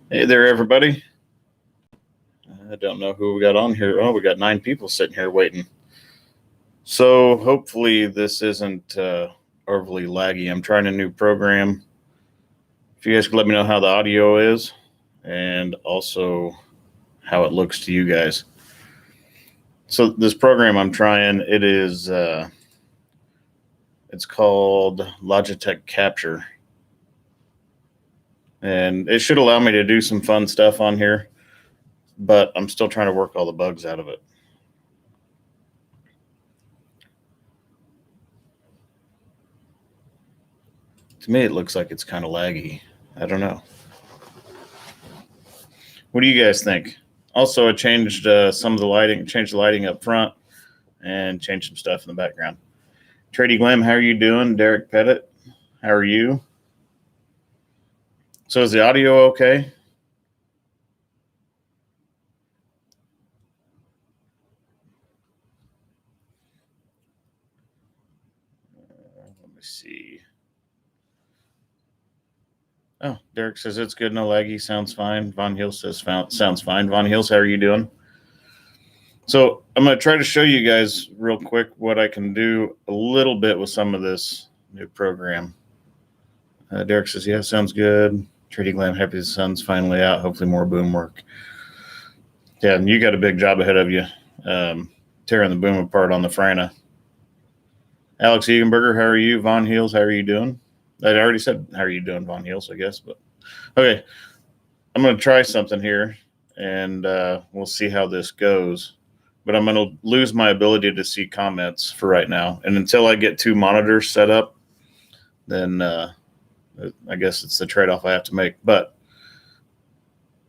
Hey there, everybody. I don't know who we got on here. Oh, we got 9 people sitting here waiting. So hopefully this isn't overly laggy. I'm trying a new program. If you guys could let me know how the audio is and also how it looks to you guys. So this program I'm trying, it's called Logitech Capture. And it should allow me to do some fun stuff on here, but I'm still trying to work all the bugs out of it. To me, it looks like it's kind of laggy. I don't know. What do you guys think? Also, I changed some of the lighting, changed the lighting up front, and changed some stuff in the background. Trady Glam, how are you doing? Derek Pettit, how are you? So is the audio okay? Let me see. Oh, Derek says it's good, no laggy, sounds fine. Von Hill says sounds fine. Von Hills, how are you doing? So I'm going to try to show you guys real quick what I can do a little bit with some of this new program. Derek says, yeah, sounds good. Trady Glam, happy the sun's finally out. Hopefully more boom work. Yeah, and you got a big job ahead of you, tearing the boom apart on the Frana. Alex Egenberger, how are you? Von Heels, how are you doing? I already said, how are you doing, Von Heels, I guess. But okay, I'm going to try something here, and we'll see how this goes. But I'm going to lose my ability to see comments for right now. And until I get 2 monitors set up, then I guess it's the trade-off I have to make. But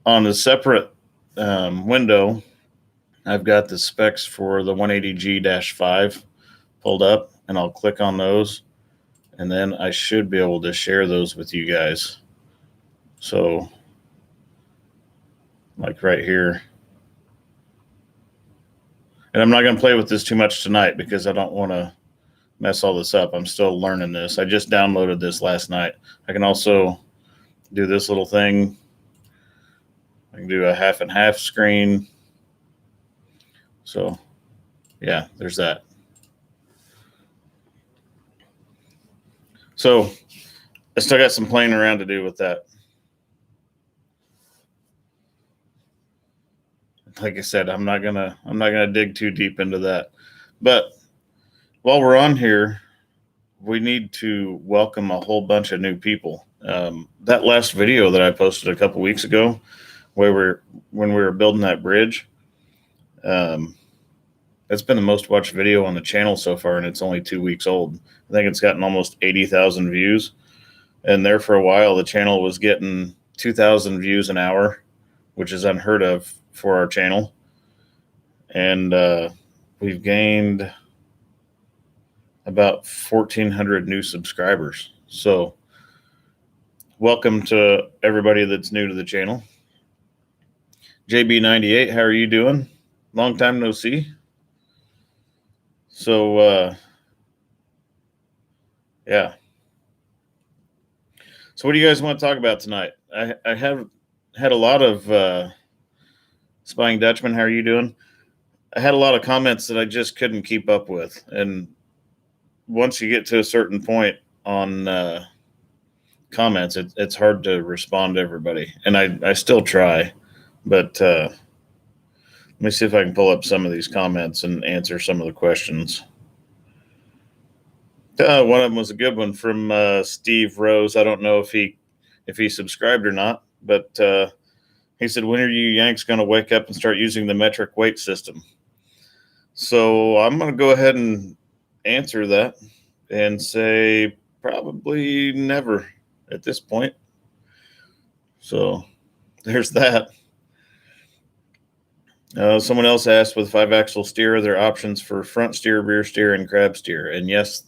on a separate window, I've got the specs for the 180G-5 pulled up, and I'll click on those, and then I should be able to share those with you guys. So, like right here. And I'm not going to play with this too much tonight because I don't want to mess all this up. I'm still learning this. I just downloaded this last night. I can also do this little thing. I can do a half and half screen. So, yeah, there's that. So, I still got some playing around to do with that. Like I said, I'm not gonna dig too deep into that. But while we're on here, we need to welcome a whole bunch of new people. That last video that I posted a couple weeks ago, when we were building that bridge, that's been the most watched video on the channel so far, and it's only 2 weeks old. I think it's gotten almost 80,000 views. And there for a while, the channel was getting 2,000 views an hour, which is unheard of for our channel. And we've gained about 1,400 new subscribers. So welcome to everybody that's new to the channel. JB98, how are you doing? Long time no see. So, yeah. So what do you guys want to talk about tonight? I have had a lot of Spying Dutchman, how are you doing? I had a lot of comments that I just couldn't keep up with. And once you get to a certain point on comments, it's hard to respond to everybody. And I still try. But let me see if I can pull up some of these comments and answer some of the questions. One of them was a good one from Steve Rose. I don't know if he subscribed or not, but he said, when are you Yanks going to wake up and start using the metric weight system? So I'm going to go ahead and answer that and say probably never at this point. So there's that. Someone else asked, with 5-axle steer, are there options for front steer, rear steer, and crab steer? And yes,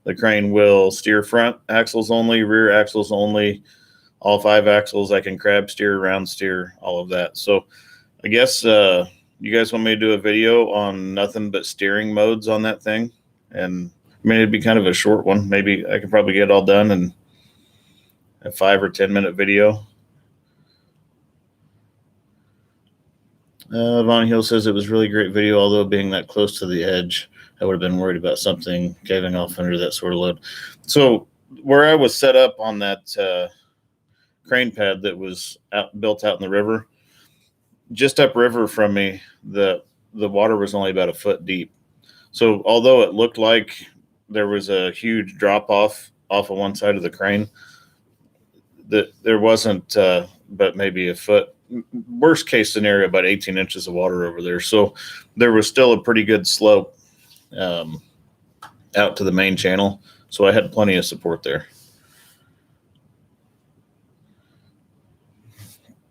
the crane will steer front axles only, rear axles only, all 5 axles. I can crab steer, round steer, all of that. So I guess you guys want me to do a video on nothing but steering modes on that thing? And I mean, it'd be kind of a short one. Maybe I could probably get it all done in a 5 or 10 minute video. Von Hill says it was really great video, although being that close to the edge, I would have been worried about something caving off under that sort of load. So where I was set up on that crane pad that was built out in the river, just upriver from me, the water was only about a foot deep. So although it looked like there was a huge drop off of one side of the crane, that there wasn't, but maybe a foot. Worst case scenario, about 18 inches of water over there. So there was still a pretty good slope out to the main channel. So I had plenty of support there.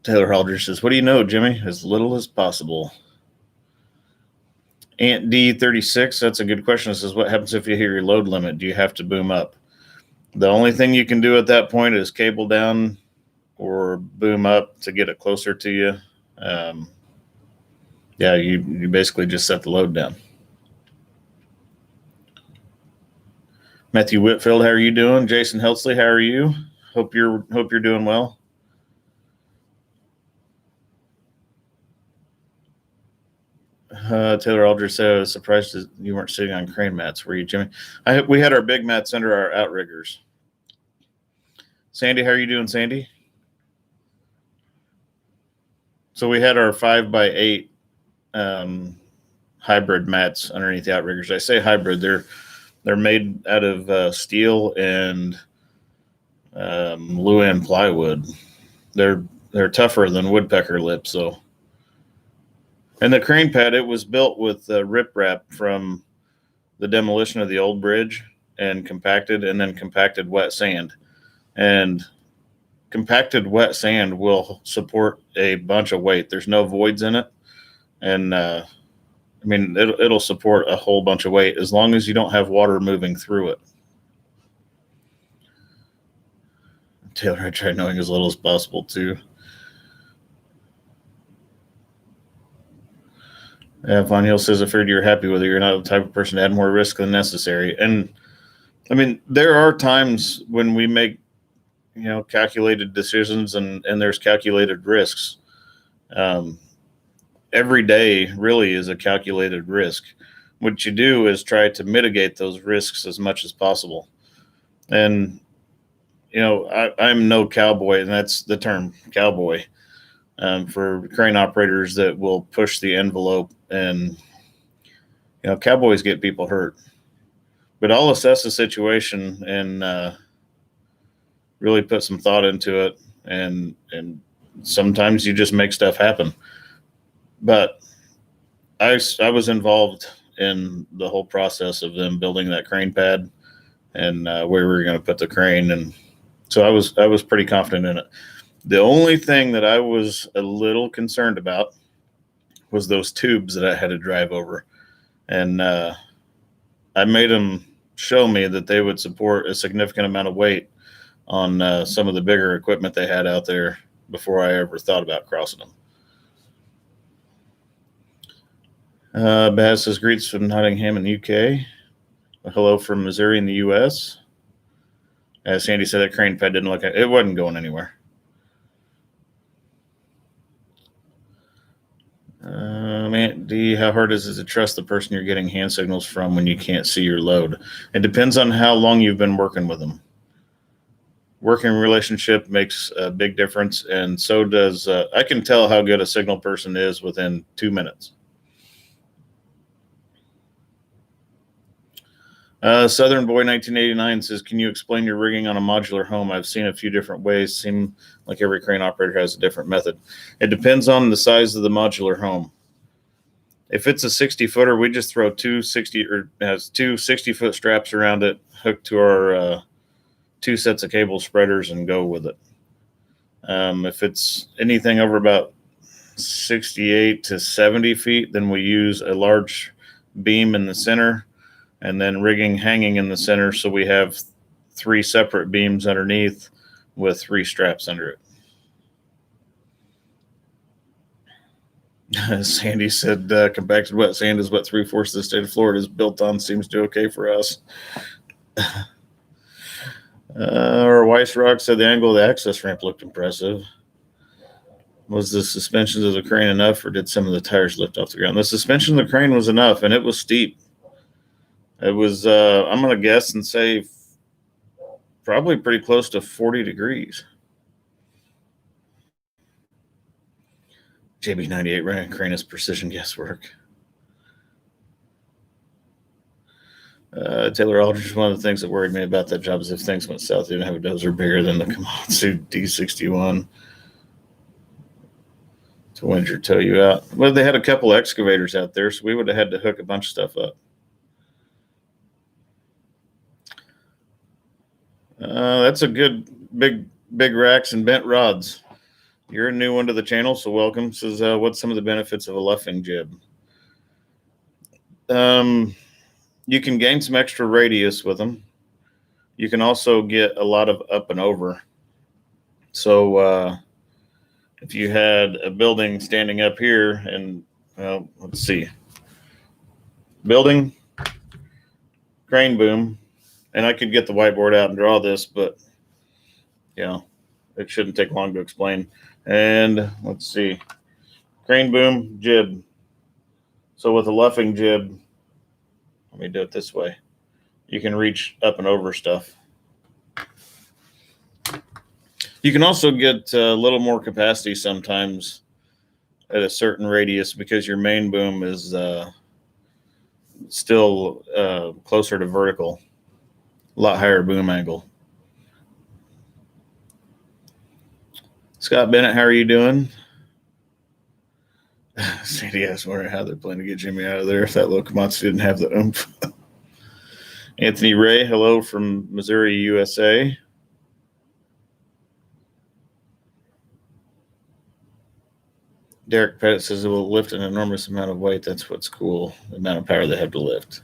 Taylor Aldridge says, "What do you know, Jimmy? As little as possible." Ant D36, that's a good question. It says, "What happens if you hit your load limit? Do you have to boom up?" The only thing you can do at that point is cable down or boom up to get it closer to you. Yeah, you basically just set the load down. Matthew Whitfield, how are you doing? Jason Helsley, how are you? Hope you're doing well. Taylor Aldridge said, "I was surprised that you weren't sitting on crane mats. Were you, Jimmy?" We had our big mats under our outriggers. Sandy, how are you doing, Sandy? So we had our 5x8 hybrid mats underneath the outriggers. I say hybrid; they're made out of steel and Luan plywood. They're tougher than woodpecker lips, though. And the crane pad, it was built with riprap from the demolition of the old bridge and then compacted wet sand. And compacted wet sand will support a bunch of weight. There's no voids in it. And I mean, it'll support a whole bunch of weight as long as you don't have water moving through it. Taylor, I tried knowing as little as possible too. Von Hill says, "I figured you're happy with it. You're not the type of person to add more risk than necessary." And I mean, there are times when we make, calculated decisions and there's calculated risks. Every day really is a calculated risk. What you do is try to mitigate those risks as much as possible. And, I'm no cowboy, and that's the term, cowboy, for crane operators that will push the envelope. And, cowboys get people hurt. But I'll assess the situation and really put some thought into it. And sometimes you just make stuff happen. But I was involved in the whole process of them building that crane pad and where we were going to put the crane. And so I was pretty confident in it. The only thing that I was a little concerned about was those tubes that I had to drive over. And I made them show me that they would support a significant amount of weight on some of the bigger equipment they had out there before I ever thought about crossing them. Baz says, "Greets from Nottingham in the UK. Hello from Missouri in the US." As Sandy said, that crane pad didn't look it wasn't going anywhere. Man, D, how hard is it to trust the person you're getting hand signals from when you can't see your load? It depends on how long you've been working with them. Working relationship makes a big difference, and so does I can tell how good a signal person is within 2 minutes. Southern Boy 1989 says, "Can you explain your rigging on a modular home? I've seen a few different ways. Seem like every crane operator has a different method." It depends on the size of the modular home. If it's a 60-footer, we just throw two 60-foot straps around it, hooked to our 2 sets of cable spreaders, and go with it. If it's anything over about 68 to 70 feet, then we use a large beam in the center and then rigging hanging in the center, so we have 3 separate beams underneath with 3 straps under it. Sandy said, "Compacted wet sand is what 3/4 of the state of Florida is built on. Seems to okay for us." Or Weiss Rock said, "The angle of the access ramp looked impressive." Was the suspension of the crane enough, or did some of the tires lift off the ground? The suspension of the crane was enough, and it was steep. It was, I'm going to guess and say probably pretty close to 40 degrees. JB98 running crane is precision guesswork. Taylor Aldridge, one of the things that worried me about that job is if things went south, they didn't have a dozer bigger than the Komatsu D61 to wind or tow you out. Well, they had a couple excavators out there, so we would have had to hook a bunch of stuff up. That's a good big racks and bent rods. You're a new one to the channel, so welcome. Says, what's some of the benefits of a luffing jib? You can gain some extra radius with them. You can also get a lot of up and over. So if you had a building standing up here and, let's see, building, crane boom, and I could get the whiteboard out and draw this, but, it shouldn't take long to explain. And let's see, crane boom, jib. So with a luffing jib, let me do it this way. You can reach up and over stuff. You can also get a little more capacity sometimes at a certain radius because your main boom is still closer to vertical, a lot higher boom angle. Scott Bennett, how are you doing? Sandy asked, wondering how they're planning to get Jimmy out of there if that locomotive didn't have the oomph. Anthony Ray, hello from Missouri, USA. Derek Pettit says it will lift an enormous amount of weight. That's what's cool, the amount of power they have to lift.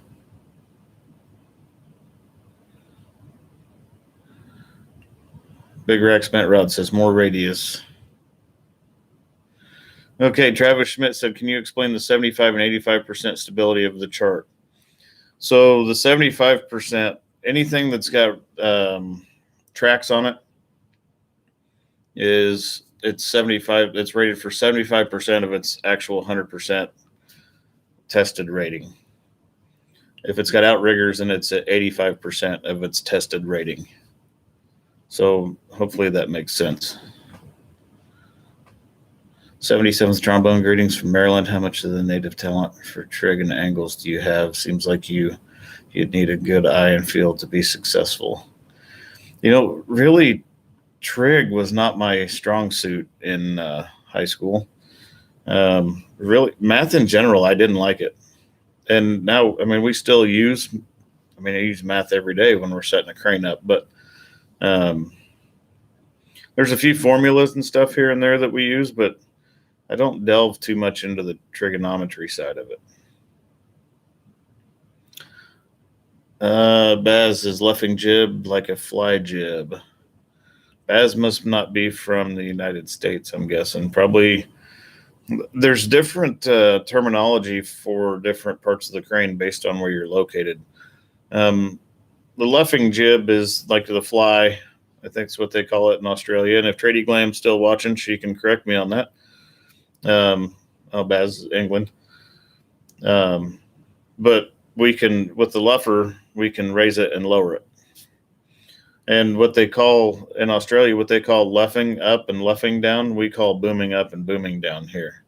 Big Rex Bent Rod says more radius. Okay, Travis Schmidt said, can you explain the 75 and 85% stability of the chart? So the 75%, anything that's got tracks on it it's 75. It's rated for 75% of its actual 100% tested rating. If it's got outriggers, then it's at 85% of its tested rating. So hopefully that makes sense. 77th trombone, greetings from Maryland. How much of the native talent for trig and angles do you have? Seems like you'd need a good eye and feel to be successful. Really, trig was not my strong suit in high school. Really, math in general, I didn't like it. And now, we still use, I use math every day when we're setting a crane up, but there's a few formulas and stuff here and there that we use, but I don't delve too much into the trigonometry side of it. Baz is luffing jib like a fly jib. Baz must not be from the United States, I'm guessing. Probably there's different terminology for different parts of the crane based on where you're located. The luffing jib is like the fly. I think it's what they call it in Australia. And if Trady Glam's still watching, she can correct me on that. Baz, England. But we can, with the luffer, we can raise it and lower it. And what they call in Australia, what they call luffing up and luffing down, we call booming up and booming down here.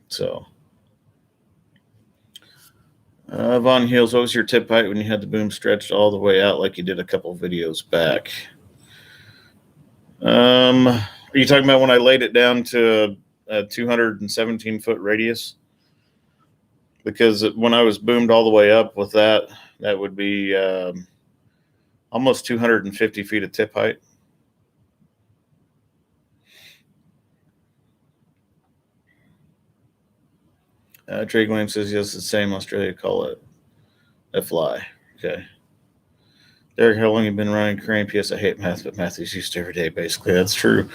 So, Von Heels, what was your tip height when you had the boom stretched all the way out like you did a couple videos back? Are you talking about when I laid it down to a 217-foot radius? Because when I was boomed all the way up with that, that would be almost 250 feet of tip height. Trey Williams says, yes, the same. Australia call it a fly. Okay. Derek, how long have you been running crane? P.S. I hate math, but math is used every day, basically. That's true.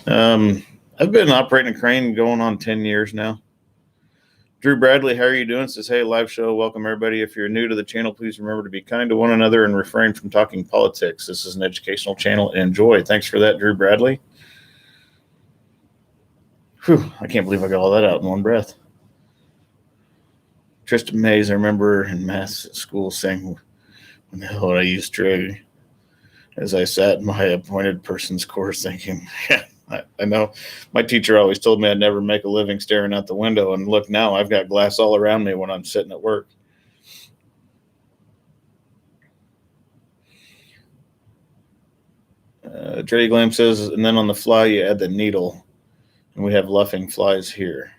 I've been operating a crane going on 10 years now. Drew Bradley, how are you doing? Says, hey, live show. Welcome, everybody. If you're new to the channel, please remember to be kind to one another and refrain from talking politics. This is an educational channel. Enjoy. Thanks for that, Drew Bradley. Whew, I can't believe I got all that out in one breath. Tristan Mays, I remember in math at school saying, when the hell did I use trig? As I sat in my appointed person's course thinking, yeah, I know. My teacher always told me I'd never make a living staring out the window. And look, now I've got glass all around me when I'm sitting at work. Dre Glam says, and then on the fly, you add the needle. And we have luffing flies here.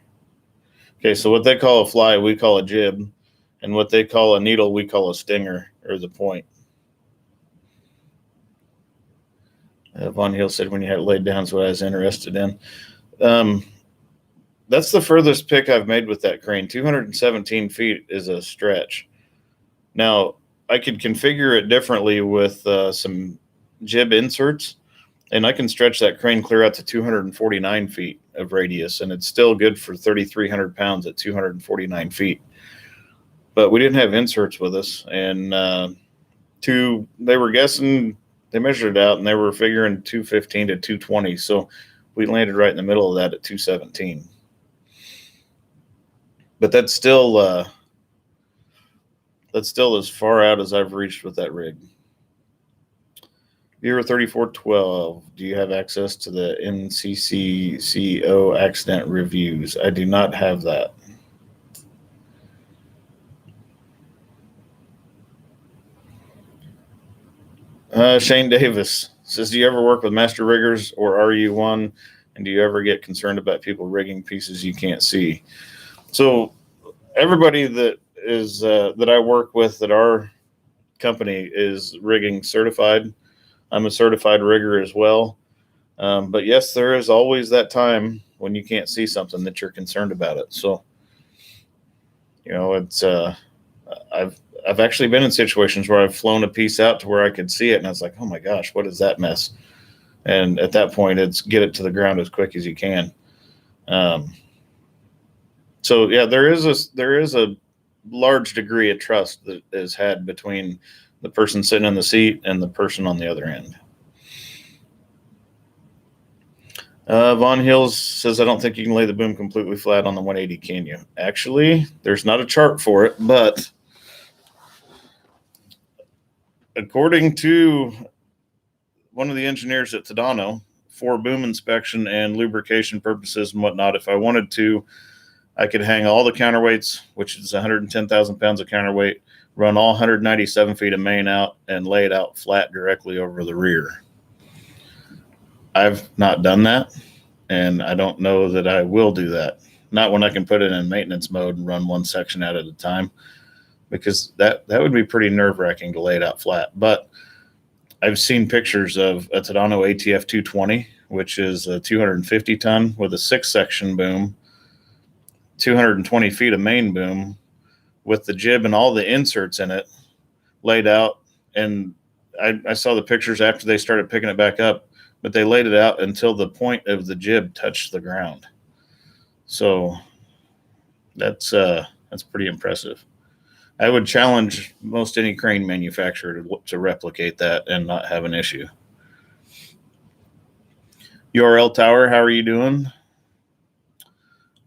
Okay, so what they call a fly, we call a jib. And what they call a needle, we call a stinger, or the point. Von Hill said when you had it laid down is what I was interested in. That's the furthest pick I've made with that crane. 217 feet is a stretch. Now, I could configure it differently with some jib inserts, and I can stretch that crane clear out to 249 feet of radius, and it's still good for 3,300 pounds at 249 feet. But we didn't have inserts with us, and they were guessing, they measured it out, and they were figuring 215 to 220. So we landed right in the middle of that at 217. But that's still as far out as I've reached with that rig. Viewer 3412, do you have access to the NCCCO accident reviews? I do not have that. Shane Davis says, do you ever work with master riggers, or are you one? And do you ever get concerned about people rigging pieces you can't see? So everybody that is that I work with at our company is rigging certified. I'm a certified rigger as well. But yes, there is always that time when you can't see something that you're concerned about it. So, it's I've actually been in situations where I've flown a piece out to where I could see it, and I was like, oh my gosh, what is that mess? And at that point, it's get it to the ground as quick as you can. So yeah, there is a large degree of trust that is had between the person sitting in the seat and the person on the other end. Von Hills says, I don't think you can lay the boom completely flat on the 180, can you? Actually, there's not a chart for it, but according to one of the engineers at Tadano, for boom inspection and lubrication purposes and whatnot, if I wanted to, I could hang all the counterweights, which is 110,000 pounds of counterweight, run all 197 feet of main out, and lay it out flat directly over the rear. I've not done that, and I don't know that I will do that. Not when I can put it in maintenance mode and run one section out at a time, because that would be pretty nerve-wracking to lay it out flat. But I've seen pictures of a Tadano ATF 220, which is a 250 ton with a 6-section boom, 220 feet of main boom with the jib and all the inserts in it laid out. And I saw the pictures after they started picking it back up, but they laid it out until the point of the jib touched the ground. So that's pretty impressive. I would challenge most any crane manufacturer to replicate that and not have an issue. URL Tower, how are you doing?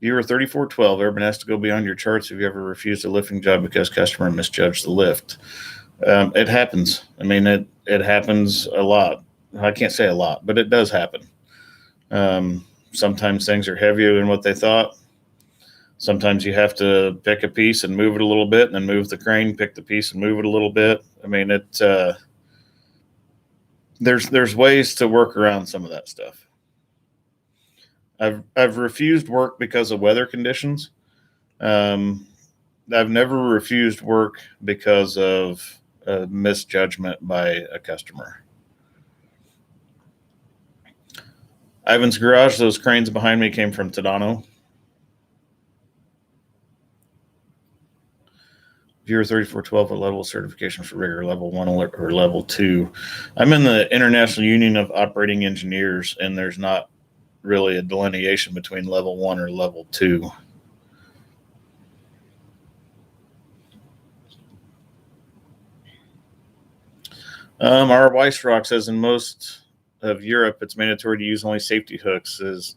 Viewer 3412, everyone has to go beyond your charts. Have you ever refused a lifting job because customer misjudged the lift? It happens. I mean, it happens a lot. I can't say a lot, but it does happen. Sometimes things are heavier than what they thought. Sometimes you have to pick a piece and move it a little bit, and then move the crane, pick the piece and move it a little bit. I mean, there's ways to work around some of that stuff. I've refused work because of weather conditions. I've never refused work because of a misjudgment by a customer. Ivan's Garage, those cranes behind me came from Tadano. Viewer 3412, what level of certification for rigger, level 1 or level 2? I'm in the International Union of Operating Engineers, and there's not really a delineation between level 1 or level 2. Our Weiss Rock says in most of Europe, it's mandatory to use only safety hooks. Is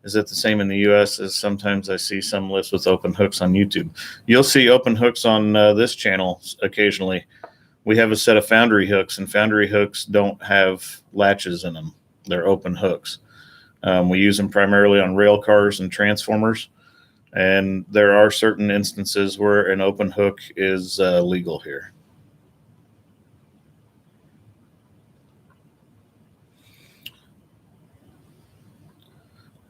Is it the same in the U.S. as sometimes I see some lists with open hooks on YouTube? You'll see open hooks on this channel occasionally. We have a set of foundry hooks, and foundry hooks don't have latches in them. They're open hooks. We use them primarily on rail cars and transformers, and there are certain instances where an open hook is legal here.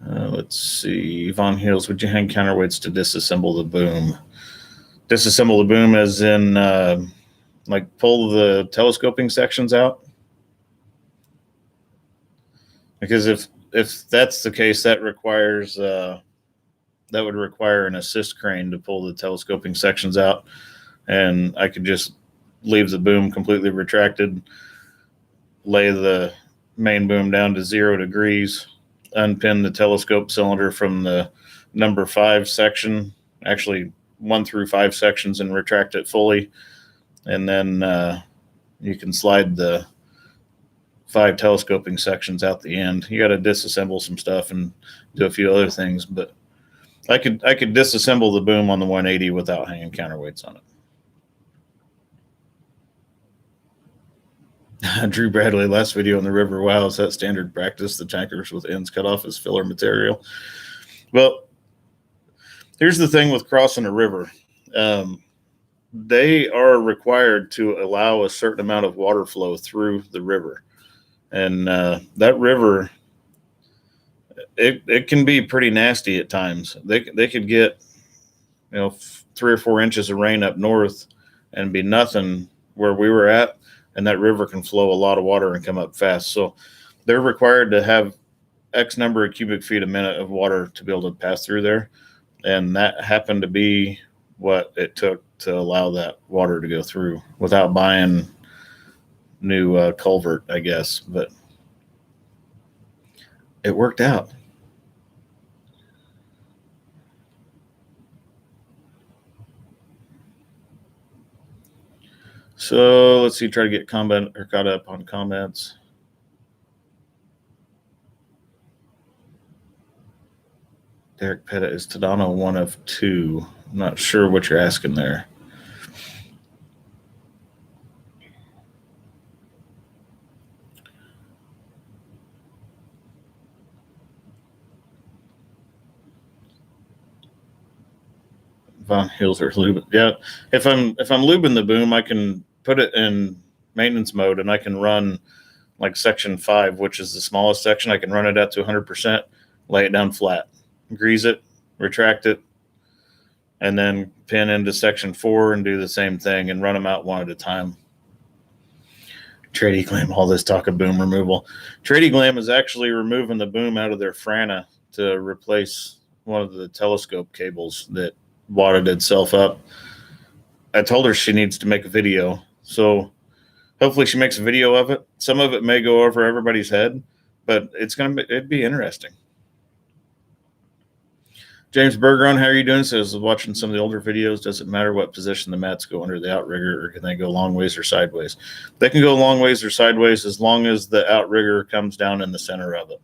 Let's see. Von Hills, would you hang counterweights to disassemble the boom? Disassemble the boom as in like pull the telescoping sections out? Because if that's the case, that requires that would require an assist crane to pull the telescoping sections out, and I could just leave the boom completely retracted, lay the main boom down to 0 degrees, unpin the telescope cylinder from the number 5 section, actually 1 through 5 sections, and retract it fully, and then you can slide the 5 telescoping sections out the end. You got to disassemble some stuff and do a few other things, but I could disassemble the boom on the 180 without hanging counterweights on it. Drew Bradley, last video on the river. Wow, is that standard practice? The tankers with ends cut off as filler material. Well, here's the thing with crossing a river. They are required to allow a certain amount of water flow through the river. And that river, it can be pretty nasty at times. They could get, 3 or 4 inches of rain up north and be nothing where we were at, and that river can flow a lot of water and come up fast. So they're required to have X number of cubic feet a minute of water to be able to pass through there. And that happened to be what it took to allow that water to go through without buying new culvert, I guess. But it worked out. So let's see, try to get caught up on comments. Derek Pettit, is Tadano one of 2? I'm not sure what you're asking there. Von Hills or lube. Yeah, if I'm lubing the boom, I can put it in maintenance mode, and I can run like section 5, which is the smallest section. I can run it out to 100%, lay it down flat, grease it, retract it, and then pin into section 4 and do the same thing and run them out one at a time. Trady Glam, all this talk of boom removal. Trady Glam is actually removing the boom out of their Frana to replace one of the telescope cables that wadded itself up. I told her she needs to make a video, so hopefully she makes a video of it. Some of it may go over everybody's head, but it'd be interesting. James Bergeron, how are you doing? Says, watching some of the older videos, does it matter what position the mats go under the outrigger, or can they go long ways or sideways? They can go long ways or sideways as long as the outrigger comes down in the center of it.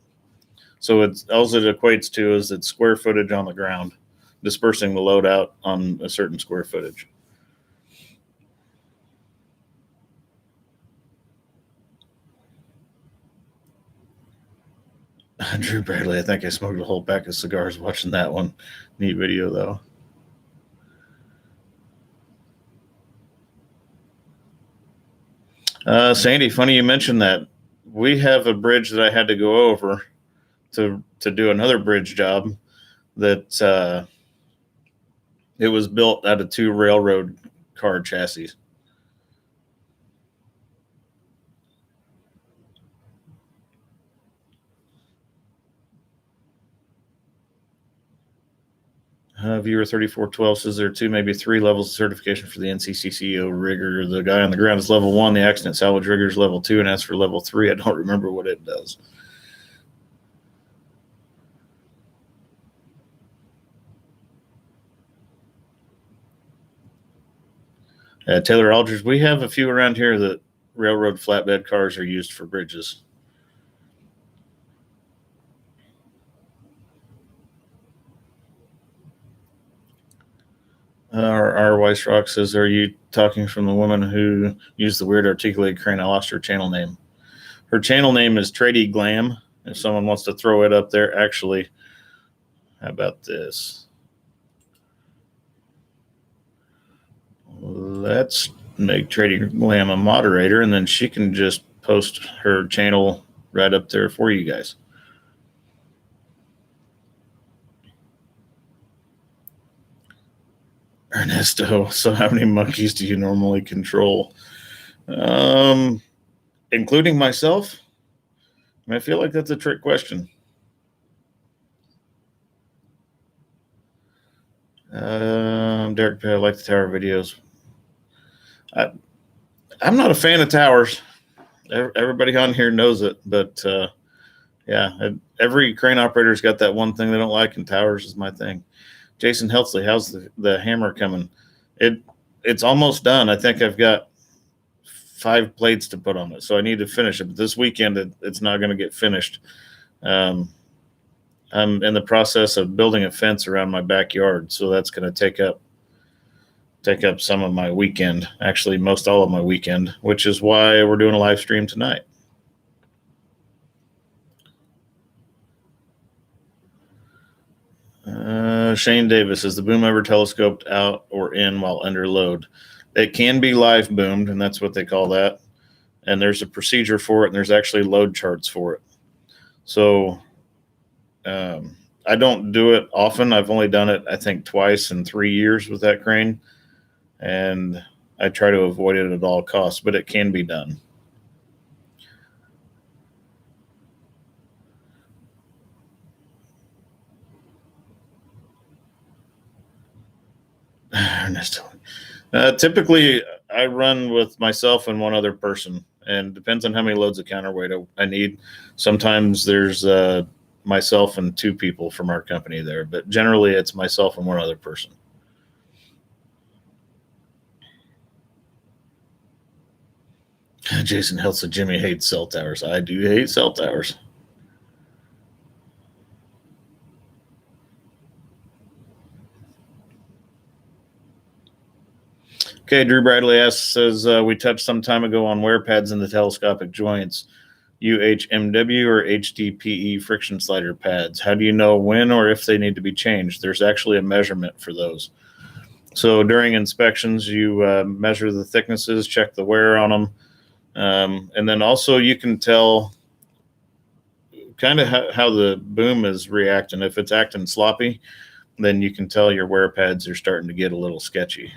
So all it equates to is it's square footage on the ground, dispersing the load out on a certain square footage. Drew Bradley, I think I smoked a whole pack of cigars watching that one. Neat video, though. Sandy, funny you mentioned that. We have a bridge that I had to go over to do another bridge job that it was built out of 2 railroad car chassis. Viewer 3412 says there are 2, maybe 3 levels of certification for the NCCCO rigger. The guy on the ground is level 1. The accident salvage rigger is level 2, and as for level 3, I don't remember what it does. Taylor Aldridge, we have a few around here that railroad flatbed cars are used for bridges. Our Weiss Rock says, "Are you talking from the woman who used the weird articulated crane? I lost her channel name. Her channel name is Trady Glam. If someone wants to throw it up there, actually, how about this? Let's make Trady Glam a moderator, and then she can just post her channel right up there for you guys." Ernesto, so how many monkeys do you normally control? Including myself? I feel like that's a trick question. Derek, I like the tower videos. I'm not a fan of towers. Everybody on here knows it, but yeah, every crane operator's got that one thing they don't like, and towers is my thing. Jason Helsley, how's the hammer coming? It's almost done. I think I've got 5 plates to put on it, so I need to finish it. But this weekend, it's not going to get finished. I'm in the process of building a fence around my backyard, so that's going to take up some of my weekend, actually most all of my weekend, which is why we're doing a live stream tonight. Shane Davis, is the boom ever telescoped out or in while under load? It can be live boomed, and that's what they call that. And there's a procedure for it, and there's actually load charts for it. So I don't do it often. I've only done it, I think, twice in 3 years with that crane, and I try to avoid it at all costs, but it can be done. Typically, I run with myself and one other person, and depends on how many loads of counterweight I need. Sometimes there's myself and 2 people from our company there, but generally it's myself and one other person. Jason Helsa, Jimmy hates cell towers. I do hate cell towers. Okay, Drew Bradley says, we touched some time ago on wear pads in the telescopic joints, UHMW or HDPE friction slider pads. How do you know when or if they need to be changed? There's actually a measurement for those. So during inspections, you measure the thicknesses, check the wear on them, and then also you can tell kind of how the boom is reacting. If it's acting sloppy, then you can tell your wear pads are starting to get a little sketchy.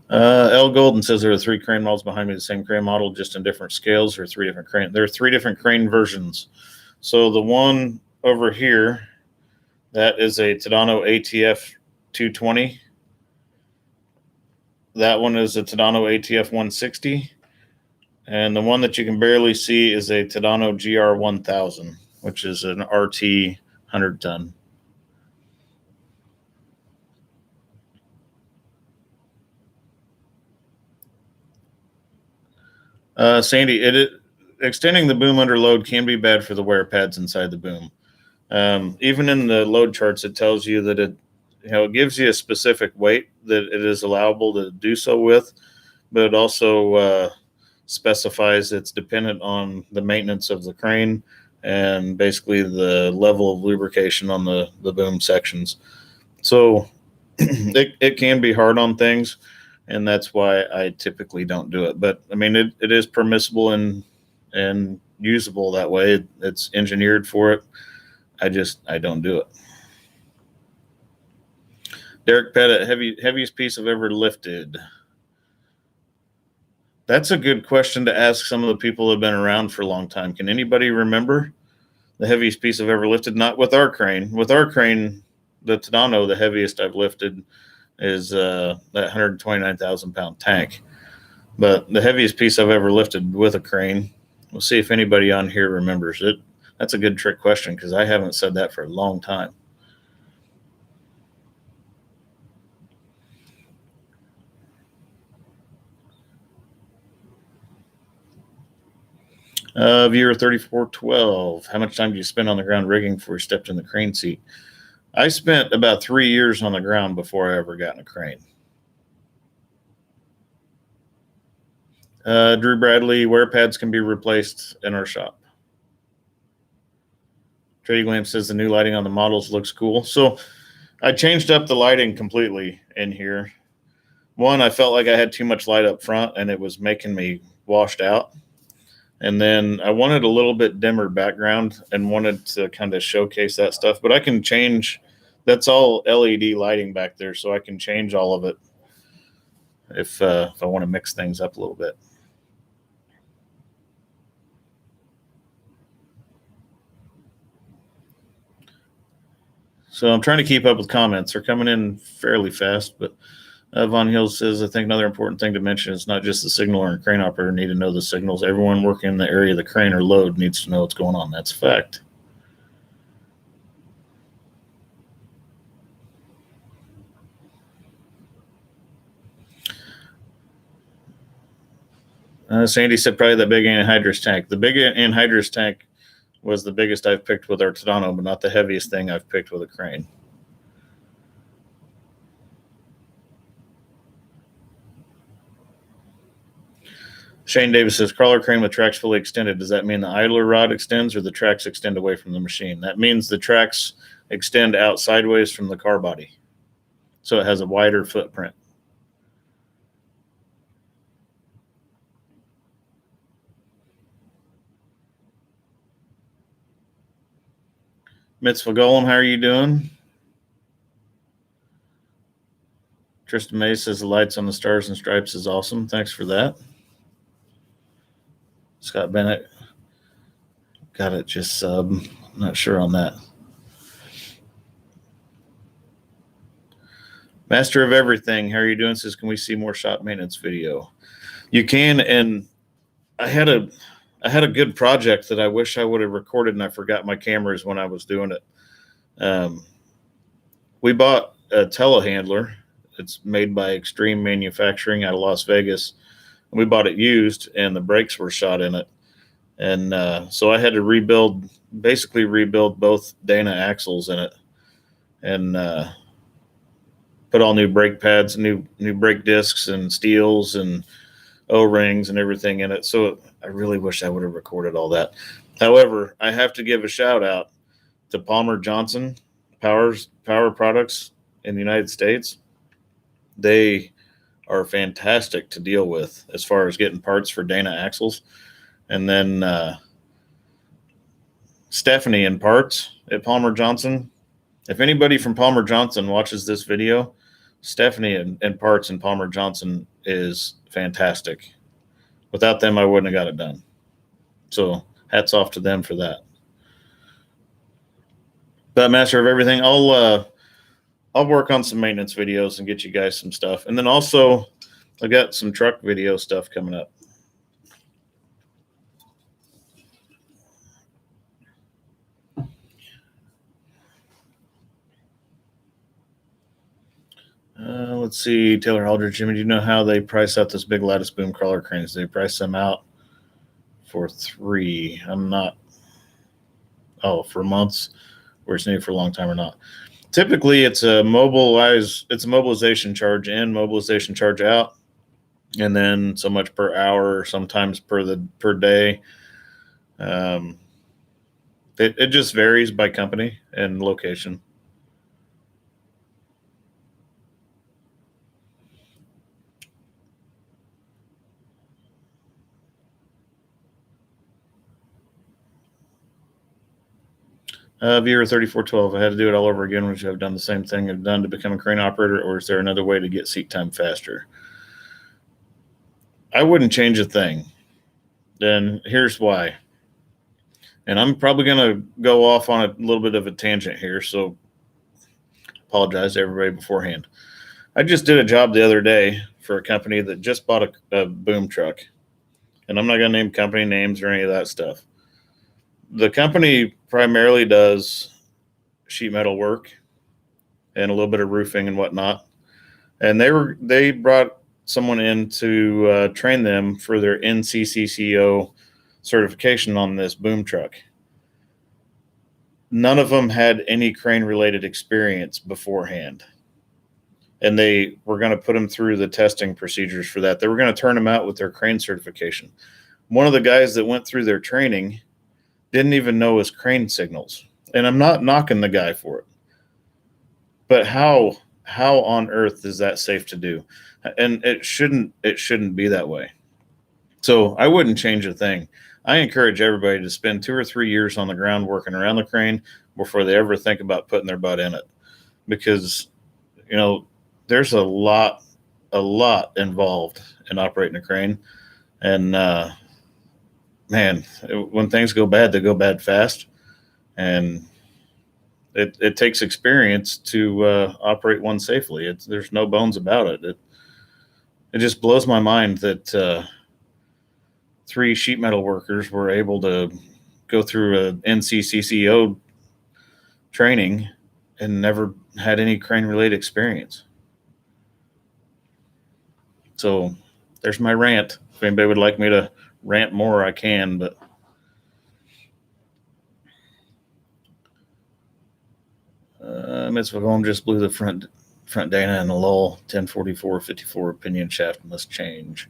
L Golden says there are 3 crane models behind me, the same crane model, just in different scales, or 3 different crane. There are 3 different crane versions. So the one over here, that is a Tadano ATF 220. That one is a Tadano ATF 160. And the one that you can barely see is a Tadano GR 1000, which is an RT 100 ton. Sandy, extending the boom under load can be bad for the wear pads inside the boom. Even in the load charts, it tells you that it gives you a specific weight that it is allowable to do so with, but it also specifies it's dependent on the maintenance of the crane and basically the level of lubrication on the boom sections. So it can be hard on things, and that's why I typically don't do it. But I mean, it is permissible and usable that way. It's engineered for it. I don't do it. Derek Pettit, heaviest piece I've ever lifted. That's a good question to ask some of the people who have been around for a long time. Can anybody remember the heaviest piece I've ever lifted? Not with our crane. With our crane, the Tadano, the heaviest I've lifted is that 129,000 pound tank. But the heaviest piece I've ever lifted with a crane, we'll see if anybody on here remembers it. That's a good trick question because I haven't said that for a long time. Viewer 3412, how much time do you spend on the ground rigging before you stepped in the crane seat? I spent about 3 years on the ground before I ever got in a crane. Drew Bradley, wear pads can be replaced in our shop. Trading Lamp says the new lighting on the models looks cool. So I changed up the lighting completely in here. One, I felt like I had too much light up front and it was making me washed out. And then I wanted a little bit dimmer background and wanted to kind of showcase that stuff. But I can change, that's all LED lighting back there, so I can change all of it if I want to mix things up a little bit. So I'm trying to keep up with comments. They're coming in fairly fast, but Von Hill says, I think another important thing to mention is not just the signaler and crane operator need to know the signals. Everyone working in the area of the crane or load needs to know what's going on. That's a fact. Sandy said probably the big anhydrous tank. The big anhydrous tank was the biggest I've picked with our Tadano, but not the heaviest thing I've picked with a crane. Shane Davis says, crawler crane with tracks fully extended. Does that mean the idler rod extends or the tracks extend away from the machine? That means the tracks extend out sideways from the car body. So it has a wider footprint. Mitzvah Golem, how are you doing? Tristan May says the lights on the stars and stripes is awesome. Thanks for that. Scott Bennett got it just sub. Not sure on that. Master of Everything, how are you doing? Says, can we see more shop maintenance video? You can, and I had a good project that I wish I would have recorded, and I forgot my cameras when I was doing it. We bought a telehandler. It's made by Extreme Manufacturing out of Las Vegas. We bought it used, and the brakes were shot in it. And so I had to basically rebuild both Dana axles in it, and put all new brake pads, new brake discs, and steels, and O-rings, and everything in it. So I really wish I would have recorded all that. However, I have to give a shout out to Palmer Johnson Power Products in the United States. They are fantastic to deal with as far as getting parts for Dana axles. And then Stephanie in parts at Palmer Johnson. If anybody from Palmer Johnson watches this video, Stephanie in parts and Palmer Johnson is fantastic. Without them, I wouldn't have got it done. So hats off to them for that. But Master of Everything, I'll work on some maintenance videos and get you guys some stuff. And then also, I got some truck video stuff coming up. Let's see, Taylor Aldridge. Jimmy, do you know how they price out those big lattice boom crawler cranes? They price them out for $3. I'm not. Oh, for months, where it's needed for a long time or not. Typically, it's a mobilization charge in, mobilization charge out, and then so much per hour, sometimes per day. It just varies by company and location. Viewer 3412, I had to do it all over again. Would you have done the same thing I've done to become a crane operator, or is there another way to get seat time faster? I wouldn't change a thing. And here's why. And I'm probably going to go off on a little bit of a tangent here, so apologize to everybody beforehand. I just did a job the other day for a company that just bought a boom truck. And I'm not going to name company names or any of that stuff. The company primarily does sheet metal work and a little bit of roofing and whatnot. And they brought someone in to train them for their NCCCO certification on this boom truck. None of them had any crane related experience beforehand. And they were going to put them through the testing procedures for that. They were going to turn them out with their crane certification. One of the guys that went through their training didn't even know his crane signals. And I'm not knocking the guy for it. But how on earth is that safe to do? And it shouldn't be that way. So I wouldn't change a thing. I encourage everybody to spend 2 or 3 years on the ground working around the crane before they ever think about putting their butt in it, because there's a lot involved in operating a crane, and man, when things go bad, they go bad fast, and it takes experience to operate one safely. There's no bones about it. It just blows my mind that 3 sheet metal workers were able to go through a NCCCO training and never had any crane related experience. So there's my rant. If anybody would like me to rant more, I can, but Mitzvah Home just blew the front Dana in a lull. 1044-54 opinion shaft must change.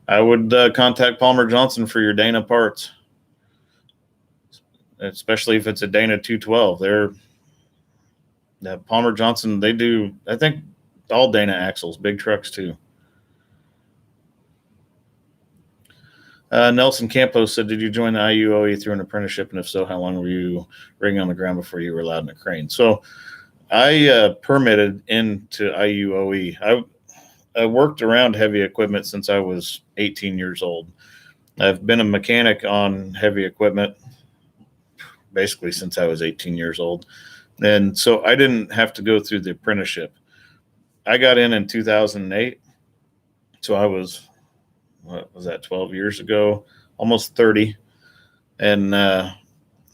I would contact Palmer Johnson for your Dana parts, especially if it's a Dana 212. Palmer Johnson, they do, I think, all Dana axles, big trucks too. Nelson Campos said, did you join the IUOE through an apprenticeship? And if so, how long were you rigging on the ground before you were allowed in a crane? So I permitted into IUOE. I worked around heavy equipment since I was 18 years old. I've been a mechanic on heavy equipment basically since I was 18 years old. And so I didn't have to go through the apprenticeship. I got in 2008. So I was, what was that, 12 years ago, almost 30. And I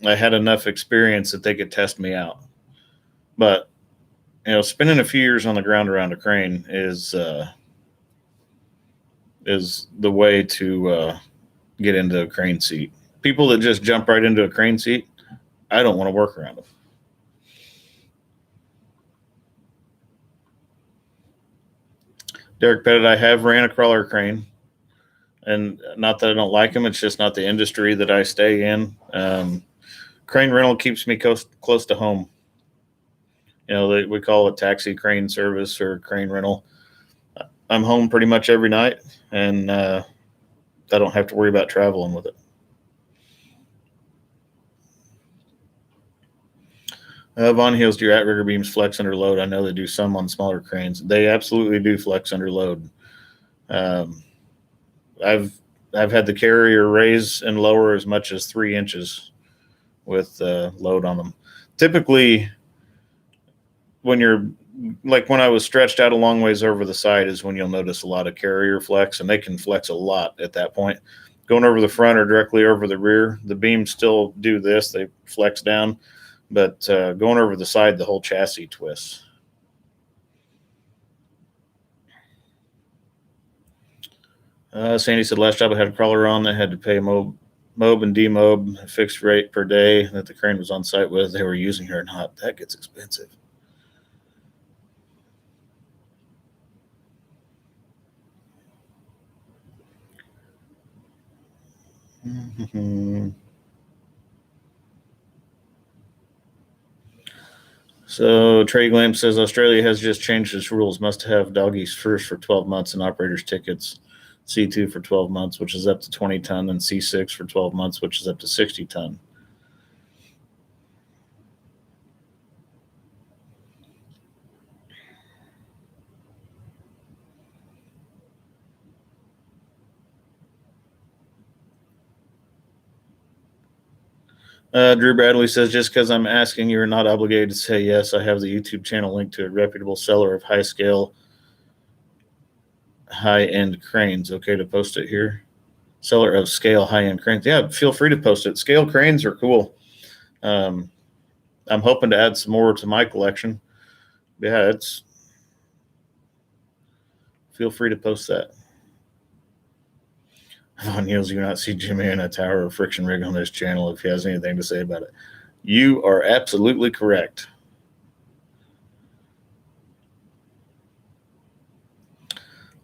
had enough experience that they could test me out. But, spending a few years on the ground around a crane is the way to get into a crane seat. People that just jump right into a crane seat, I don't want to work around them. Derek Pettit, I have ran a crawler crane, and not that I don't like them. It's just not the industry that I stay in. Crane rental keeps me close to home. We call it taxi crane service or crane rental. I'm home pretty much every night, and I don't have to worry about traveling with it. Von Hills, do your outrigger beams flex under load? I know they do some on smaller cranes. They absolutely do flex under load. I've had the carrier raise and lower as much as 3 inches with load on them. Typically, when I was stretched out a long ways over the side is when you'll notice a lot of carrier flex, and they can flex a lot at that point. Going over the front or directly over the rear, the beams still do this. They flex down, but going over the side, the whole chassis twists. Sandy said, last job I had a crawler on that had to pay mob and demob a fixed rate per day that the crane was on site with. They were using her or not. That gets expensive. So Trey Glamp says Australia has just changed its rules. Must have doggies first for 12 months and operators tickets C2 for 12 months, which is up to 20 ton, and C6 for 12 months, which is up to 60 ton. Drew Bradley says, just because I'm asking, you're not obligated to say yes. I have the YouTube channel linked to a reputable seller of high-scale, high-end cranes. Okay to post it here? Seller of scale, high-end cranes. Yeah, feel free to post it. Scale cranes are cool. I'm hoping to add some more to my collection. Yeah, feel free to post that. Von Niels, you not see Jimmy in a tower or friction rig on this channel if he has anything to say about it. You are absolutely correct.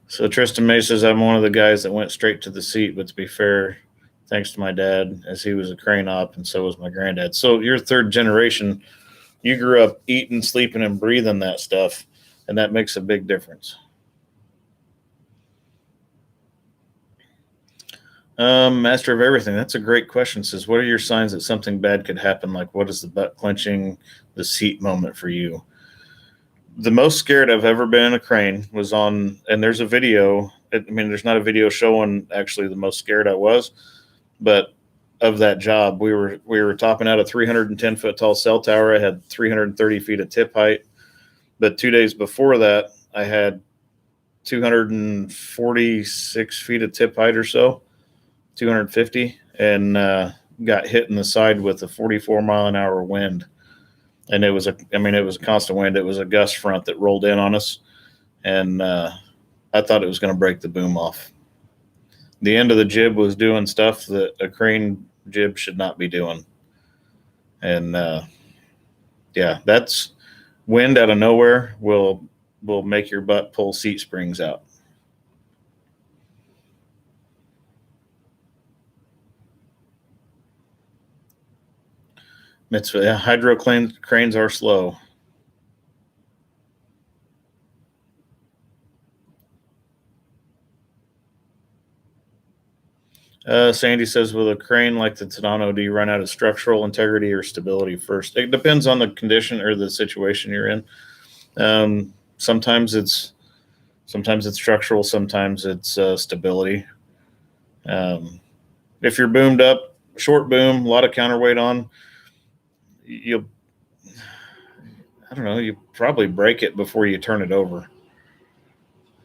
So Tristan May says, I'm one of the guys that went straight to the seat, but to be fair, thanks to my dad, as he was a crane op, and so was my granddad. So you're third generation. You grew up eating, sleeping, and breathing that stuff, and that makes a big difference. Master of everything. That's a great question. Says, what are your signs that something bad could happen? Like, what is the butt clenching, the seat moment for you? The most scared I've ever been in a crane was on, and there's a video. There's not a video showing actually the most scared I was, but of that job, we were topping out a 310 foot tall cell tower. I had 330 feet of tip height, but 2 days before that, I had 246 feet of tip height or so, 250, and got hit in the side with a 44-mile-an-hour wind. And it was a constant wind. It was a gust front that rolled in on us, and I thought it was going to break the boom off. The end of the jib was doing stuff that a crane jib should not be doing. And that's wind out of nowhere will make your butt pull seat springs out. Hydro cranes are slow. Sandy says, with a crane like the Tadano, do you run out of structural integrity or stability first? It depends on the condition or the situation you're in. Sometimes it's structural, sometimes it's stability. If you're boomed up, short boom, a lot of counterweight on, you probably break it before you turn it over.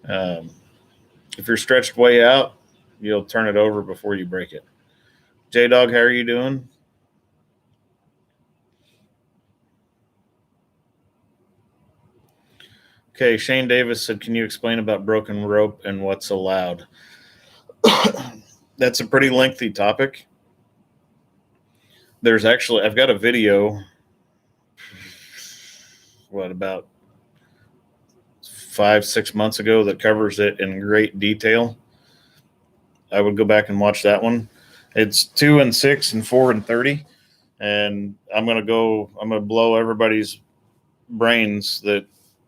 If you're stretched way out, you'll turn it over before you break it. J-Dog, how are you doing? Okay, Shane Davis said, can you explain about broken rope and what's allowed? That's a pretty lengthy topic. I've got a video, about 5-6 months ago that covers it in great detail. I would go back and watch that one. It's 2 and 6 and 4 and 30. And I'm going to blow everybody's brains that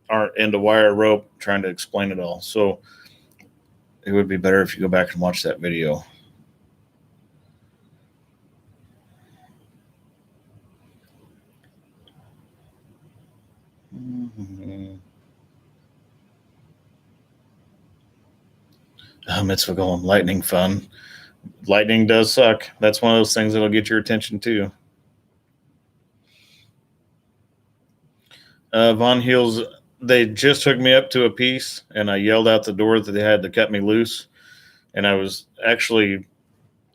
aren't into wire rope trying to explain it all. So it would be better if you go back and watch that video. Mitzvah Golem, lightning fun. Lightning does suck. That's one of those things that'll get your attention too. Von Heels, they just hooked me up to a piece, and I yelled out the door that they had to cut me loose. And I was actually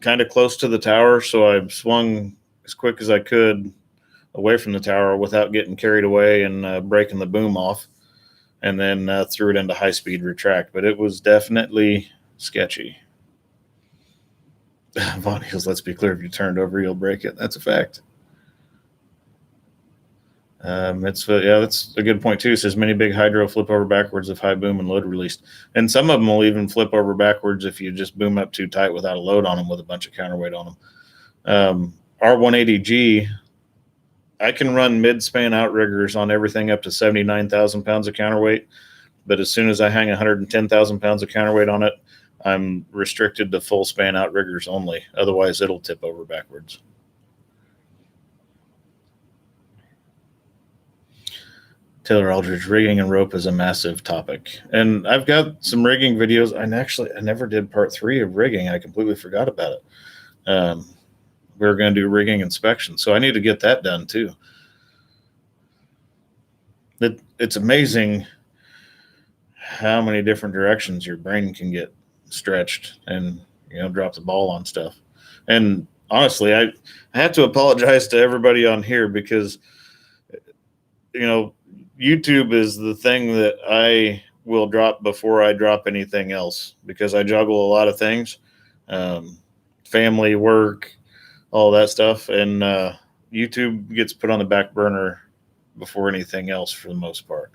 kind of close to the tower, so I swung as quick as I could away from the tower without getting carried away and breaking the boom off, and then threw it into high-speed retract. But it was definitely sketchy. Von Heels, let's be clear, if you turn it over, you'll break it. That's a fact. That's a good point too. It says many big hydro flip over backwards if high boom and load released, and some of them will even flip over backwards if you just boom up too tight without a load on them with a bunch of counterweight on them. R180G, I can run mid-span outriggers on everything up to 79,000 pounds of counterweight, but as soon as I hang 110,000 pounds of counterweight on it, I'm restricted to full span outriggers only. Otherwise, it'll tip over backwards. Taylor Aldridge, rigging and rope is a massive topic. And I've got some rigging videos. I never did part 3 of rigging. I completely forgot about it. We were going to do rigging inspection, so I need to get that done too. It's amazing how many different directions your brain can get stretched and, drop the ball on stuff. And honestly, I have to apologize to everybody on here because, YouTube is the thing that I will drop before I drop anything else because I juggle a lot of things, family, work, all that stuff. And YouTube gets put on the back burner before anything else for the most part.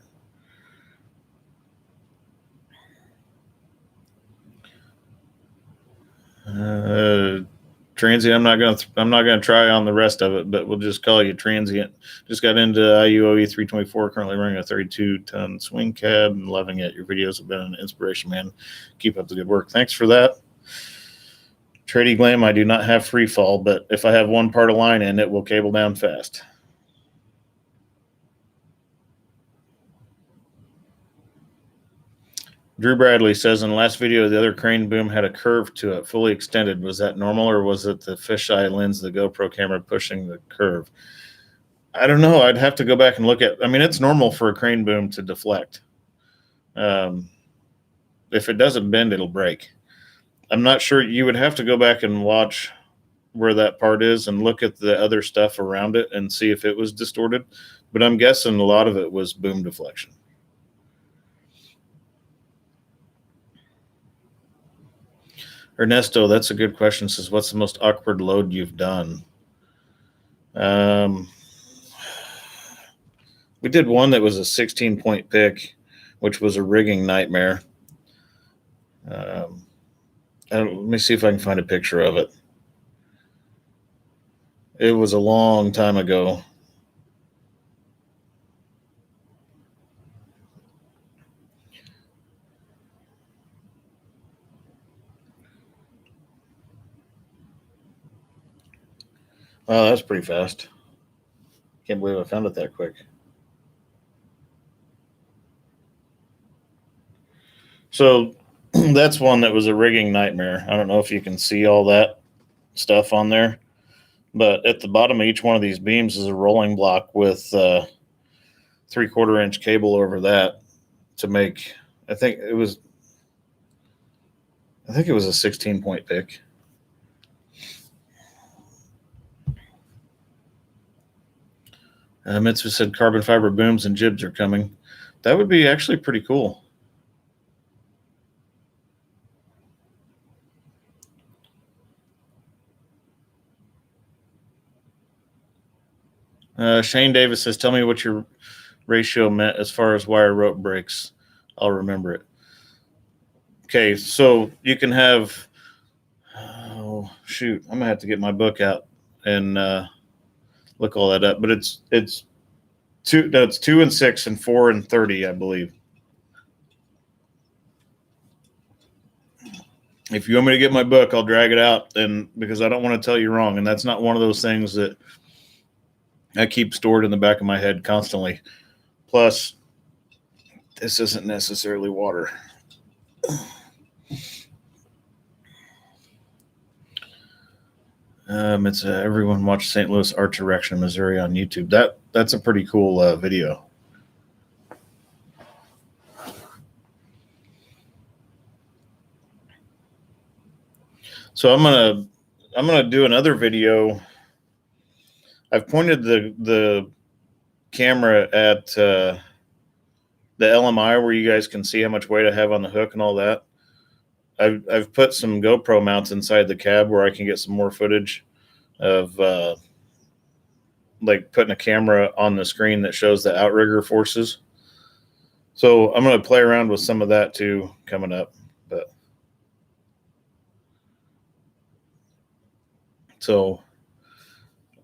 Transient. I'm not gonna try on the rest of it, but we'll just call you transient. Just got into IUOE 324. Currently running a 32-ton swing cab and loving it. Your videos have been an inspiration, man. Keep up the good work. Thanks for that. Trady Glam. I do not have free fall, but if I have one part of line in, it will cable down fast. Drew Bradley says in the last video, the other crane boom had a curve to it, fully extended. Was that normal, or was it the fisheye lens, the GoPro camera pushing the curve? I don't know. I'd have to go back and look at. I mean, it's normal for a crane boom to deflect. If it doesn't bend, it'll break. I'm not sure. You would have to go back and watch where that part is and look at the other stuff around it and see if it was distorted. But I'm guessing a lot of it was boom deflection. Ernesto, that's a good question. Says, what's the most awkward load you've done? We did one that was a 16-point pick, which was a rigging nightmare. Let me see if I can find a picture of it. It was a long time ago. Oh, that's pretty fast. Can't believe I found it that quick. So that's one that was a rigging nightmare. I don't know if you can see all that stuff on there, but at the bottom of each one of these beams is a rolling block with 3/4 inch cable over that to make. I think it was a 16-point pick. Mitzvah said carbon fiber booms and jibs are coming. That would be actually pretty cool. Shane Davis says, tell me what your ratio meant as far as wire rope breaks. I'll remember it. Okay, so you can have, oh, shoot, I'm going to have to get my book out and look all that up. But it's 2 and 6 and 4 and 30, I believe. If you want me to get my book, I'll drag it out, and because I don't want to tell you wrong. And that's not one of those things that I keep stored in the back of my head constantly. Plus, this isn't necessarily water. It's everyone watch St. Louis Arch Erection, Missouri on YouTube. That's a pretty cool video. So I'm gonna do another video. I've pointed the camera at the LMI where you guys can see how much weight I have on the hook and all that. I've put some GoPro mounts inside the cab where I can get some more footage of like putting a camera on the screen that shows the outrigger forces. So I'm going to play around with some of that too coming up. But so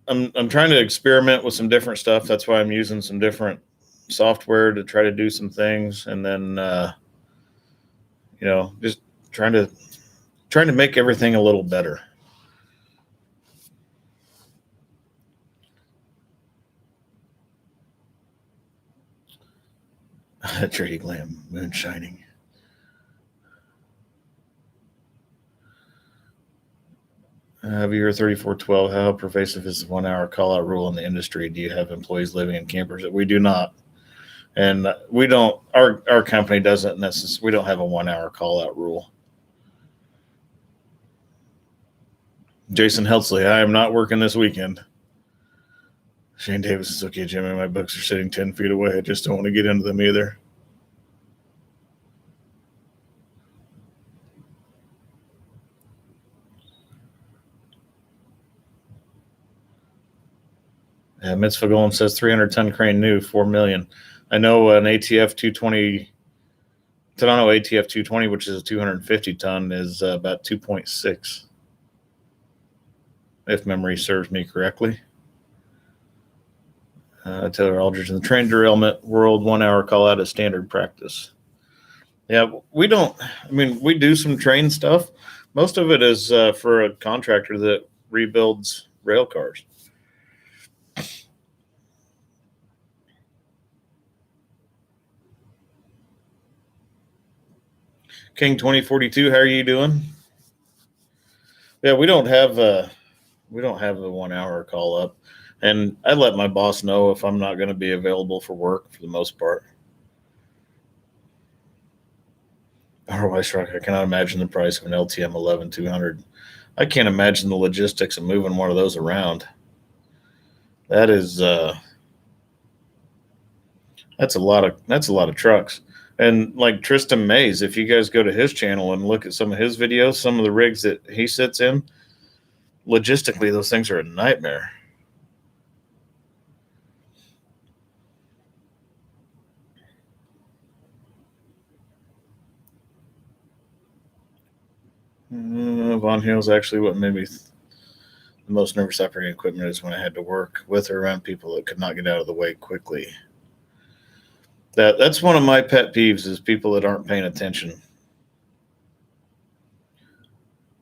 I'm trying to experiment with some different stuff. That's why I'm using some different software to try to do some things, and then just trying to make everything a little better. Trady Glam, moon shining. Viewer 3412, how pervasive is the 1 hour call out rule in the industry? Do you have employees living in campers? We do not. And we don't, our company doesn't necessarily, we don't have a 1 hour call out rule. Jason Heltzley, I am not working this weekend. Shane Davis is okay, Jimmy. My books are sitting 10 feet away. I just don't want to get into them either. Mitzvah Golem says 300-ton crane new, 4 million. I know an ATF 220, Tadano ATF 220, which is a 250-ton, is about 2.6, if memory serves me correctly. Taylor Aldridge, in the train derailment world, 1 hour call out is standard practice. Yeah, we don't, I mean, we do some train stuff. Most of it is for a contractor that rebuilds rail cars. King 2042, how are you doing? Yeah, we don't have a 1 hour call up, and I let my boss know if I'm not going to be available for work for the most part. ROI Shrunk, I cannot imagine the price of an LTM 11200. I can't imagine the logistics of moving one of those around. That is that's a lot of trucks. And like Tristan Mays, if you guys go to his channel and look at some of his videos, some of the rigs that he sits in, logistically those things are a nightmare. Von Hill's actually what made me the most nervous operating equipment is when I had to work with or around people that could not get out of the way quickly. That's one of my pet peeves is people that aren't paying attention.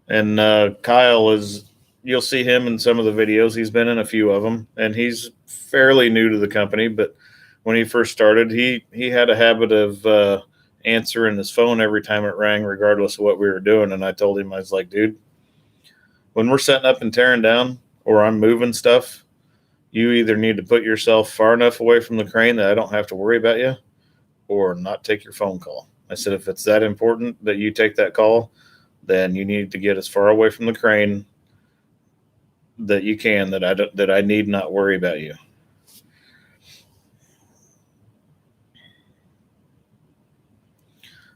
And Kyle is, you'll see him in some of the videos. He's been in a few of them, and he's fairly new to the company. But when he first started, he had a habit of answering his phone every time it rang, regardless of what we were doing. And I told him, I was like, dude, when we're setting up and tearing down or I'm moving stuff, you either need to put yourself far enough away from the crane that I don't have to worry about you or not take your phone call. I said, if it's that important that you take that call, then you need to get as far away from the crane that you can, that I need not worry about you.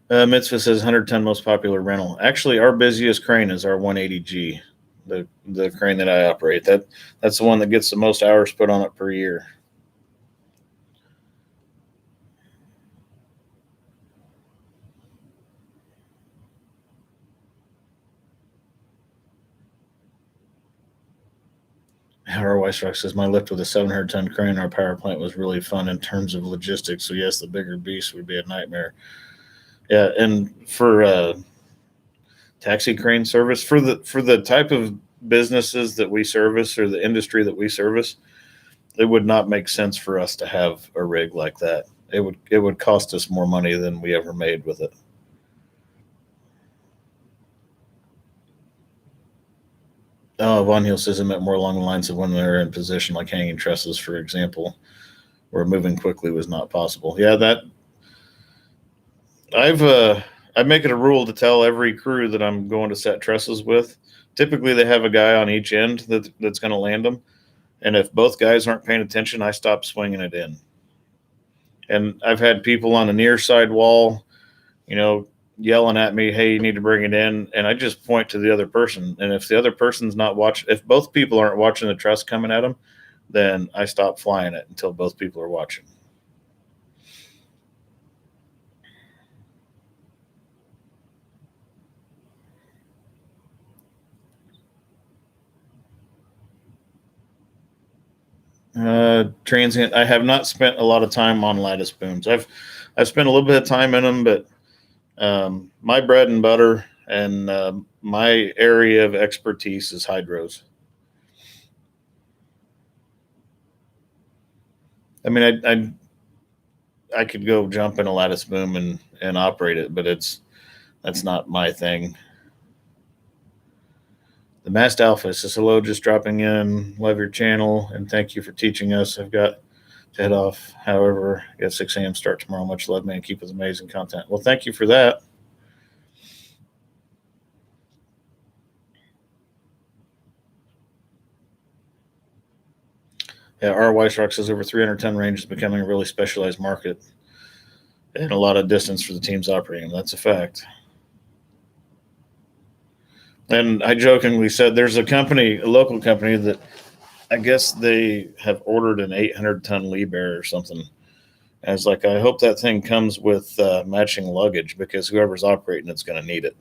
Mitzvah says 100-ton most popular rental. Actually, our busiest crane is our 180G, the crane that I operate. That's the one that gets the most hours put on it per year. Our White Rock says my lift with a 700-ton crane, our power plant was really fun in terms of logistics. So yes, the bigger beast would be a nightmare. Yeah, and for taxi crane service, for the type of businesses that we service or the industry that we service, it would not make sense for us to have a rig like that. It would cost us more money than we ever made with it. Von Hill says it meant more along the lines of when they're in position, like hanging trusses, for example, where moving quickly was not possible. Yeah, that I make it a rule to tell every crew that I'm going to set trusses with. Typically, they have a guy on each end that's going to land them, and if both guys aren't paying attention, I stop swinging it in. And I've had people on the near side wall, yelling at me, hey, you need to bring it in. And I just point to the other person. And if the other person's not watching, if both people aren't watching the truss coming at them, then I stop flying it until both people are watching. Transient. I have not spent a lot of time on lattice booms. I've spent a little bit of time in them, but my bread and butter and my area of expertise is hydros. I mean, I could go jump in a lattice boom and operate it, but that's not my thing. The Mast Alpha says hello, just dropping in. Love your channel and thank you for teaching us. I've got to head off. However, I got 6 a.m. start tomorrow. Much love, man. Keep with amazing content. Well, thank you for that. Yeah, our Weiss Rock says over 300-ton range is becoming a really specialized market and a lot of distance for the teams operating. That's a fact. And I jokingly said there's a local company that I guess they have ordered an 800-ton Liebherr or something. And it's like, I hope that thing comes with matching luggage because whoever's operating it's going to need it.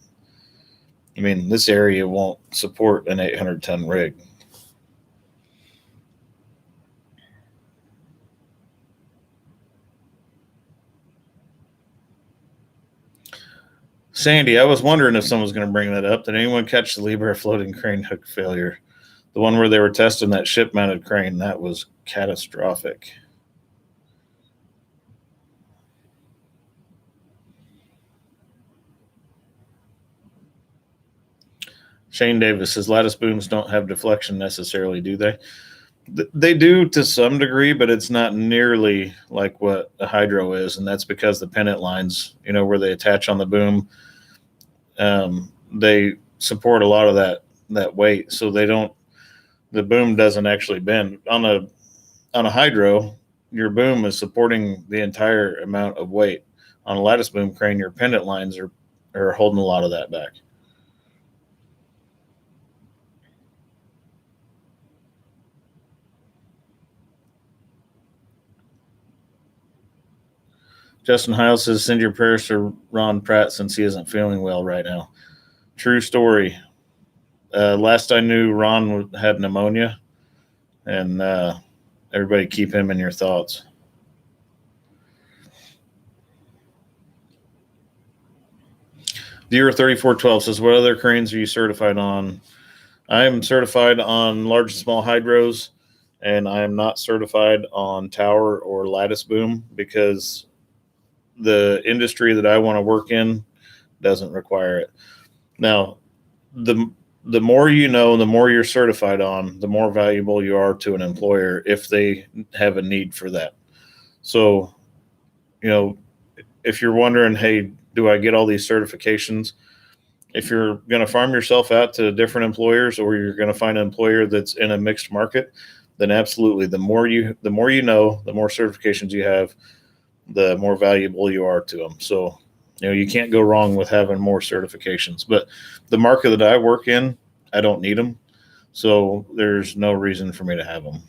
I mean, this area won't support an 800-ton rig. Sandy, I was wondering if someone was going to bring that up. Did anyone catch the Liebherr floating crane hook failure? The one where they were testing that ship-mounted crane, that was catastrophic. Shane Davis says lattice booms don't have deflection necessarily, do they? They do to some degree, but it's not nearly like what a hydro is, and that's because the pennant lines, where they attach on the boom, they support a lot of that weight, so they don't. The boom doesn't actually bend on a hydro. Your boom is supporting the entire amount of weight. On a lattice boom crane, your pennant lines are holding a lot of that back. Justin Heil says, send your prayers to Ron Pratt since he isn't feeling well right now. True story. Last I knew, Ron had pneumonia, and everybody keep him in your thoughts. Viewer 3412 says, what other cranes are you certified on? I am certified on large and small hydros, and I am not certified on tower or lattice boom because the industry that I want to work in doesn't require it. Now, the more you know, the more you're certified on, the more valuable you are to an employer if they have a need for that. So, if you're wondering, hey, do I get all these certifications? If you're going to farm yourself out to different employers, or you're going to find an employer that's in a mixed market, then absolutely, the more you know, the more certifications you have, the more valuable you are to them. So, you can't go wrong with having more certifications. But the market that I work in, I don't need them. So there's no reason for me to have them.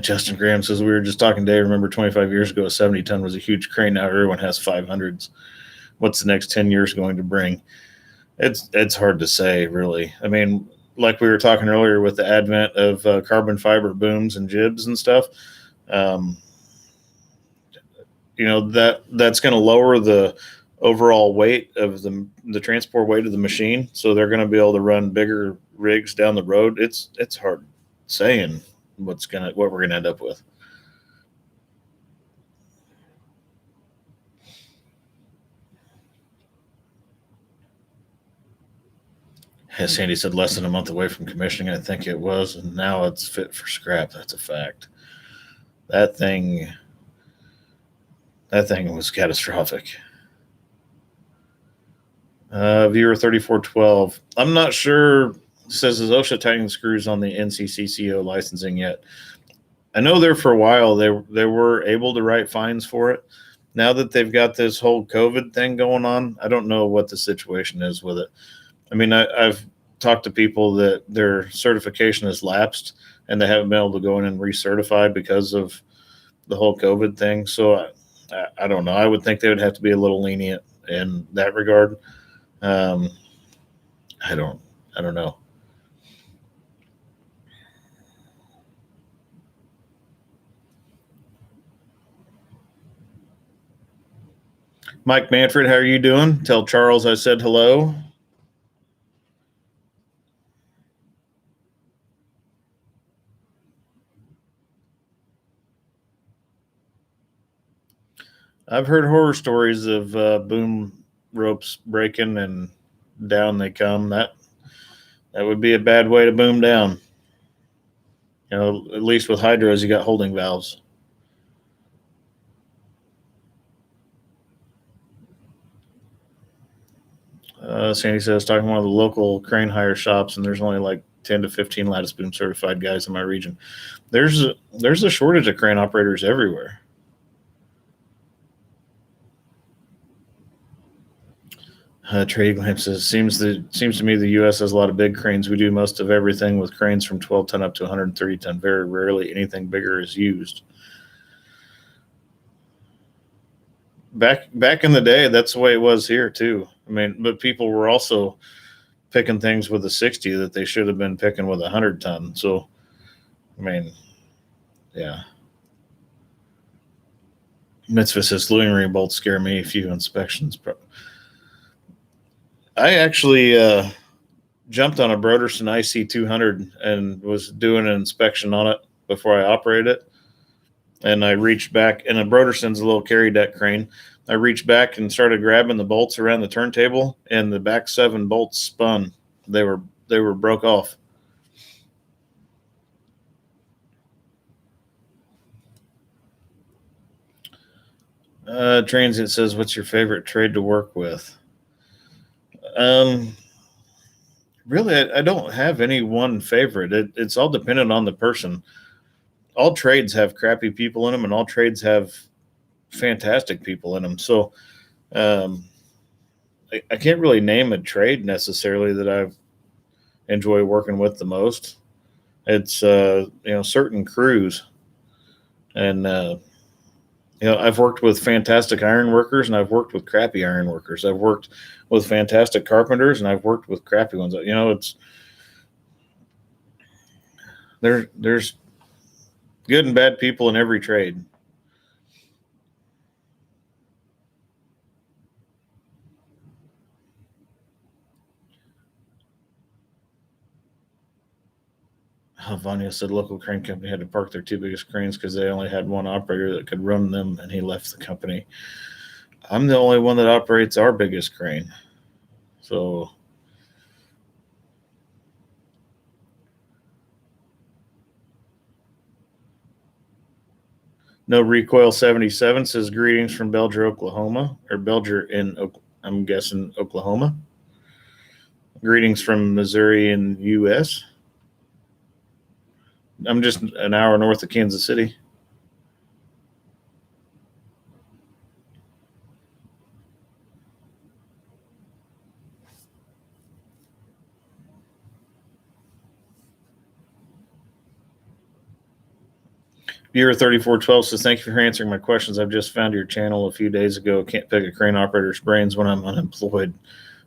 Justin Graham says, we were just talking today. Remember 25 years ago, a 70-ton was a huge crane. Now everyone has 500s. What's the next 10 years going to bring? It's hard to say, really. I mean, like we were talking earlier with the advent of carbon fiber booms and jibs and stuff, that's going to lower the overall weight of the transport weight of the machine. So they're going to be able to run bigger rigs down the road. It's hard saying what we're going to end up with. As Sandy said, less than a month away from commissioning, I think it was, and now it's fit for scrap. That's a fact. That thing was catastrophic. Viewer 3412. I'm not sure. Says, is OSHA tightening screws on the NCCCO licensing yet? I know there for a while they were able to write fines for it. Now that they've got this whole COVID thing going on, I don't know what the situation is with it. I mean, I've talked to people that their certification has lapsed and they haven't been able to go in and recertify because of the whole COVID thing. So I don't know. I would think they would have to be a little lenient in that regard. I don't know. Mike Manfred, how are you doing? Tell Charles I said hello. I've heard horror stories of boom ropes breaking and down they come. That would be a bad way to boom down. At least with hydros, you got holding valves. Sandy says, talking to one of the local crane hire shops, and there's only like 10 to 15 lattice boom certified guys in my region. There's a shortage of crane operators everywhere. Trade Glamp says seems to me the U.S. has a lot of big cranes. We do most of everything with cranes from 12 ton up to 130 ton. Very rarely anything bigger is used. Back in the day, that's the way it was here too. I mean, but people were also picking things with a 60 that they should have been picking with 100 ton. So, I mean, yeah. Mitzvah says slewing ring bolts scare me. A few inspections. I actually jumped on a Broderson IC200 and was doing an inspection on it before I operated it. And I reached back, and a Broderson's a little carry deck crane. I reached back and started grabbing the bolts around the turntable, and the back 7 bolts spun. They were broke off. Transient says, "What's your favorite trade to work with?" Really, I don't have any one favorite. It's all dependent on the person. All trades have crappy people in them, and all trades have fantastic people in them. So I can't really name a trade necessarily that I enjoy working with the most. It's certain crews, and I've worked with fantastic iron workers, and I've worked with crappy iron workers. I've worked with fantastic carpenters, and I've worked with crappy ones. It's there's good and bad people in every trade. Vanya said local crane company had to park their 2 biggest cranes because they only had one operator that could run them, and he left the company. I'm the only one that operates our biggest crane. So No Recoil 77 says greetings from Belger, Oklahoma, or Belger in, I'm guessing, Oklahoma. Greetings from Missouri in U.S. I'm just an hour north of Kansas City. Viewer 3412 says, "Thank you for answering my questions. I've just found your channel a few days ago. Can't pick a crane operator's brains when I'm unemployed.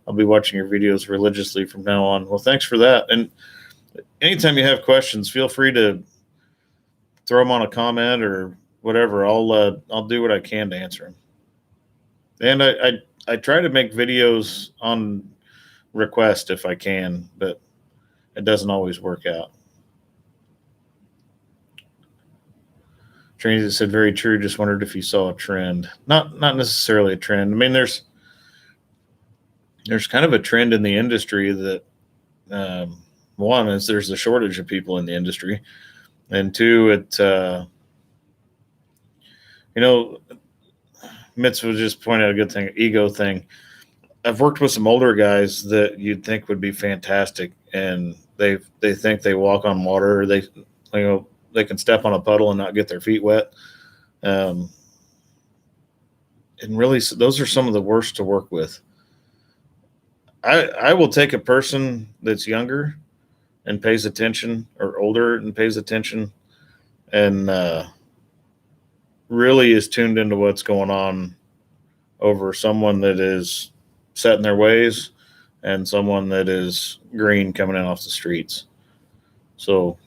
I'll be watching your videos religiously from now on." Well, thanks for that. And anytime you have questions, feel free to throw them on a comment or whatever. I'll do what I can to answer them. And I try to make videos on request if I can, but it doesn't always work out. Transit said, "Very true. Just wondered if you saw a trend." Not necessarily a trend. I mean, there's kind of a trend in the industry that one is there's a shortage of people in the industry, and two, Mitzvah just pointed out a good thing, ego thing. I've worked with some older guys that you'd think would be fantastic, and they think they walk on water. Or they can step on a puddle and not get their feet wet. And really, those are some of the worst to work with. I will take a person that's younger and pays attention, or older and pays attention, and really is tuned into what's going on, over someone that is set in their ways and someone that is green coming in off the streets. So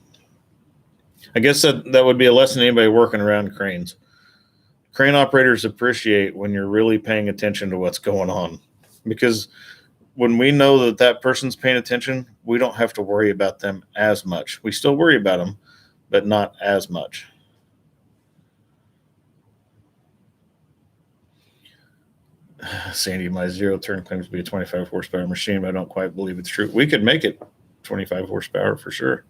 I guess that would be a lesson to anybody working around cranes. Crane operators appreciate when you're really paying attention to what's going on, because when we know that person's paying attention, we don't have to worry about them as much. We still worry about them, but not as much. Sandy, my zero turn claims to be a 25 horsepower machine, but I don't quite believe it's true. We could make it 25 horsepower for sure.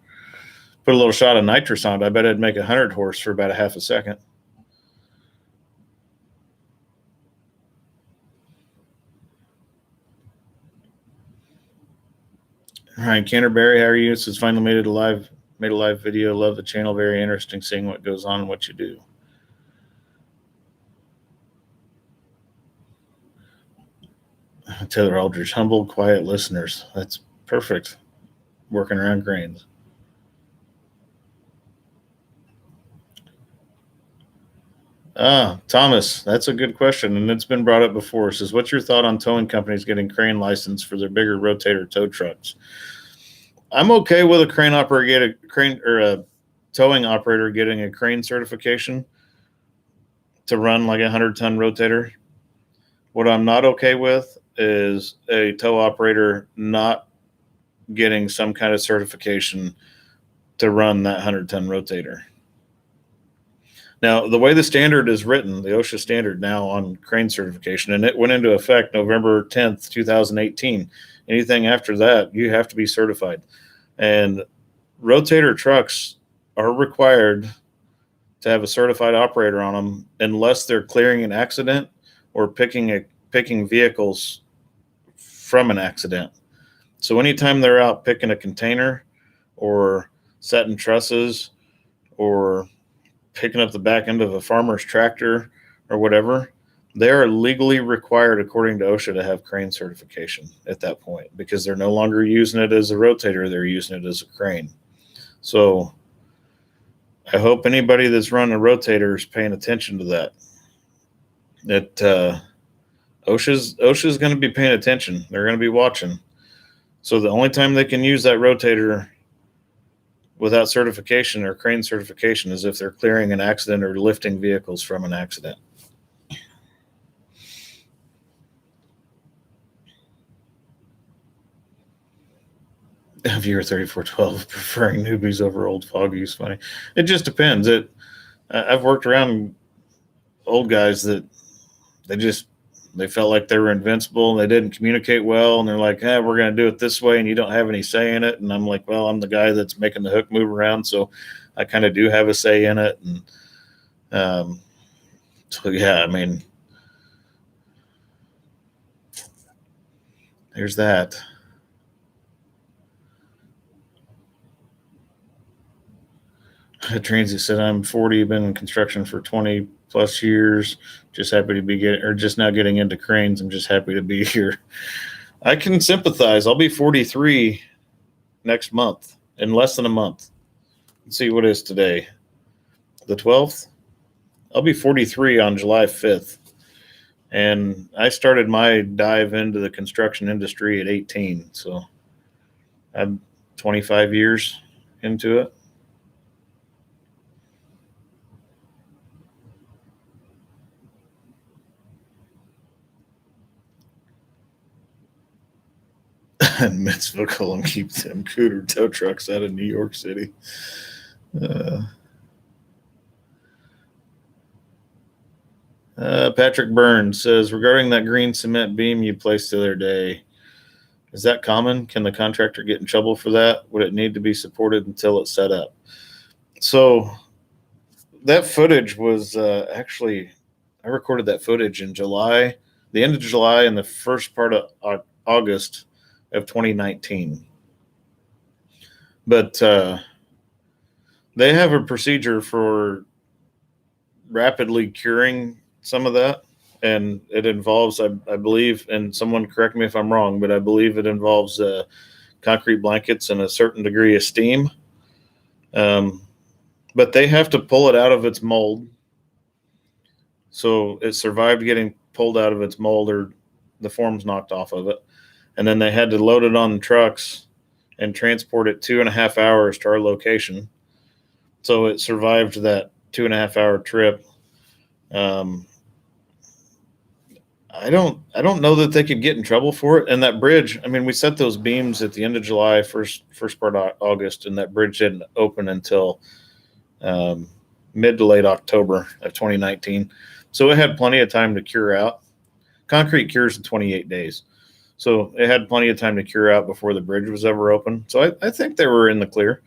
Put a little shot of nitrous on it. I bet it'd make 100 horse for about a half a second. Ryan Canterbury, how are you? This is finally made a live video. Love the channel. Very interesting seeing what goes on and what you do. Taylor Aldridge, humble, quiet listeners. That's perfect. Working around cranes. Thomas, that's a good question, and it's been brought up before. It says, what's your thought on towing companies getting crane license for their bigger rotator tow trucks? I'm okay with a crane operator get a crane or a towing operator getting a crane certification to run like a 100-ton rotator. What I'm not okay with is a tow operator not getting some kind of certification to run that 100-ton rotator. Now, the way the standard is written, the OSHA standard now on crane certification, and it went into effect November 10th, 2018. Anything after that, you have to be certified. And rotator trucks are required to have a certified operator on them unless they're clearing an accident or picking vehicles from an accident. So anytime they're out picking a container or setting trusses or picking up the back end of a farmer's tractor or whatever, they are legally required, according to OSHA, to have crane certification at that point because they're no longer using it as a rotator, they're using it as a crane. So I hope anybody that's running a rotator is paying attention to that. That OSHA's going to be paying attention. They're going to be watching. So the only time they can use that rotator without certification or crane certification is if they're clearing an accident or lifting vehicles from an accident. Viewer 3412 preferring newbies over old foggies. Funny. It just depends. I've worked around old guys that they felt like they were invincible and they didn't communicate well, and they're like, we're going to do it this way and you don't have any say in it. And I'm like, well, I'm the guy that's making the hook move around, so I kind of do have a say in it. And so yeah, I mean, there's that. Transy said, I'm 40, been in construction for 20 plus years. Just happy to be just now getting into cranes. I'm just happy to be here. I can sympathize. I'll be 43 next month, in less than a month. Let's see what is today. The 12th? I'll be 43 on July 5th. And I started my dive into the construction industry at 18. So I'm 25 years into it. And Mitzvah Column keeps them cooter tow trucks out of New York City. Patrick Burns says, regarding that green cement beam you placed the other day, is that common? Can the contractor get in trouble for that? Would it need to be supported until it's set up? So that footage was actually, I recorded that footage in July, the end of July and the first part of August of 2019. But they have a procedure for rapidly curing some of that, and it involves, I believe, and someone correct me if I'm wrong, but I believe it involves concrete blankets and a certain degree of steam. But they have to pull it out of its mold. So it survived getting pulled out of its mold, or the form's knocked off of it. And then they had to load it on trucks and transport it 2.5 hours to our location. So it survived that 2.5 hour trip. I don't know that they could get in trouble for it. And that bridge, I mean, we set those beams at the end of July, first part of August, and that bridge didn't open until mid to late October of 2019. So it had plenty of time to cure out. Concrete cures in 28 days. So it had plenty of time to cure out before the bridge was ever open. So I think they were in the clear.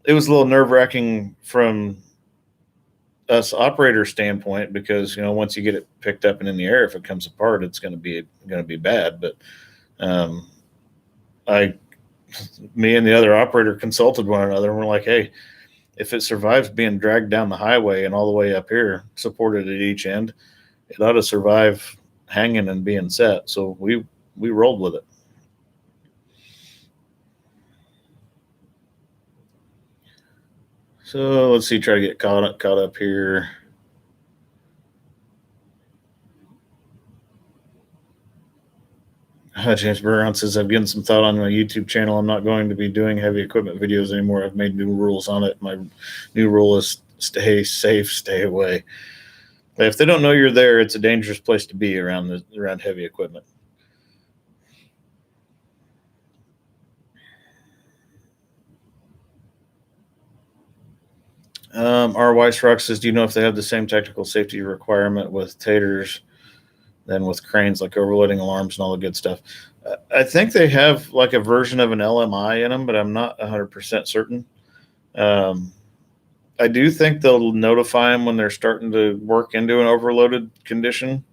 It was a little nerve-wracking from us operator standpoint because, once you get it picked up and in the air, if it comes apart, it's going to be bad. But me and the other operator consulted one another, and we're like, hey, if it survives being dragged down the highway and all the way up here, supported at each end, it ought to survive hanging and being set. So we we rolled with it. So let's see, try to get caught up here. James Burron says, I've given some thought on my YouTube channel. I'm not going to be doing heavy equipment videos anymore. I've made new rules on it. My new rule is stay safe, stay away. If they don't know you're there, it's a dangerous place to be around heavy equipment. R. Weissrock says, do you know if they have the same technical safety requirement with taters than with cranes, like overloading alarms and all the good stuff? I think they have like a version of an LMI in them, but I'm not 100% certain. I do think they'll notify them when they're starting to work into an overloaded condition.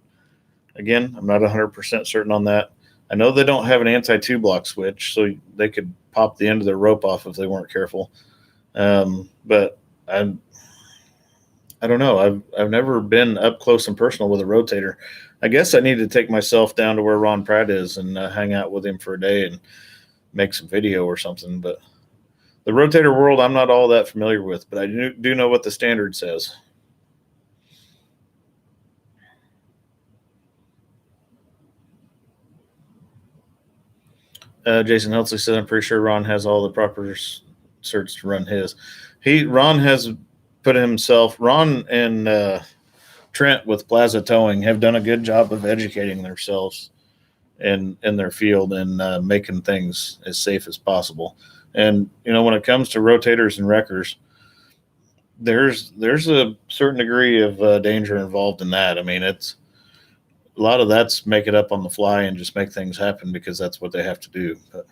Again, I'm not 100% certain on that. I know they don't have an anti-two block switch, so they could pop the end of their rope off if they weren't careful. But I don't know. I've never been up close and personal with a rotator. I guess I need to take myself down to where Ron Pratt is and hang out with him for a day and make some video or something. But the rotator world, I'm not all that familiar with, but I do know what the standard says. Jason Helsley said, I'm pretty sure Ron has all the proper certs to run his. Ron has put himself, Ron and Trent with Plaza Towing have done a good job of educating themselves in their field and making things as safe as possible. And, when it comes to rotators and wreckers, there's a certain degree of danger involved in that. I mean, it's a lot of that's make it up on the fly and just make things happen because that's what they have to do. But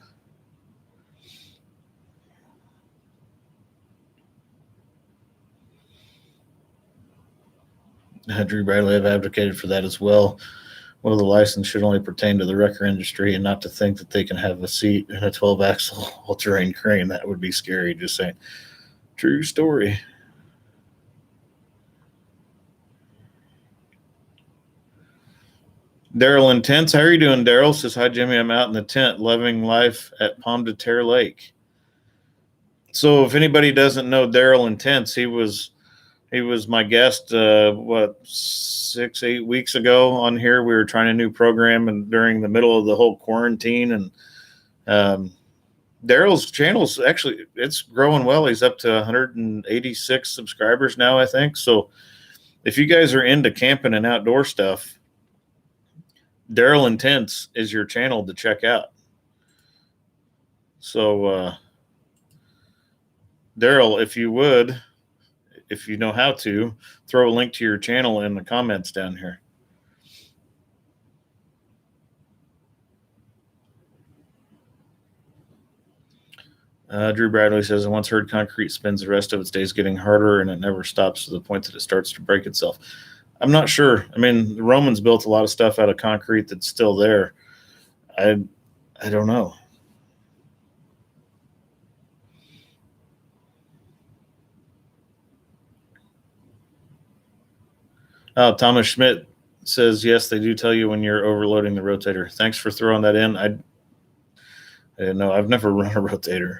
Drew Bradley, I've advocated for that as well. Well, the license should only pertain to the wrecker industry and not to think that they can have a seat in a 12-axle all-terrain crane. That would be scary, just saying. True story. Daryl Intense, how are you doing, Daryl? Says, hi, Jimmy. I'm out in the tent, loving life at Pomme de Terre Lake. So if anybody doesn't know Daryl Intense, he was my guest, 6-8 weeks ago on here. We were trying a new program and during the middle of the whole quarantine. And Daryl's channel's actually, it's growing well. He's up to 186 subscribers now, I think. So if you guys are into camping and outdoor stuff, Daryl Intense is your channel to check out. So, Daryl, if you would, if you know how to, throw a link to your channel in the comments down here. Drew Bradley says, I once heard concrete spends the rest of its days getting harder and it never stops to the point that it starts to break itself. I'm not sure. I mean, the Romans built a lot of stuff out of concrete that's still there. I don't know. Oh, Thomas Schmidt says, yes, they do tell you when you're overloading the rotator. Thanks for throwing that in. I didn't know. I've never run a rotator.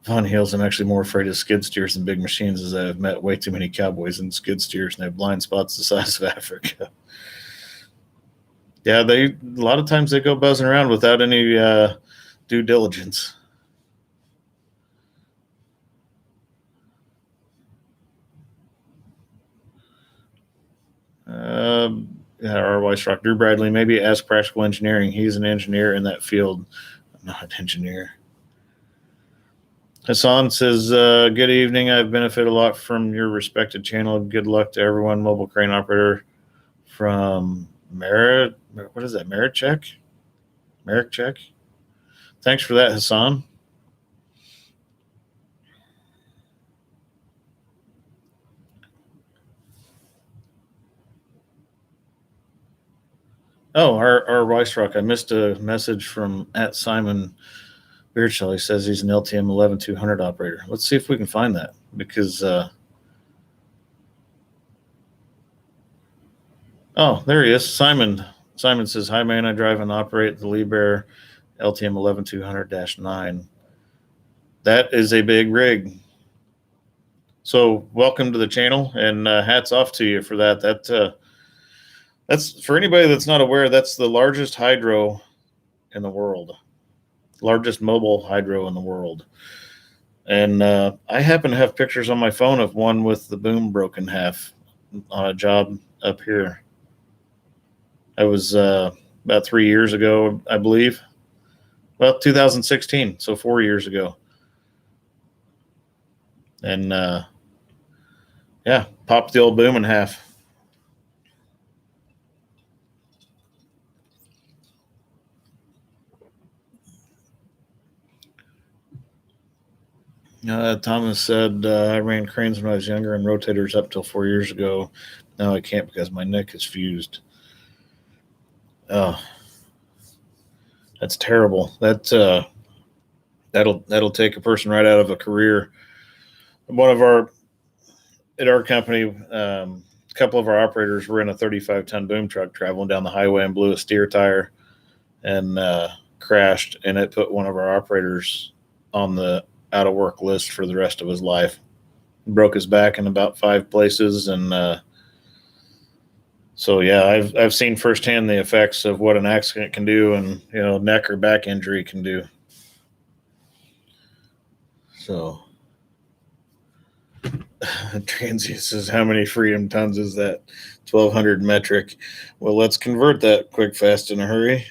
Von Hills, I'm actually more afraid of skid steers than big machines, as I've met way too many cowboys and skid steers and they have blind spots the size of Africa. Yeah, a lot of times they go buzzing around without any due diligence. R.Y. Schrock, Drew Bradley, maybe ask Practical Engineering. He's an engineer in that field. I'm not an engineer. Hassan says, good evening. I've benefited a lot from your respected channel. Good luck to everyone. Mobile crane operator from Merritt. What is that? Merrick Check. Thanks for that, Hassan. Oh, our Weissrock. I missed a message from @Simon Beardshell. He says he's an LTM 11200 operator. Let's see if we can find that because Oh, there he is. Simon. Simon says, "Hi, man. I drive and operate the Liebherr LTM 11200-9. That is a big rig. So, welcome to the channel, and hats off to you for that. That's for anybody that's not aware. That's the largest hydro in the world, largest mobile hydro in the world. And I happen to have pictures on my phone of one with the boom broken half on a job up here. I was about 3 years ago, I believe. Well, 2016, so 4 years ago. And yeah, popped the old boom in half. Thomas said, I ran cranes when I was younger and rotators up till 4 years ago. Now I can't because my neck is fused. Oh, that's terrible. That'll take a person right out of a career. One of our at our company, a couple of our operators were in a 35-ton boom truck traveling down the highway and blew a steer tire and crashed, and it put one of our operators on the out of work list for the rest of his life. Broke his back in about 5 places, and so yeah, I've seen firsthand the effects of what an accident can do, and neck or back injury can do. So Transient says, how many freedom tons is that? 1,200 metric. Well, let's convert that quick, fast, in a hurry.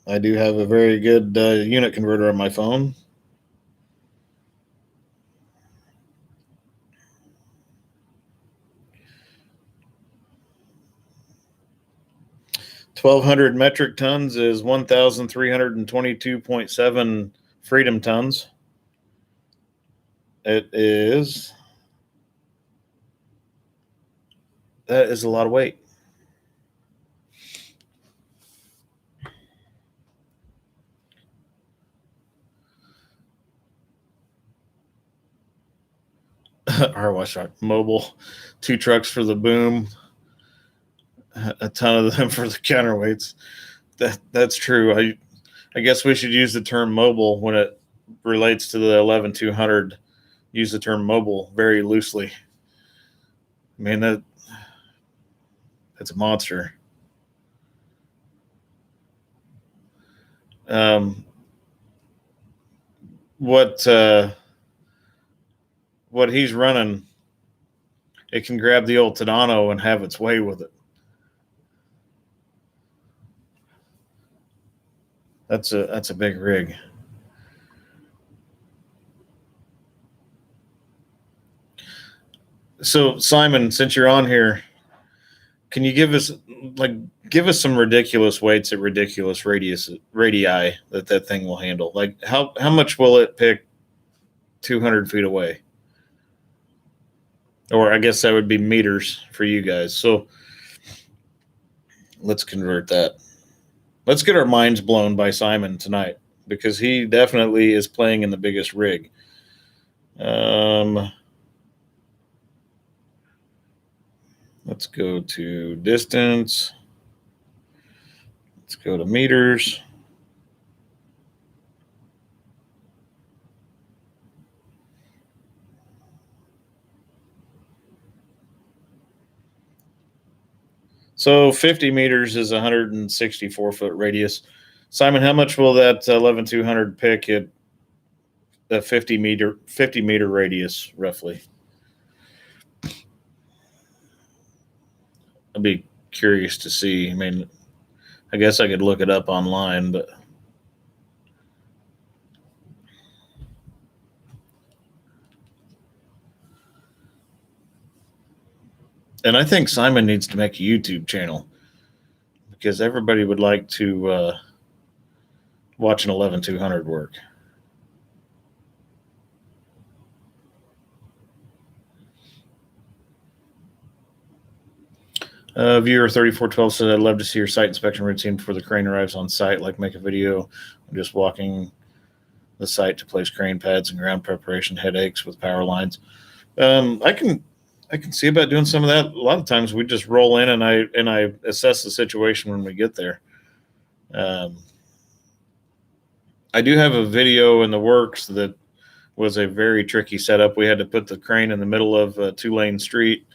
I do have a very good unit converter on my phone. $1,200 metric tons is 1,322.7 freedom tons. That is a lot of weight. Our wash truck mobile, 2 trucks for the boom, a ton of them for the counterweights. That's true. I guess we should use the term mobile when it relates to the 11-200. Use the term mobile very loosely. I mean, that's a monster. What he's running, it can grab the old Tadano and have its way with it. That's a big rig. So Simon, since you're on here, can you give us some ridiculous weights at ridiculous radii that thing will handle? Like how much will it pick 200 feet away? Or I guess that would be meters for you guys. So let's convert that. Let's get our minds blown by Simon tonight, because he definitely is playing in the biggest rig. Let's go to distance. Let's go to meters. So 50 meters is 164-foot radius. Simon, how much will that 11-200 pick at a 50 meter radius roughly? I'd be curious to see. I mean, I guess I could look it up online, but and I think Simon needs to make a YouTube channel, because everybody would like to watch an 11-200 work. Viewer 3412 says, I'd love to see your site inspection routine before the crane arrives on site, like make a video of just walking the site to place crane pads and ground preparation, headaches with power lines. I I can see about doing some of that. A lot of times we just roll in and I assess the situation when we get there. Um, I do have a video in the works that was a very tricky setup. We had to put the crane in the middle of a 2-lane street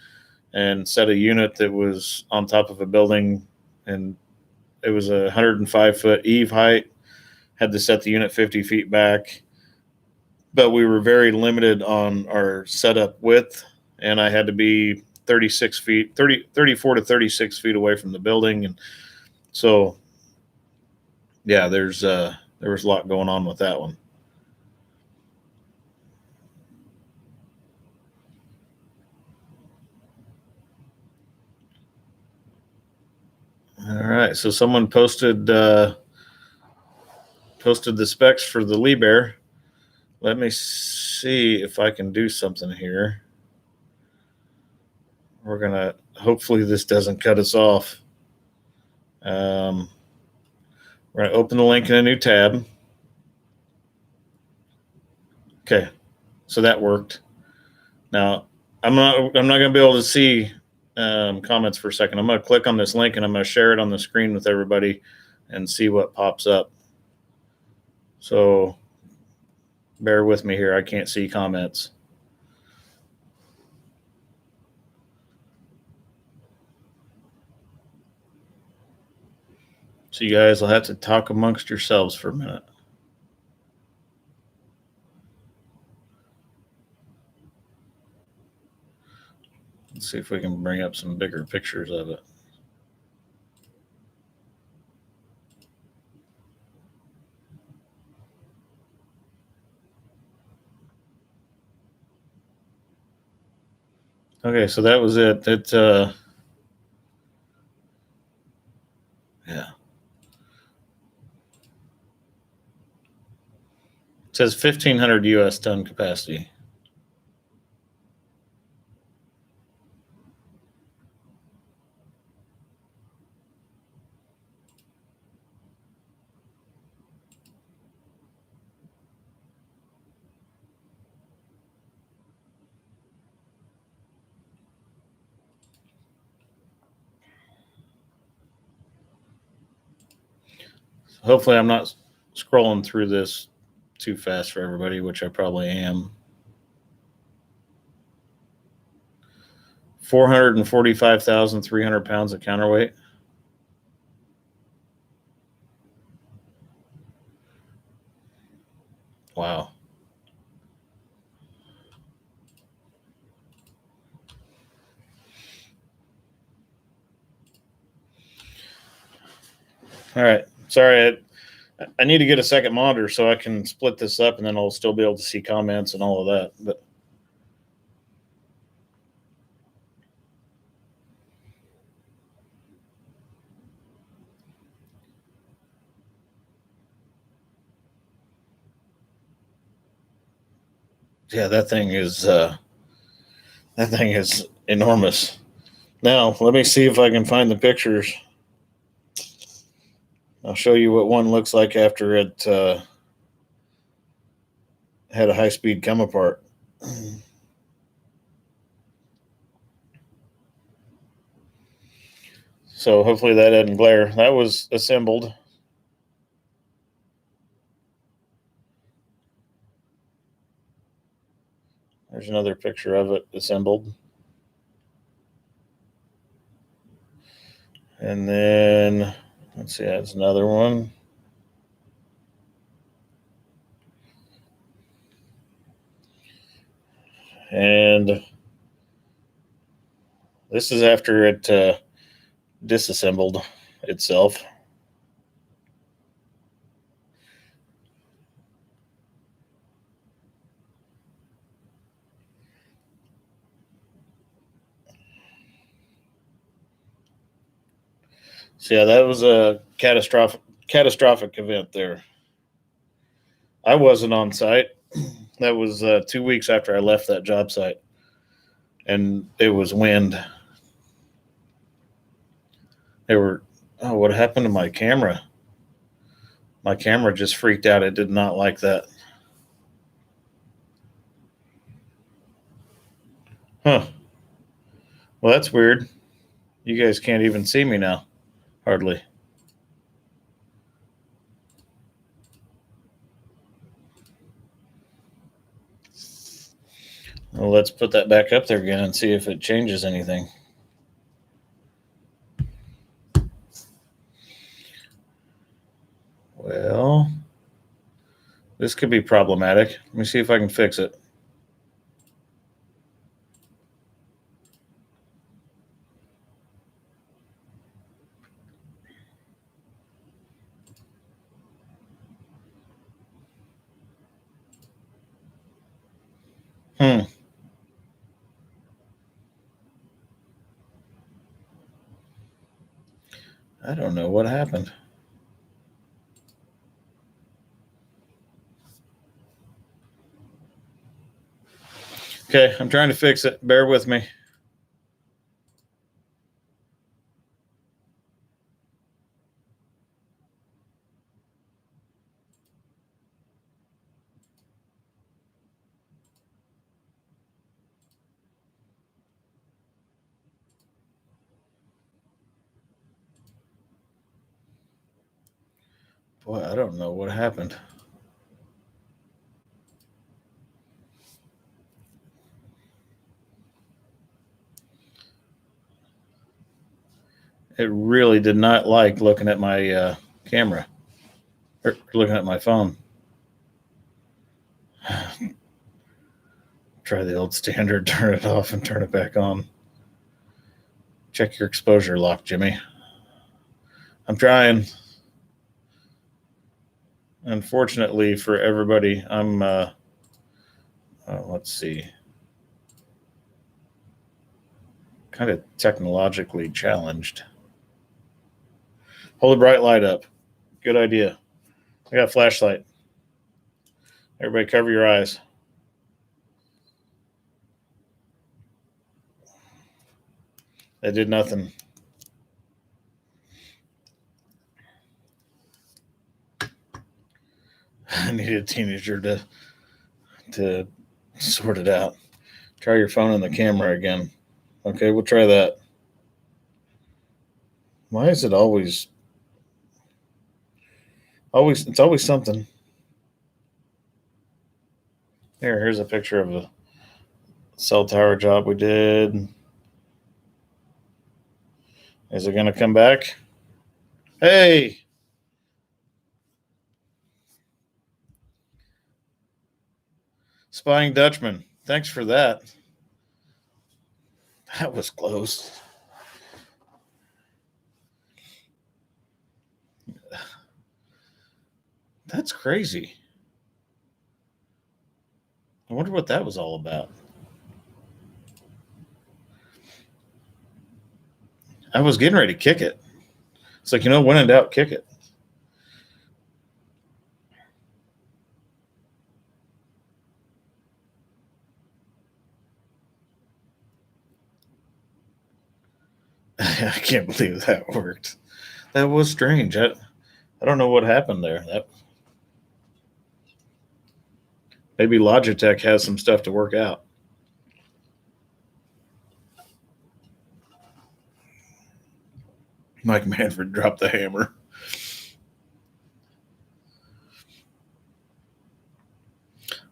and set a unit that was on top of a building, and it was a 105-foot eave height. Had to set the unit 50 feet back, but we were very limited on our setup width, and I had to be 36 feet, 34 to 36 feet away from the building. And so, yeah, there was a lot going on with that one. All right, so someone posted the specs for the Lee Bear. Let me see if I can do something here. We're gonna hopefully this doesn't cut us off. We're gonna open the link in a new tab. Okay, so that worked. Now I'm not gonna be able to see comments for a second. I'm gonna click on this link and I'm gonna share it on the screen with everybody and see what pops up. So bear with me here. I can't see comments. So you guys will have to talk amongst yourselves for a minute. Let's see if we can bring up some bigger pictures of it. Okay, so that was it. Yeah. It says 1,500 U.S. ton capacity. Hopefully I'm not scrolling through this too fast for everybody, which I probably am. 445,300 pounds of counterweight. Wow. All right. Sorry, I need to get a second monitor so I can split this up, and then I'll still be able to see comments and all of that. But yeah, that thing is enormous. Now let me see if I can find the pictures. I'll show you what one looks like after it had a high-speed come apart. So hopefully that didn't glare. That was assembled. There's another picture of it assembled. And then, let's see, that's another one. And this is after it disassembled itself. So yeah, that was a catastrophic event there. I wasn't on site. That was 2 weeks after I left that job site, and it was wind. What happened to my camera? My camera just freaked out. It did not like that. Huh. Well, that's weird. You guys can't even see me now. Hardly. Well, let's put that back up there again and see if it changes anything. Well, this could be problematic. Let me see if I can fix it. I don't know what happened. Okay, I'm trying to fix it. Bear with me. Boy, I don't know what happened. It really did not like looking at my camera or looking at my phone. Try the old standard, turn it off and turn it back on. Check your exposure lock, Jimmy. I'm trying. Unfortunately for everybody, I'm, let's see, kind of technologically challenged. Hold a bright light up. Good idea. I got a flashlight. Everybody cover your eyes. That did nothing. I need a teenager to sort it out. Try your phone and the camera again. Okay, we'll try that. Why is it always it's always something? Here's a picture of a cell tower job we did. Is it going to come back? Hey! Spying Dutchman. Thanks for that. That was close. That's crazy. I wonder what that was all about. I was getting ready to kick it. It's like, when in doubt, kick it. I can't believe that worked. That was strange. I don't know what happened there. Maybe Logitech has some stuff to work out. Mike Manfred dropped the hammer.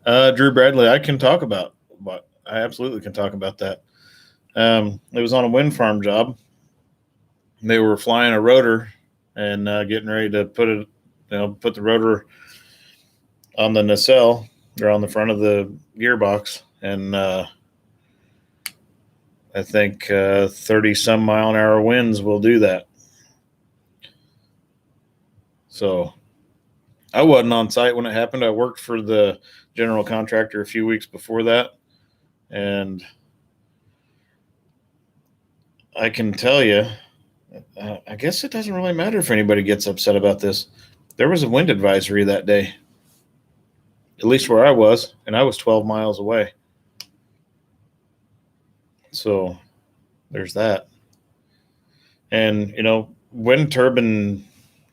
Drew Bradley, I can talk about, but I absolutely can talk about that. It was on a wind farm job. They were flying a rotor and getting ready to put the rotor on the nacelle or on the front of the gearbox, and I think 30 some mile an hour winds will do that. So I wasn't on site when it happened. I worked for the general contractor a few weeks before that, and I can tell you, I guess it doesn't really matter if anybody gets upset about this. There was a wind advisory that day, at least where I was, and I was 12 miles away. So there's that. And, wind turbine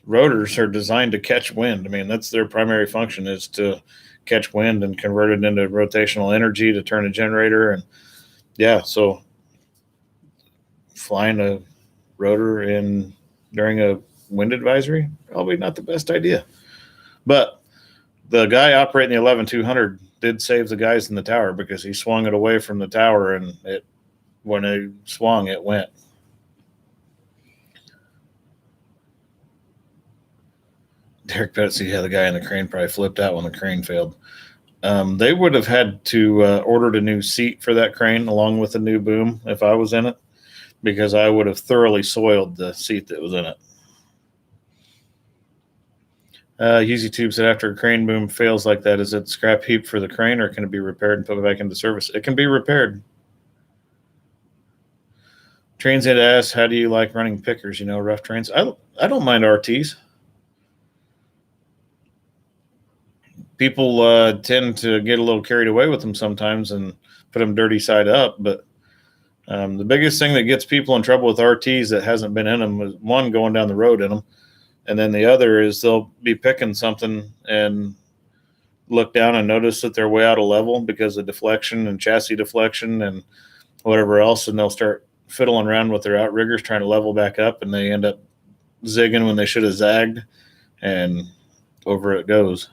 rotors are designed to catch wind. I mean, that's their primary function, is to catch wind and convert it into rotational energy to turn a generator. And yeah, so flying a rotor during a wind advisory, probably not the best idea. But the guy operating the 11-200 did save the guys in the tower because he swung it away from the tower, and when it swung, it went. Derek Betsy, the guy in the crane probably flipped out when the crane failed. They would have had to ordered a new seat for that crane along with a new boom if I was in it, because I would have thoroughly soiled the seat that was in it. Yeezy Tube said, after a crane boom fails like that, is it scrap heap for the crane, or can it be repaired and put back into service? It can be repaired. Transient asks, how do you like running pickers, rough trains? I don't mind RTs. People tend to get a little carried away with them sometimes and put them dirty side up. But the biggest thing that gets people in trouble with RTs that hasn't been in them is, one, going down the road in them. And then the other is they'll be picking something and look down and notice that they're way out of level because of deflection and chassis deflection and whatever else. And they'll start fiddling around with their outriggers trying to level back up, and they end up zigging when they should have zagged, and over it goes.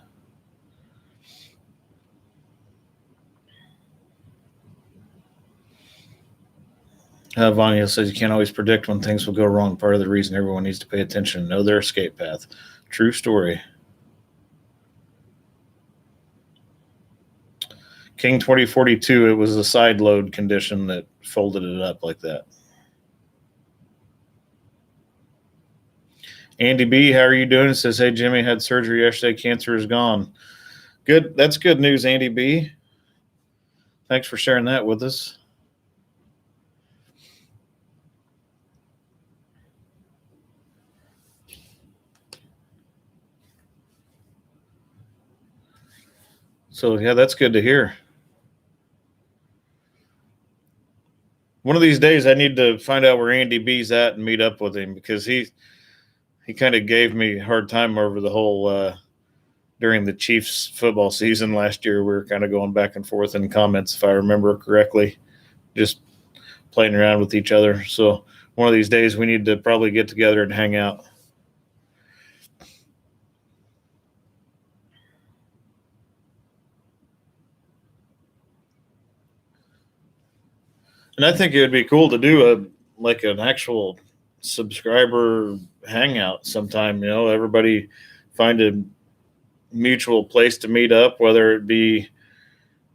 Vanya says, you can't always predict when things will go wrong. Part of the reason everyone needs to pay attention and know their escape path. True story. King 2042, it was a side load condition that folded it up like that. Andy B, how are you doing? It says, hey, Jimmy, had surgery yesterday. Cancer is gone. Good. That's good news, Andy B. Thanks for sharing that with us. So, yeah, that's good to hear. One of these days I need to find out where Andy B's at and meet up with him, because he kind of gave me a hard time over the whole during the Chiefs football season last year. We were kind of going back and forth in comments, if I remember correctly, just playing around with each other. So one of these days we need to probably get together and hang out. And I think it would be cool to do an actual subscriber hangout sometime. Everybody find a mutual place to meet up, whether it be,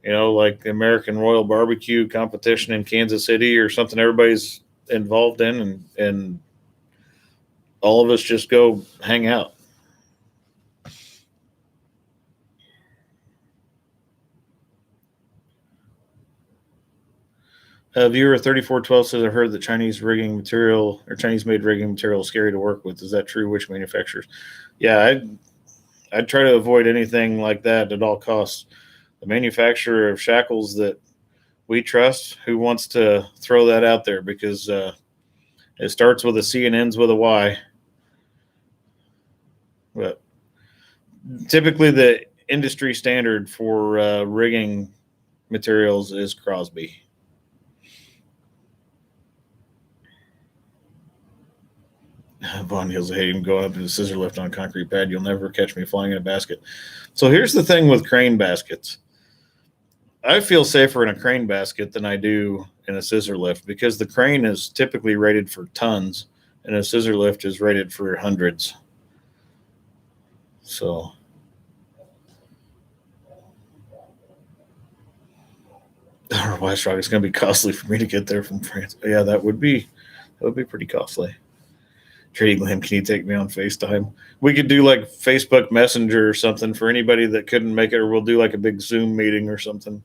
like the American Royal Barbecue competition in Kansas City or something everybody's involved in, and all of us just go hang out. Viewer 3412 says, I've heard that Chinese made rigging material is scary to work with. Is that true? Which manufacturers? Yeah, I'd try to avoid anything like that at all costs. The manufacturer of shackles that we trust, who wants to throw that out there, because it starts with a C and ends with a Y. But typically the industry standard for rigging materials is Crosby. Von Hills hating going up in a scissor lift on a concrete pad. You'll never catch me flying in a basket. So here's the thing with crane baskets. I feel safer in a crane basket than I do in a scissor lift, because the crane is typically rated for tons and a scissor lift is rated for hundreds. So why Strong, it's going to be costly for me to get there from France. Yeah, that would be pretty costly. Trading Lamb, can you take me on FaceTime? We could do like Facebook Messenger or something for anybody that couldn't make it, or we'll do like a big Zoom meeting or something.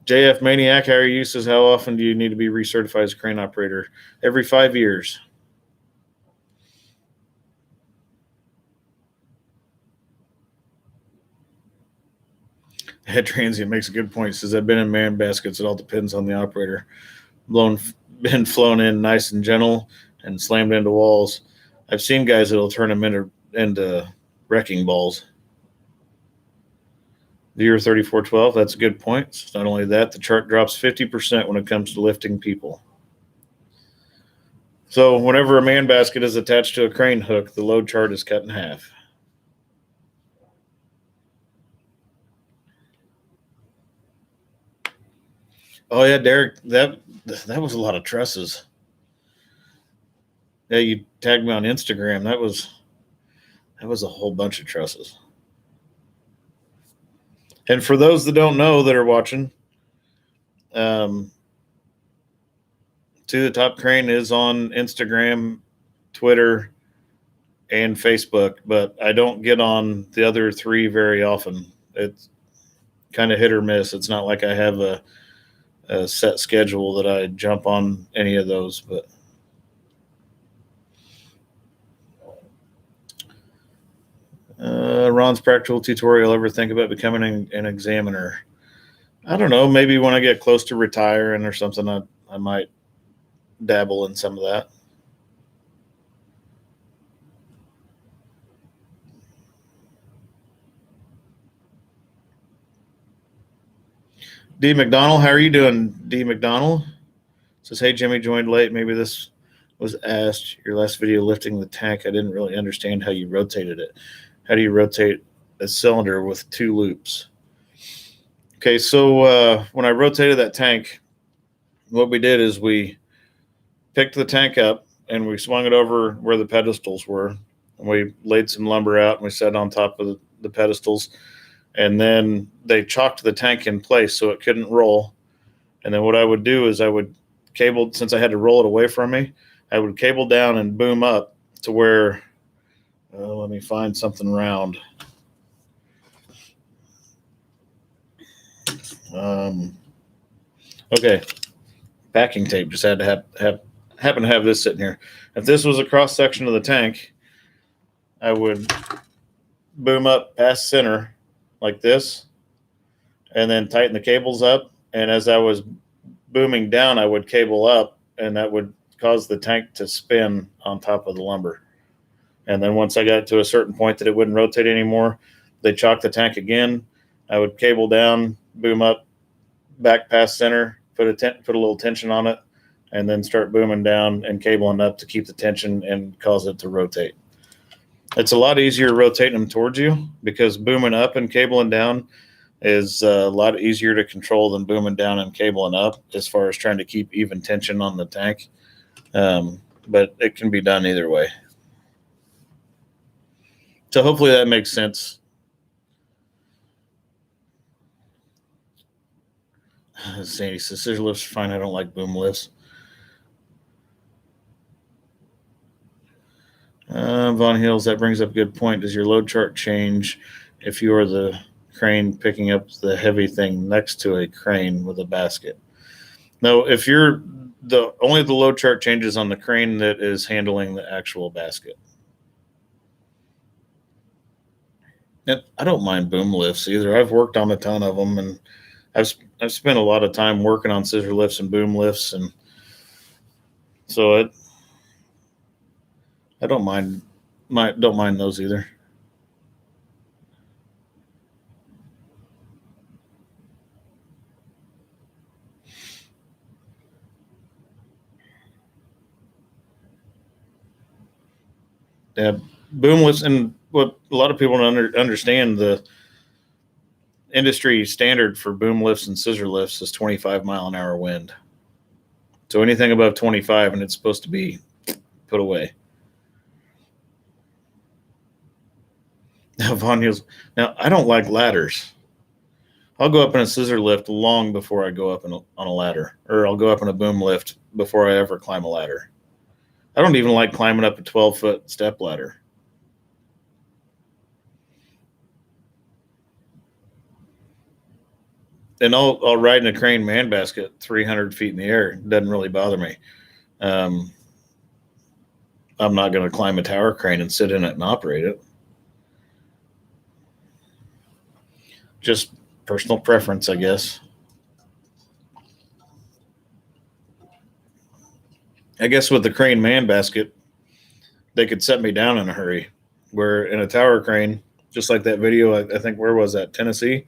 JF Maniac, how are you? Says, how often do you need to be recertified as a crane operator? Every 5 years. Head Transient makes a good point. Says, I've been in man baskets. It all depends on the operator. Been flown in nice and gentle and slammed into walls. I've seen guys that'll turn them into wrecking balls. Viewer 3412, that's a good point. It's not only that, the chart drops 50% when it comes to lifting people. So whenever a man basket is attached to a crane hook, the load chart is cut in half. Oh yeah, Derek, that was a lot of trusses. Yeah, you tagged me on Instagram. That was a whole bunch of trusses. And for those that don't know that are watching, To the Top Crane is on Instagram, Twitter, and Facebook, but I don't get on the other three very often. It's kind of hit or miss. It's not like I have a set schedule that I jump on any of those, but Ron's practical tutorial, ever think about becoming an examiner? I don't know. Maybe when I get close to retiring or something, I might dabble in some of that. D. McDonald, how are you doing? D. McDonald says, hey, Jimmy, joined late. Maybe this was asked your last video lifting the tank. I didn't really understand how you rotated it. How do you rotate a cylinder with two loops? Okay, so when I rotated that tank, what we did is we picked the tank up and we swung it over where the pedestals were. And we laid some lumber out and we set it on top of the pedestals. And then they chalked the tank in place so it couldn't roll. And then what I would do is I would cable, since I had to roll it away from me, I would cable down and boom up to where, let me find something round. Okay, backing tape. Just had to happen to have this sitting here. If this was a cross section of the tank, I would boom up past center like this, and then tighten the cables up. And as I was booming down, I would cable up, and that would cause the tank to spin on top of the lumber. And then once I got to a certain point that it wouldn't rotate anymore, they chalked the tank again. I would cable down, boom up, back past center, put a little tension on it, and then start booming down and cabling up to keep the tension and cause it to rotate. It's a lot easier rotating them towards you because booming up and cabling down is a lot easier to control than booming down and cabling up as far as trying to keep even tension on the tank. But it can be done either way. So hopefully that makes sense. Sandy says, scissor lifts are fine. I don't like boom lifts. Von Hills, that brings up a good point. Does your load chart change if you are the crane picking up the heavy thing next to a crane with a basket? No, if you're only the load chart changes on the crane that is handling the actual basket. And I don't mind boom lifts either. I've worked on a ton of them, and I've spent a lot of time working on scissor lifts and boom lifts, and so I don't mind those either. Yeah, boom lifts, and what a lot of people don't understand, the industry standard for boom lifts and scissor lifts is 25-mile-an-hour wind. So anything above 25, and it's supposed to be put away. Now, Von Hills, now I don't like ladders. I'll go up in a scissor lift long before I go up on a ladder, or I'll go up in a boom lift before I ever climb a ladder. I don't even like climbing up a 12-foot step ladder. And I'll ride in a crane man basket 300 feet in the air. It doesn't really bother me. I'm not going to climb a tower crane and sit in it and operate it. Just personal preference, I guess. I guess with the crane man basket, they could set me down in a hurry. Where in a tower crane, just like that video, I think, where was that? Tennessee?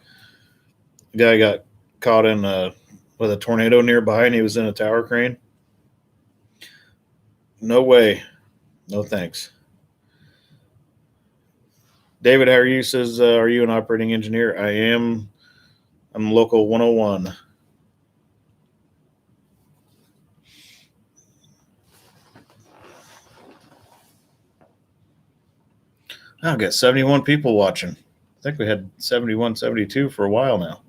guy got caught in with a tornado nearby, and he was in a tower crane. No way. No thanks. David, how are you? Says, are you an operating engineer? I am. I'm local 101. I've got 71 people watching. I think we had 71, 72 for a while now.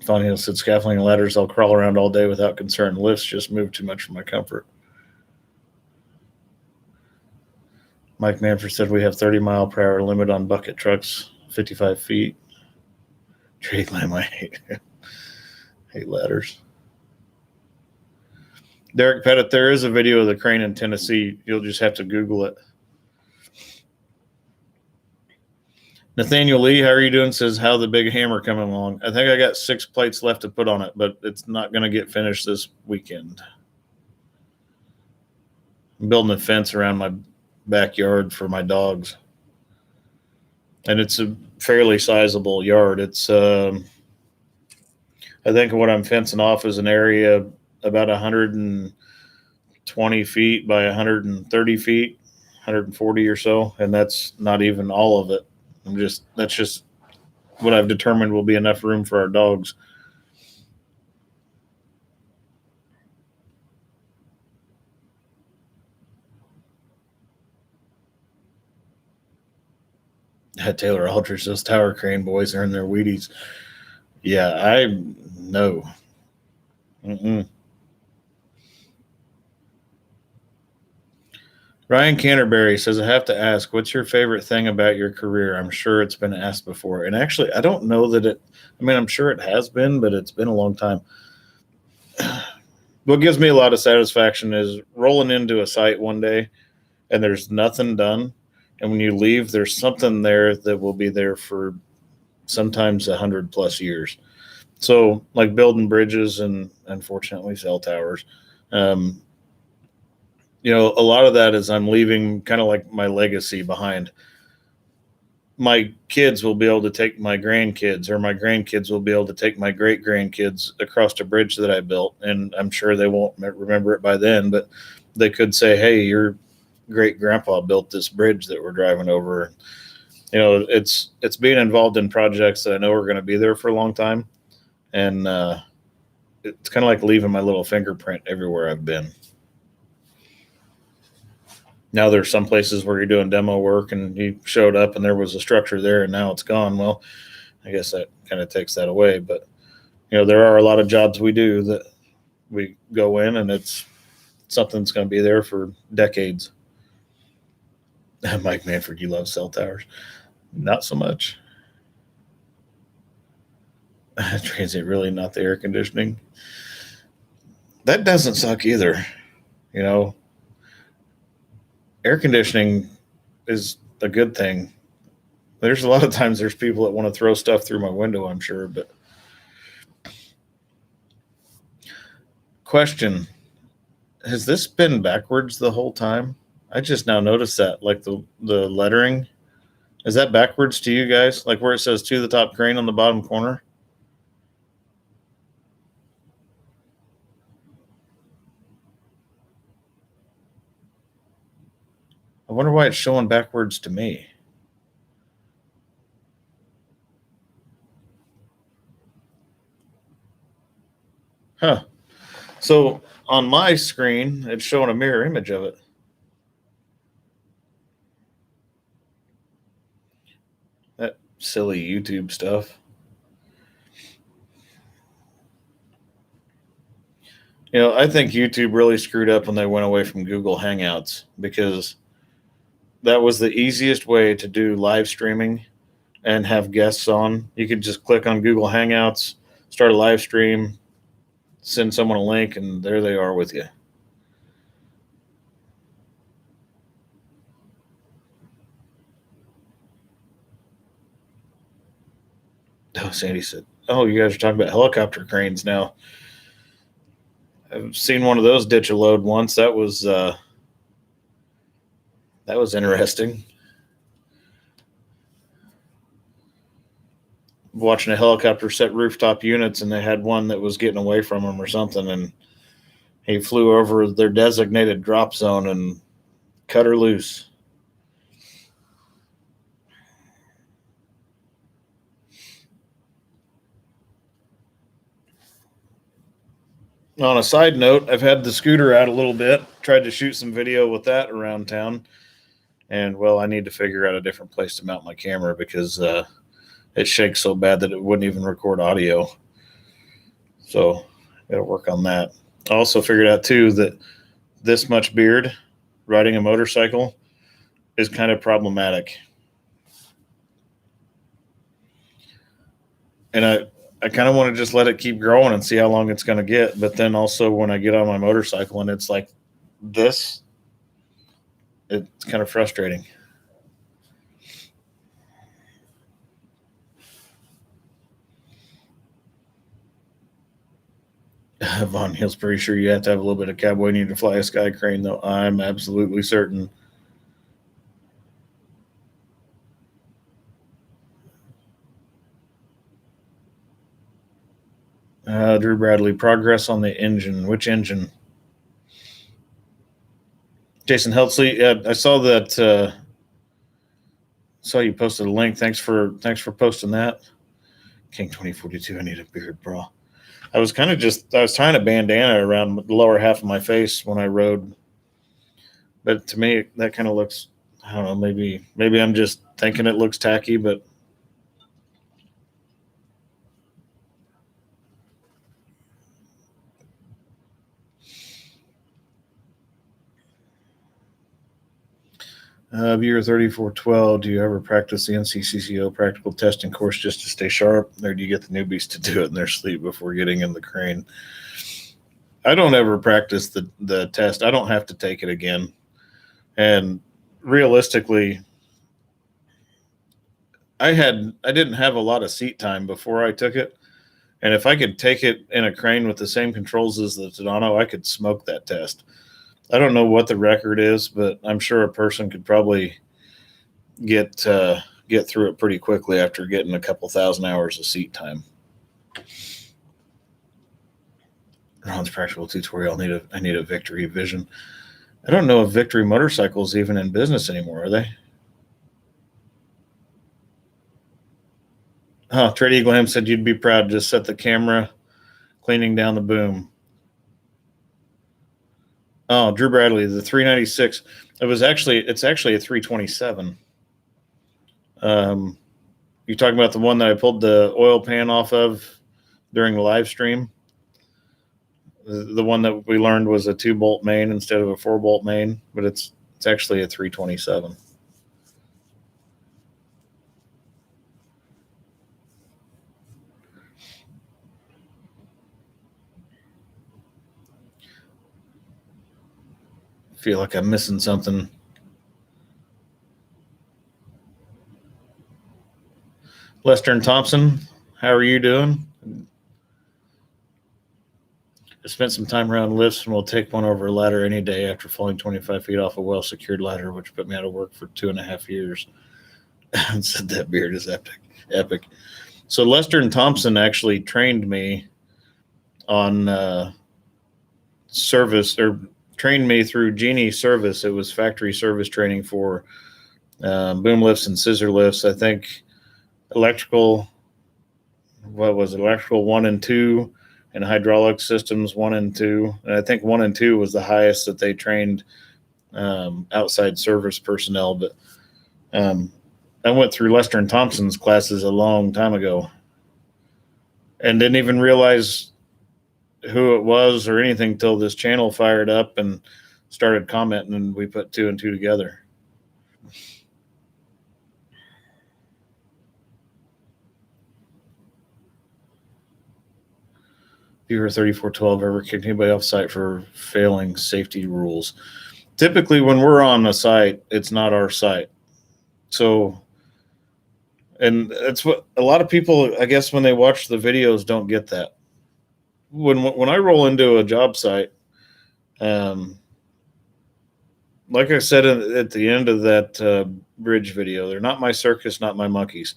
Funny, it said scaffolding and ladders. I'll crawl around all day without concern. Lifts just move too much for my comfort. Mike Manford said we have 30-mile-per-hour limit on bucket trucks, 55 feet. Trade line, I hate ladders. Derek Pettit, there is a video of the crane in Tennessee. You'll just have to Google it. Nathaniel Lee, how are you doing? Says, how the big hammer coming along? I think I got 6 plates left to put on it, but it's not going to get finished this weekend. I'm building a fence around my backyard for my dogs. And it's a fairly sizable yard. It's, I think what I'm fencing off is an area about 120 feet by 130 feet, 140 or so. And that's not even all of it. That's just what I've determined will be enough room for our dogs. Taylor Aldridge, those tower crane boys are in their Wheaties. Yeah, I know. Ryan Canterbury says, I have to ask, what's your favorite thing about your career? I'm sure it's been asked before. And actually, I don't know that I'm sure it has been, but it's been a long time. What gives me a lot of satisfaction is rolling into a site one day and there's nothing done. And when you leave, there's something there that will be there for sometimes 100+ years. So, like building bridges and unfortunately cell towers. A lot of that is I'm leaving kind of like my legacy behind. My kids will be able to take my grandkids, or my grandkids will be able to take my great grandkids across a bridge that I built. And I'm sure they won't remember it by then, but they could say, hey, your great grandpa built this bridge that we're driving over. It's being involved in projects that I know are going to be there for a long time. And it's kind of like leaving my little fingerprint everywhere I've been. Now there's some places where you're doing demo work and you showed up and there was a structure there and now it's gone. Well, I guess that kind of takes that away. But, there are a lot of jobs we do that we go in and it's something that's going to be there for decades. Mike Manford, you love cell towers. Not so much. Transit, really not the air conditioning. That doesn't suck either. Air conditioning is a good thing. There's a lot of times there's people that want to throw stuff through my window, I'm sure. But question, has this been backwards the whole time? I just now noticed that, like the lettering. Is that backwards to you guys? Like where it says to the top crane on the bottom corner? I wonder why it's showing backwards to me. Huh. So on my screen, it's showing a mirror image of it. That silly YouTube stuff. I think YouTube really screwed up when they went away from Google Hangouts, because that was the easiest way to do live streaming and have guests on. You could just click on Google Hangouts, start a live stream, send someone a link, and there they are with you. Oh, Sandy said, oh, you guys are talking about helicopter cranes now. I've seen one of those ditch a load once. That was interesting. Watching a helicopter set rooftop units, and they had one that was getting away from them or something, and he flew over their designated drop zone and cut her loose. On a side note, I've had the scooter out a little bit, tried to shoot some video with that around town, and well, I need to figure out a different place to mount my camera because it shakes so bad that it wouldn't even record audio. So gotta work on that. I also figured out too that this much beard riding a motorcycle is kind of problematic. And I kind of want to just let it keep growing and see how long it's going to get. But then also when I get on my motorcycle and it's like this, it's kind of frustrating. Von Hill's pretty sure you have to have a little bit of cowboy need to fly a sky crane, though. I'm absolutely certain. Drew Bradley, progress on the engine. Which engine? Jason Heltzley, I saw that. Saw you posted a link. Thanks for posting that. King 2042. I need a beard bra. I was tying a bandana around the lower half of my face when I rode, but to me that kind of looks. I don't know. Maybe I'm just thinking it looks tacky, but. Viewer 3412, do you ever practice the NCCCO practical testing course just to stay sharp, or do you get the newbies to do it in their sleep before getting in the crane? I don't ever practice the test. I don't have to take it again. And realistically, I didn't have a lot of seat time before I took it. And if I could take it in a crane with the same controls as the Tadano, I could smoke that test. I don't know what the record is, but I'm sure a person could probably get through it pretty quickly after getting a couple thousand hours of seat time. Ron's practical tutorial. I need a Victory Vision. I don't know if Victory Motorcycles even in business anymore, are they? Oh, Trade Eagle Ham said you'd be proud to just set the camera cleaning down the boom. Oh, Drew Bradley, the 396. It's actually a 327. You talking about the one that I pulled the oil pan off of during the live stream? The one that we learned was a 2-bolt main instead of a 4-bolt main, but it's actually a 327. Feel like I'm missing something. Lester and Thompson, how are you doing? I spent some time around lifts and will take one over a ladder any day after falling 25 feet off a well-secured ladder, which put me out of work for 2.5 years. And said that beard is epic. So Lester and Thompson actually trained me on service, or trained me through Genie service. It was factory service training for boom lifts and scissor lifts. I think electrical 1 and 2, and hydraulic systems 1 and 2. And I think 1 and 2 was the highest that they trained outside service personnel. But I went through Lester and Thompson's classes a long time ago and didn't even realize who it was or anything till this channel fired up and started commenting, and we put 2 and 2 together. Viewer 3412, ever kicked anybody off site for failing safety rules? Typically when we're on a site, it's not our site. So, and that's what a lot of people, I guess, when they watch the videos, don't get that. when I roll into a job site, um, like I said at the end of that bridge video, they're not my circus, not my monkeys.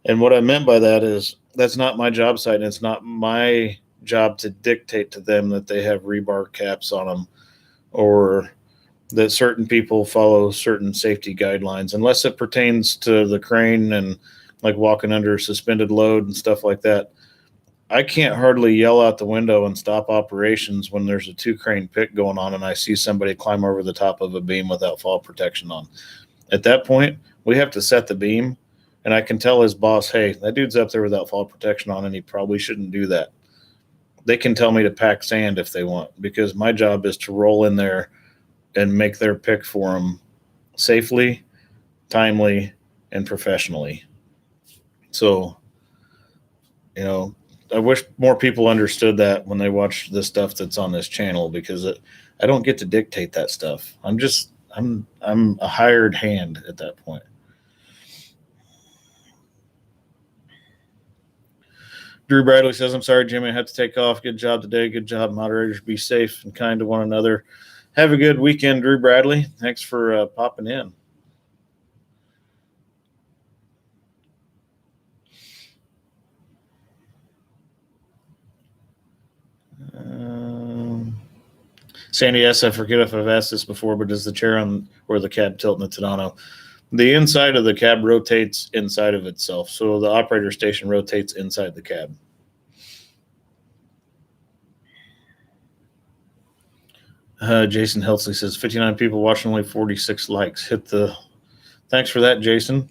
And what I meant by that is that's not my job site, and it's not my job to dictate to them that they have rebar caps on them or that certain people follow certain safety guidelines, unless it pertains to the crane and like walking under suspended load and stuff like that. I can't hardly yell out the window and stop operations when there's a 2 crane pick going on and I see somebody climb over the top of a beam without fall protection on. At that point, we have to set the beam, and I can tell his boss, hey, that dude's up there without fall protection on, and he probably shouldn't do that. They can tell me to pack sand if they want, because my job is to roll in there and make their pick for them safely, timely, and professionally. So, I wish more people understood that when they watch the stuff that's on this channel, because I don't get to dictate that stuff. I'm a hired hand at that point. Drew Bradley says, I'm sorry, Jimmy, I have to take off. Good job today. Good job, moderators. Be safe and kind to one another. Have a good weekend, Drew Bradley. Thanks for popping in. Sandy S., I forget if I've asked this before, but does the chair on or the cab tilt in the Tadano? The inside of the cab rotates inside of itself. So the operator station rotates inside the cab. Jason Helsley says 59 people watching, only 46 likes. Thanks for that, Jason.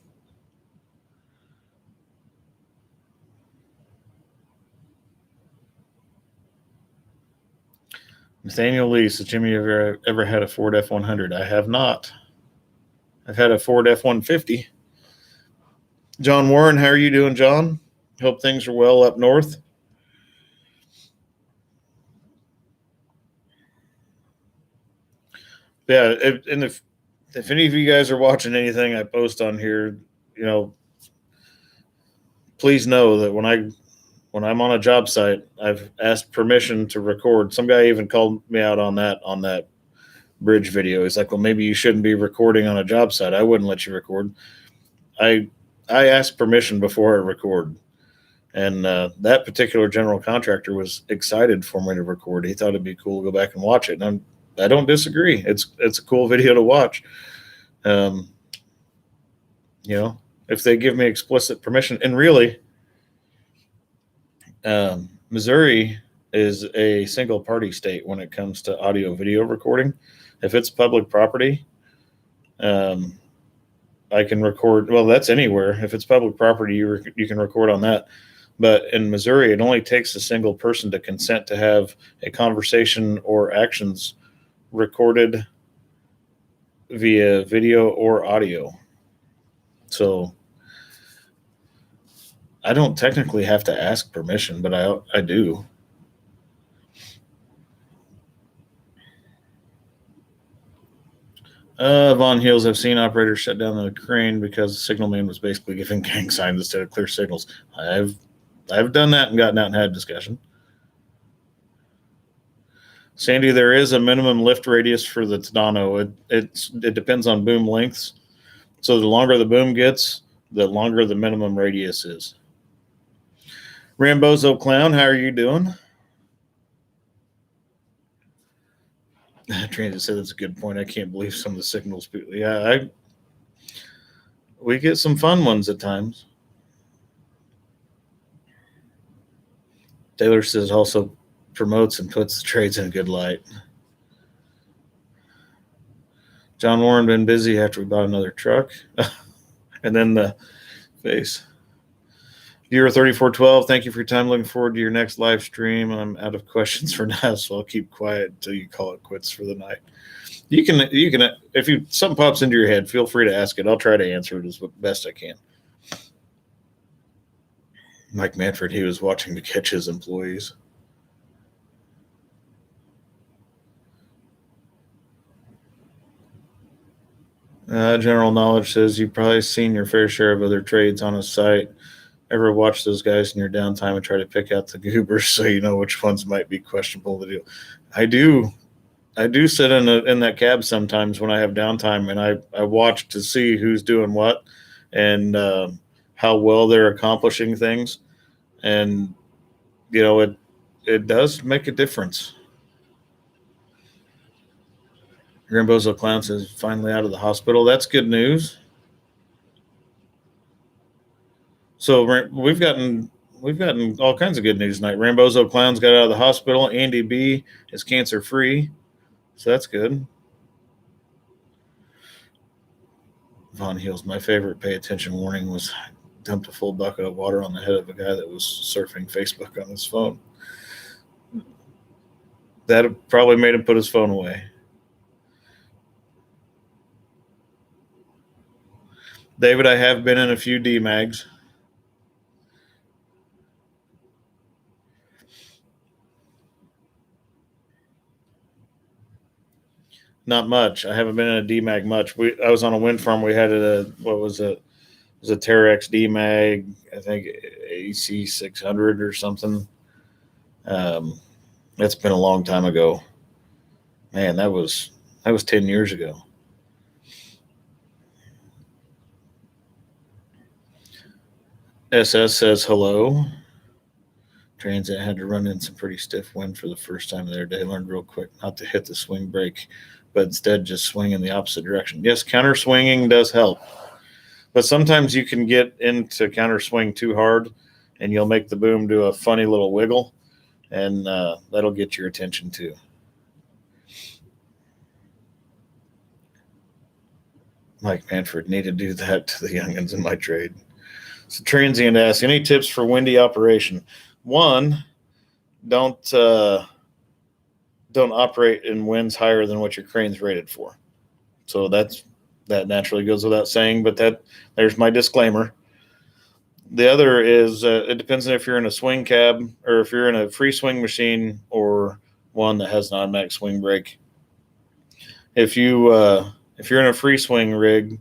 Nathaniel Lee says, Jimmy, have you ever had a Ford F-100? I have not. I've had a Ford F-150. John Warren, how are you doing, John? Hope things are well up north. Yeah, and if any of you guys are watching anything I post on here, please know that when I'm on a job site, I've asked permission to record. Some guy even called me out on that bridge video. He's like, well, maybe you shouldn't be recording on a job site. I wouldn't let you record. I asked permission before I record. And that particular general contractor was excited for me to record. He thought it'd be cool to go back and watch it. And I don't disagree. It's a cool video to watch. If they give me explicit permission, and really, Missouri is a single party state when it comes to audio video recording. If it's public property, I can record. Well, that's anywhere. If it's public property, you can record on that. But in Missouri, it only takes a single person to consent to have a conversation or actions recorded via video or audio. So I don't technically have to ask permission, but I do. Von Hills, I've seen operators shut down the crane because the signalman was basically giving gang signs instead of clear signals. I've done that and gotten out and had a discussion. Sandy, there is a minimum lift radius for the Tadano. It depends on boom lengths. So the longer the boom gets, the longer the minimum radius is. Rambozo Clown, how are you doing? Transit said that's a good point. I can't believe some of the signals. Yeah, we get some fun ones at times. Taylor says also promotes and puts the trades in a good light. John Warren been busy after we bought another truck. And then the face. Euro 3412, thank you for your time. Looking forward to your next live stream. I'm out of questions for now, so I'll keep quiet until you call it quits for the night. You can if something pops into your head, feel free to ask it. I'll try to answer it as best I can. Mike Manfred, he was watching to catch his employees. General knowledge says you've probably seen your fair share of other trades on a site. ever watch those guys in your downtime and try to pick out the goobers so you know which ones might be questionable to do? I do. I do sit in that cab sometimes when I have downtime, and I watch to see who's doing what and how well they're accomplishing things, and it does make a difference. Grimbozo Clown says finally out of the hospital. That's good news. So we've gotten all kinds of good news tonight. Rambozo Clown's got out of the hospital. Andy B is cancer free, so that's good. Von Heels, my favorite pay attention warning was dumped a full bucket of water on the head of a guy that was surfing Facebook on his phone. That probably made him put his phone away. David, I have been in a few DMAGs. Not much. I haven't been in a DMAG much. I was on a wind farm. We had what was it? It was a Terex DMAG, I think AC 600 or something. That's been a long time ago. Man, that was 10 years ago. SS says hello. Transit had to run in some pretty stiff wind for the first time of their day. Learned real quick not to hit the swing brake, but instead just swing in the opposite direction. Yes, counter swinging does help, but sometimes you can get into counter swing too hard, and you'll make the boom do a funny little wiggle, and that'll get your attention too. Mike Manford, need to do that to the youngins in my trade. So transient asks, any tips for windy operation? One, don't operate in winds higher than what your crane's rated for. So that naturally goes without saying, but there's my disclaimer. The other is it depends on if you're in a swing cab or if you're in a free swing machine or one that has an automatic swing brake. If you're in a free swing rig,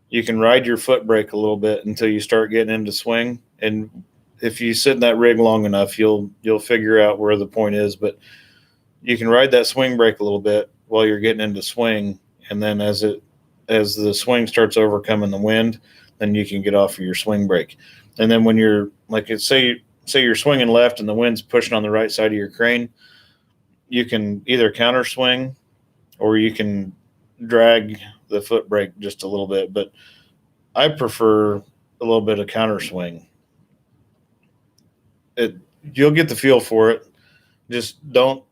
you can ride your foot brake a little bit until you start getting into swing. And if you sit in that rig long enough, you'll figure out where the point is. But you can ride that swing brake a little bit while you're getting into swing, and then as the swing starts overcoming the wind, then you can get off of your swing brake. And then when you're say you're swinging left and the wind's pushing on the right side of your crane, you can either counter swing or you can drag the foot brake just a little bit, but I prefer a little bit of counter swing. You'll get the feel for it. Just don't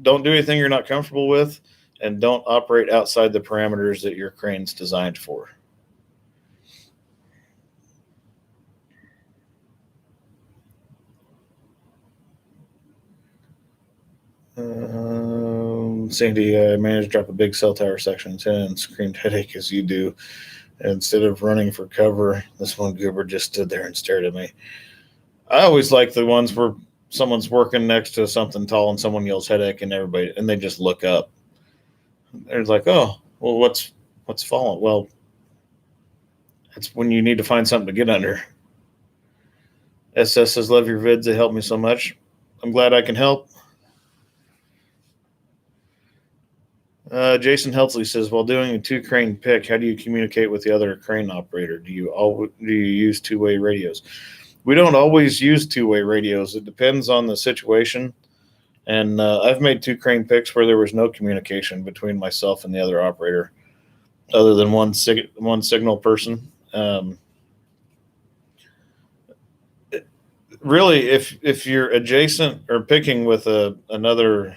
do anything you're not comfortable with, and don't operate outside the parameters that your crane's designed for. Sandy, I managed to drop a big cell tower section 10 and screamed headache as you do. And instead of running for cover, this one goober just stood there and stared at me. I always like the ones where someone's working next to something tall and someone yells headache and they just look up. They're like, oh, well, what's falling? Well, that's when you need to find something to get under. SS says, love your vids. They help me so much. I'm glad I can help. Jason Heltzley says, while doing a 2-crane pick, how do you communicate with the other crane operator? Do you use two-way radios? We don't always use two-way radios. It depends on the situation. And I've made 2-crane picks where there was no communication between myself and the other operator, other than one signal person. Really, if you're adjacent or picking with another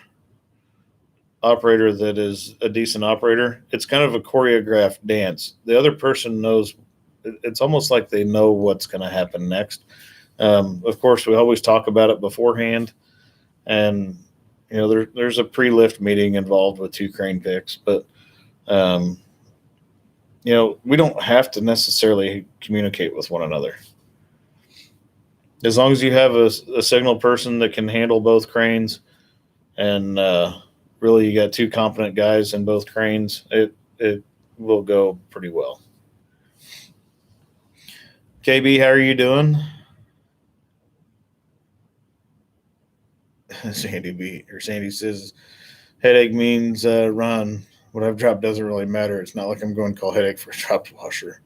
operator that is a decent operator, it's kind of a choreographed dance. The other person knows. It's almost like they know what's going to happen next. Of course, we always talk about it beforehand, and there's a pre-lift meeting involved with 2-crane picks, but we don't have to necessarily communicate with one another. As long as you have a signal person that can handle both cranes, and really you got 2 competent guys in both cranes, it will go pretty well. KB, how are you doing? Sandy says headache means run. What I've dropped doesn't really matter. It's not like I'm going to call headache for a dropped washer.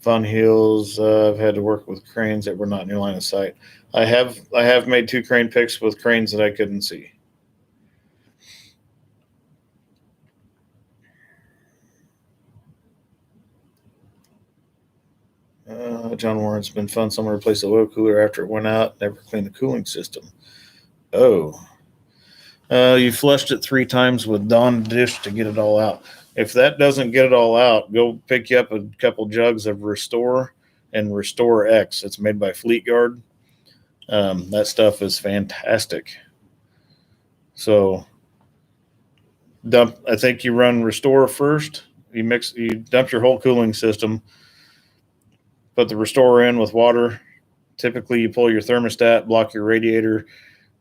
Fun Heels. I've had to work with cranes that were not in your line of sight. I have made 2 crane picks with cranes that I couldn't see. John Warren's been fun. Someone replaced the oil cooler after it went out. Never cleaned the cooling system. Oh. You flushed it 3 times with Dawn dish to get it all out. If that doesn't get it all out, go pick you up a couple jugs of Restore and Restore X. It's made by Fleet Guard. That stuff is fantastic. So I think you run Restore first. You dump your whole cooling system, put the Restore in with water. Typically, you pull your thermostat, block your radiator,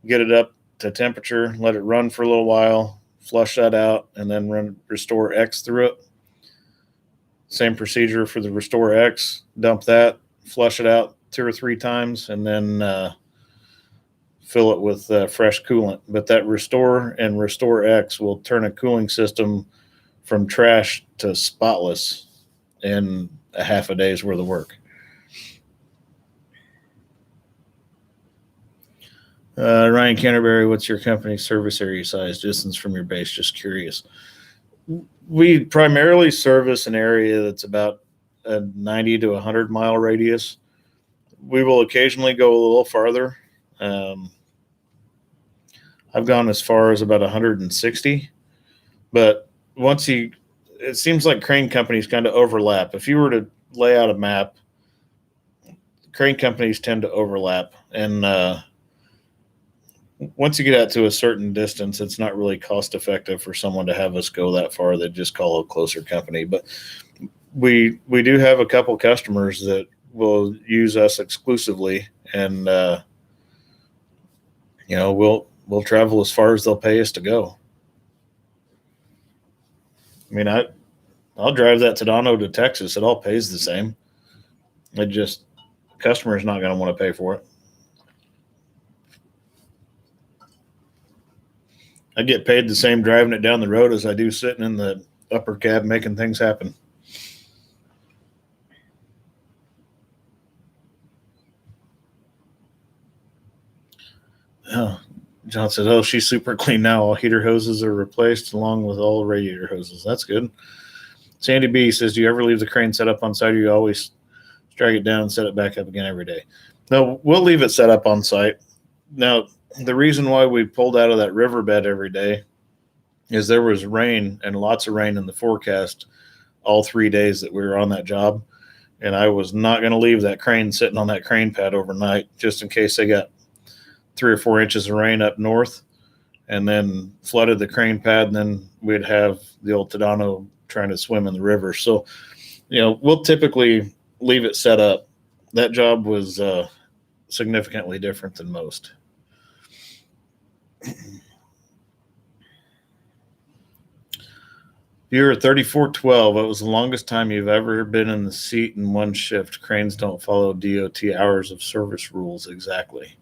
get it up to temperature, let it run for a little while, flush that out, and then run Restore X through it. Same procedure for the Restore X. Dump that, flush it out 2 or 3 times, and then fill it with fresh coolant. But that Restore and Restore X will turn a cooling system from trash to spotless in a half a day's worth of work. Ryan Canterbury, what's your company's service area size, distance from your base? Just curious. We primarily service an area that's about a 90 to 100 mile radius. We will occasionally go a little farther. I've gone as far as about 160, but it seems like crane companies kind of overlap. If you were to lay out a map, crane companies tend to overlap, and once you get out to a certain distance, it's not really cost effective for someone to have us go that far. They just call a closer company. But we do have a couple customers that will use us exclusively, and we'll travel as far as they'll pay us to go. I mean, I'll drive that Tadano to Texas. It all pays the same. The customer's not going to want to pay for it. I get paid the same driving it down the road as I do sitting in the upper cab making things happen. Oh, John said, "Oh, she's super clean now. All heater hoses are replaced along with all radiator hoses." That's good. Sandy B says, "Do you ever leave the crane set up on site, or you always drag it down and set it back up again every day?" No, we'll leave it set up on site. Now, the reason why we pulled out of that riverbed every day is there was rain and lots of rain in the forecast all 3 days that we were on that job. And I was not going to leave that crane sitting on that crane pad overnight just in case they got 3 or 4 inches of rain up north and then flooded the crane pad. And then we'd have the old Tadano trying to swim in the river. So, we'll typically leave it set up. That job was significantly different than most. You're 3412. What was the longest time you've ever been in the seat in one shift? Cranes don't follow DOT hours of service rules exactly.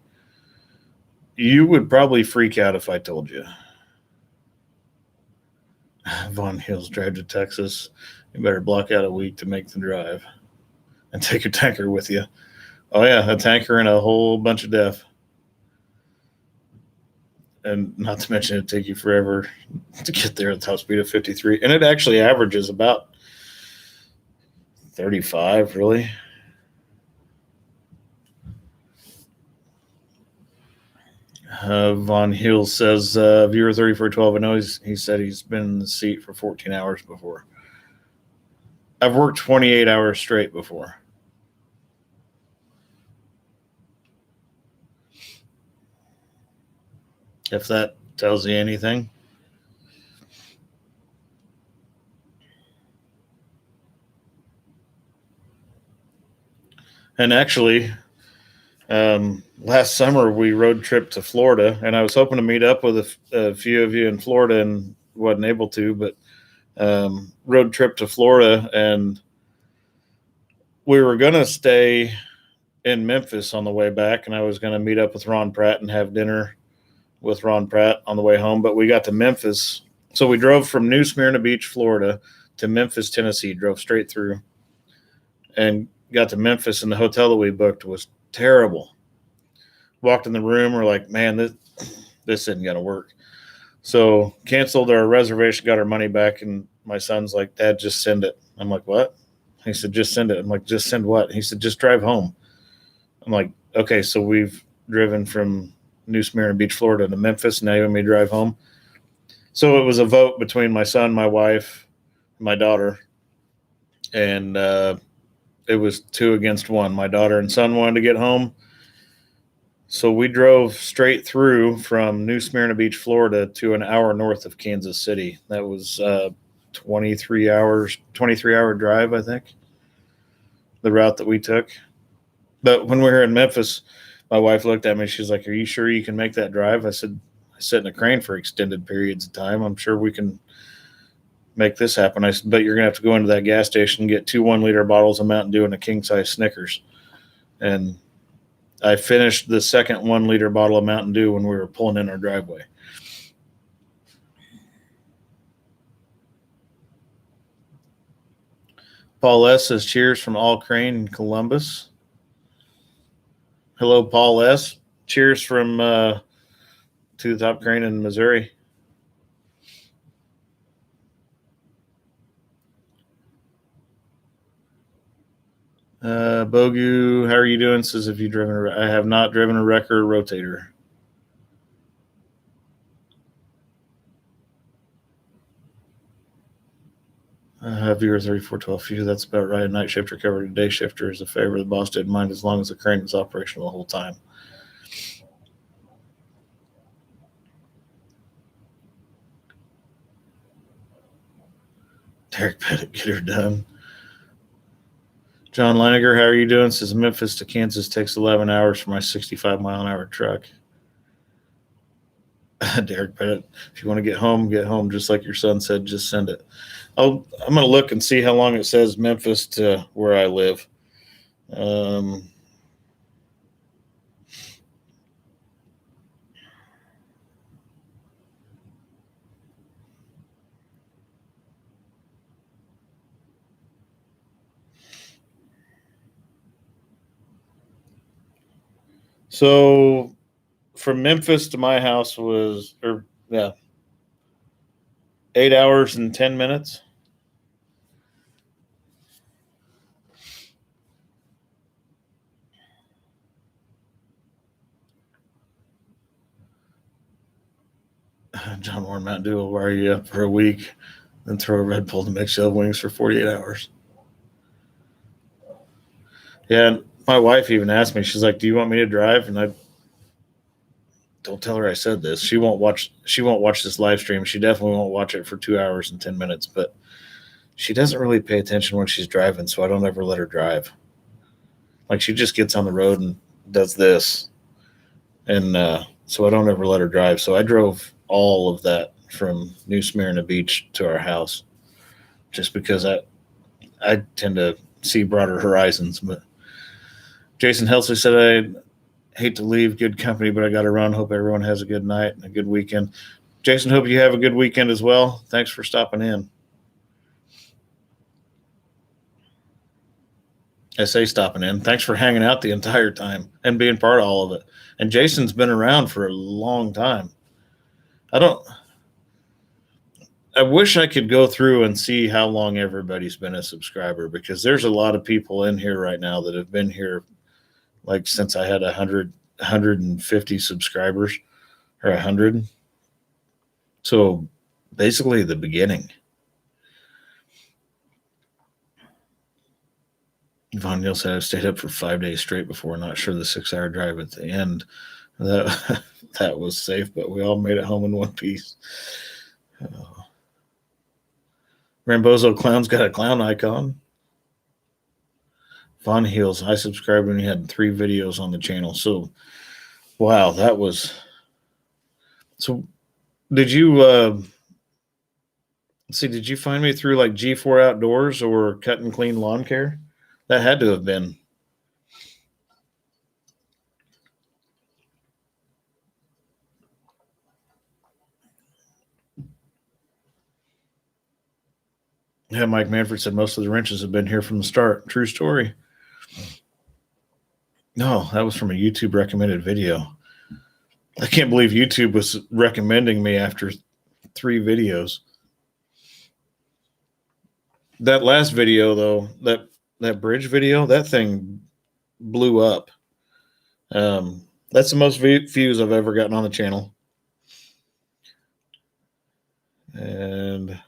You would probably freak out if I told you. Von Hills drive to Texas. You better block out a week to make the drive and take your tanker with you. Oh, yeah, a tanker and a whole bunch of def. And not to mention it'd take you forever to get there at the top speed of 53. And it actually averages about 35, really. Von Hill says, viewer 3412, I know he said he's been in the seat for 14 hours before. I've worked 28 hours straight before. If that tells you anything. And actually, last summer we road tripped to Florida, and I was hoping to meet up with a few of you in Florida and wasn't able to, but road trip to Florida, and we were going to stay in Memphis on the way back, and I was going to meet up with Ron Pratt and have dinner with Ron Pratt on the way home. But we got to Memphis. So we drove from New Smyrna Beach, Florida to Memphis, Tennessee, drove straight through and got to Memphis, and the hotel that we booked was terrible. Walked in the room, we're like, man, this isn't going to work. So canceled our reservation, got our money back, and my son's like, Dad, just send it. I'm like, what? He said, just send it. I'm like, just send what? He said, just drive home. I'm like, okay, so we've driven from New Smyrna Beach, Florida to Memphis. Now you want me to drive home? So it was a vote between my son, my wife, my daughter, and it was 2-1. My daughter and son wanted to get home. So we drove straight through from New Smyrna Beach, Florida to an hour north of Kansas City. That was 23-hour drive, I think, the route that we took. But when we were in Memphis, my wife looked at me. She's like, are you sure you can make that drive? I said, I sit in a crane for extended periods of time. I'm sure we can make this happen. I said, but you're going to have to go into that gas station and get 2 1-liter bottles of Mountain Dew and a king-size Snickers. And I finished the second 1-liter bottle of Mountain Dew when we were pulling in our driveway. Paul S. says, cheers from All Crane in Columbus. Hello, Paul S. Cheers from To the Top Crane in Missouri. Bogu, how are you doing? Says, have you driven I have not driven a wrecker or rotator. Viewer 3412 few. That's about right. A night shifter covered a day shifter is a favor. The boss didn't mind as long as the crane was operational the whole time. Derek Pettit, get her done. John Leininger, how are you doing? Says Memphis to Kansas takes 11 hours for my 65-mile-an-hour truck. Derek Pettit, if you want to get home, just like your son said, just send it. I'm going to look and see how long it says Memphis to where I live. So from Memphis to my house was, 8 hours and 10 minutes. John Warren Mountain Dew will wire you up for a week, then throw a Red Bull to make shell wings for 48 hours. Yeah, and my wife even asked me, she's like, do you want me to drive? And I don't tell her I said this. She won't watch this live stream. She definitely won't watch it for 2 hours and 10 minutes, but she doesn't really pay attention when she's driving, so I don't ever let her drive. Like, she just gets on the road and does this. And so I don't ever let her drive. So I drove all of that from New Smyrna Beach to our house just because I tend to see broader horizons. But Jason Helsley said, I hate to leave good company, but I got to run. Hope everyone has a good night and a good weekend. Jason, hope you have a good weekend as well. Thanks for stopping in. I say stopping in. Thanks for hanging out the entire time and being part of all of it. And Jason's been around for a long time. I wish I could go through and see how long everybody's been a subscriber, because there's a lot of people in here right now that have been here like since I had 150 subscribers, or 100. So basically the beginning. Von Neal said, I stayed up for 5 days straight before, not sure the 6-hour drive at the end. That was safe, but we all made it home in one piece. Rambozo Clown's got a clown icon. Von Heels, I subscribed when he had 3 videos on the channel. So, wow, that was. So, did you did you find me through like G4 Outdoors or Cut and Clean Lawn Care? That had to have been. Yeah, Mike Manfred said most of the wrenches have been here from the start. True story. No, that was from a YouTube recommended video. I can't believe YouTube was recommending me after 3 videos. That last video, though, that bridge video, that thing blew up. That's the most views I've ever gotten on the channel. And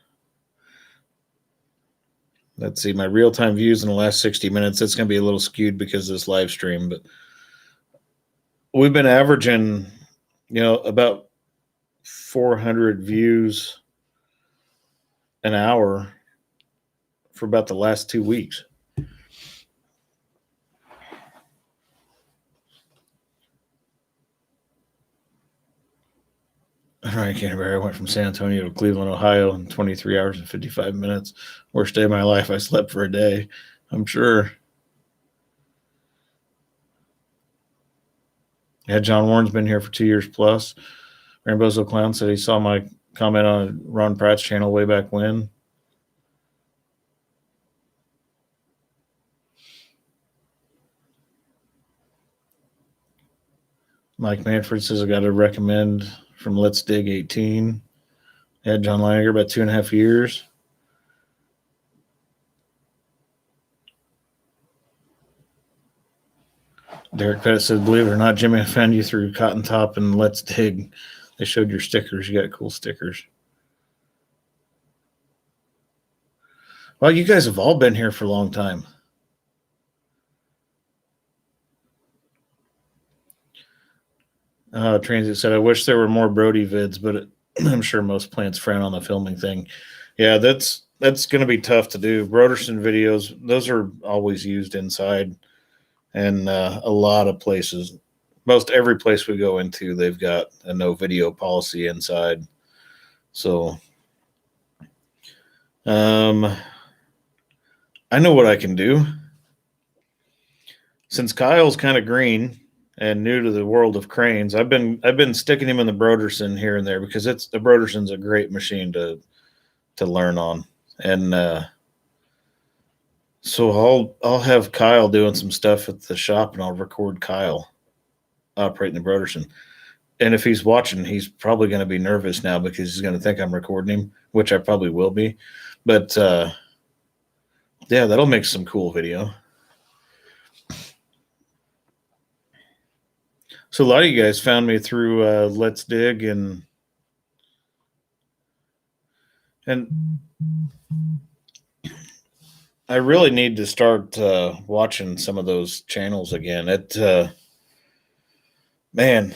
let's see, my real-time views in the last 60 minutes, that's going to be a little skewed because of this live stream, but we've been averaging, about 400 views an hour for about the last 2 weeks. Ryan Canterbury, I went from San Antonio to Cleveland, Ohio in 23 hours and 55 minutes. Worst day of my life. I slept for a day, I'm sure. Yeah, John Warren's been here for 2 years plus. Rambozo Clown said he saw my comment on Ron Pratt's channel way back when. Mike Manfred says I got to recommend from Let's Dig 18. Had John Leininger about 2.5 years. Derek Pettit said, believe it or not, Jimmy, I found you through Cotton Top and Let's Dig. They showed your stickers. You got cool stickers. Well, you guys have all been here for a long time. Transit said, I wish there were more Brody vids, but I'm sure most plants frown on the filming thing. Yeah, that's going to be tough to do. Broderson videos, those are always used inside, and a lot of places, most every place we go into, they've got a no video policy inside. So I know what I can do. Since Kyle's kind of green and new to the world of cranes, I've been sticking him in the Broderson here and there because the Broderson's a great machine to learn on. And so I'll have Kyle doing some stuff at the shop, and I'll record Kyle operating the Broderson. And if he's watching, he's probably going to be nervous now because he's going to think I'm recording him, which I probably will be. But yeah, that'll make some cool video. So a lot of you guys found me through Let's Dig, and I really need to start watching some of those channels again. Man,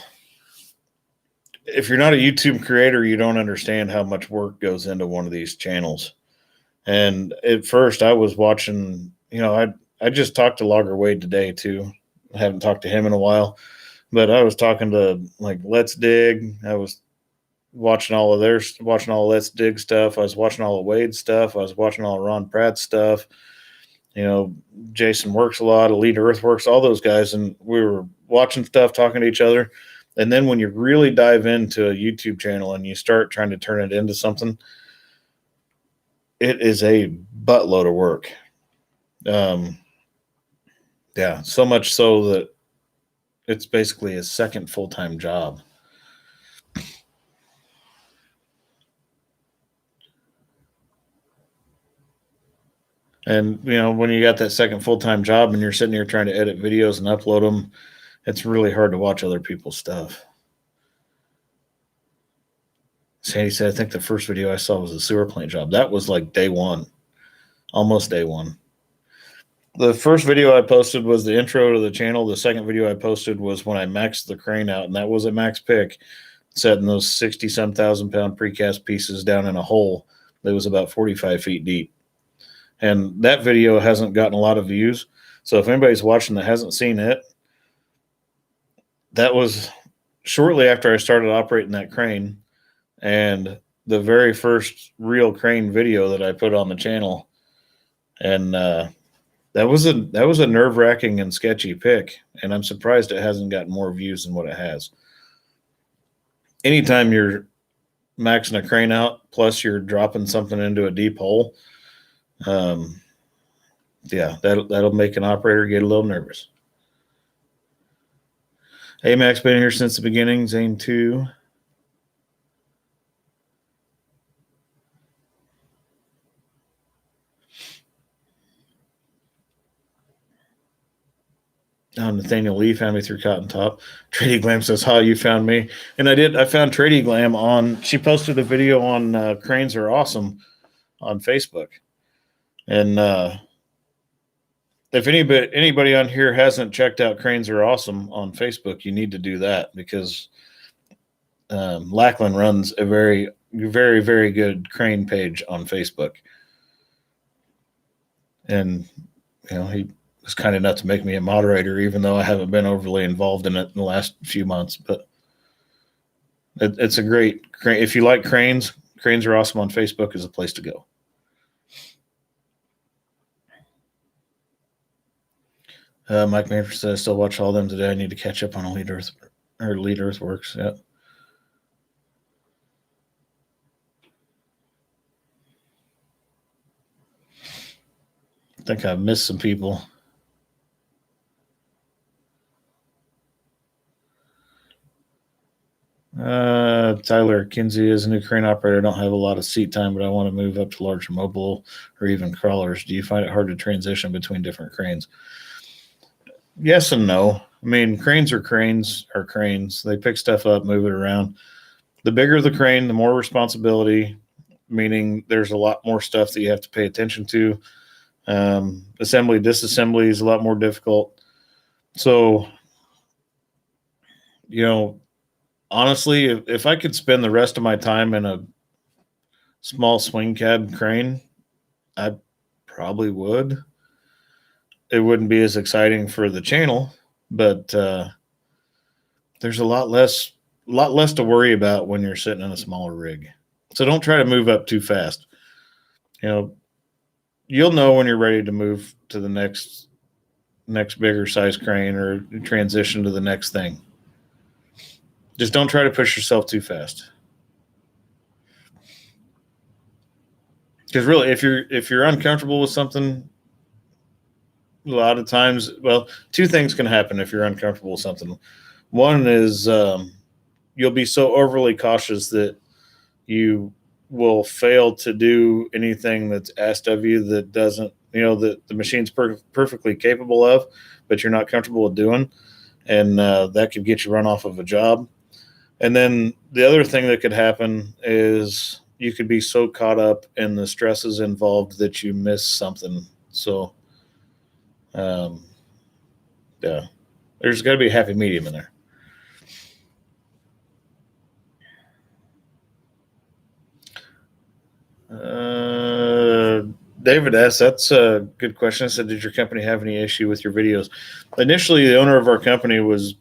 if you're not a YouTube creator, you don't understand how much work goes into one of these channels. And at first I was watching, I just talked to Logger Wade today too. I haven't talked to him in a while, but I was talking to like Let's Dig. I was watching all of Let's Dig stuff. I was watching all of Wade's stuff. I was watching all of Ron Pratt's stuff. Jason Works a lot, Elite Earthworks, all those guys. And we were watching stuff, talking to each other. And then when you really dive into a YouTube channel and you start trying to turn it into something, it is a buttload of work. Yeah, so much so that it's basically a second full-time job. And, when you got that second full-time job and you're sitting here trying to edit videos and upload them, it's really hard to watch other people's stuff. Sandy said, I think the first video I saw was a sewer plant job. That was like day one, almost day one. The first video I posted was the intro to the channel. The second video I posted was when I maxed the crane out, and that was a max pick, setting those 60-some thousand pound precast pieces down in a hole that was about 45 feet deep. And that video hasn't gotten a lot of views. So if anybody's watching that hasn't seen it, that was shortly after I started operating that crane, and the very first real crane video that I put on the channel. And that was a nerve-wracking and sketchy pick, and I'm surprised it hasn't gotten more views than what it has. Anytime you're maxing a crane out, plus you're dropping something into a deep hole, Um, yeah, that'll make an operator get a little nervous. AMAC's been here since the beginning. Zane 2. Nathaniel Lee found me through Cotton Top. Trady Glam says, "How you found me?" And I did. I found Trady Glam on. She posted a video on Cranes Are Awesome on Facebook. And if anybody on here hasn't checked out Cranes Are Awesome on Facebook, you need to do that because Lackland runs a very, very, very good crane page on Facebook. And he was kind enough to make me a moderator, even though I haven't been overly involved in it in the last few months. But it's a great crane. If you like cranes, Cranes Are Awesome on Facebook is a place to go. Mike Manfred said, "I still watch all of them today. I need to catch up on Lead Earthworks." Yeah. I think I've missed some people. Tyler Kinsey is a new crane operator. I don't have a lot of seat time, but I want to move up to larger mobile or even crawlers. Do you find it hard to transition between different cranes? Yes and no. I mean, cranes are cranes. They pick stuff up, move it around. The bigger the crane, the more responsibility, meaning there's a lot more stuff that you have to pay attention to. Assembly, disassembly is a lot more difficult. So, honestly, if I could spend the rest of my time in a small swing cab crane, I probably would. It wouldn't be as exciting for the channel, but there's a lot less to worry about when you're sitting in a smaller rig. So don't try to move up too fast. You'll know when you're ready to move to the next bigger size crane or transition to the next thing. Just don't try to push yourself too fast. Because really, if you're uncomfortable with something, a lot of times, well, two things can happen if you're uncomfortable with something. One is you'll be so overly cautious that you will fail to do anything that's asked of you that doesn't, that the machine's perfectly capable of, but you're not comfortable with doing. And that could get you run off of a job. And then the other thing that could happen is you could be so caught up in the stresses involved that you miss something. So, yeah, there's got to be a happy medium in there. David S., that's a good question. I said, did your company have any issue with your videos? Initially, the owner of our company was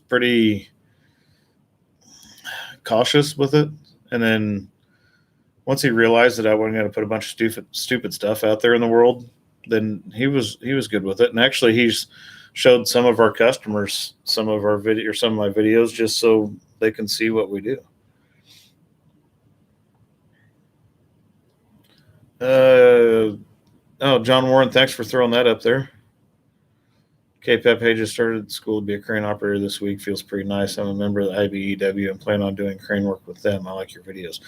pretty cautious with it. And then once he realized that I wasn't going to put a bunch of stupid stuff out there in the world, then he was good with it. And actually, he's showed some of our customers some of my videos just so they can see what we do. John Warren, thanks for throwing that up there. KPEP just started school to be a crane operator this week. Feels pretty nice. I'm a member of the IBEW and plan on doing crane work with them. I like your videos.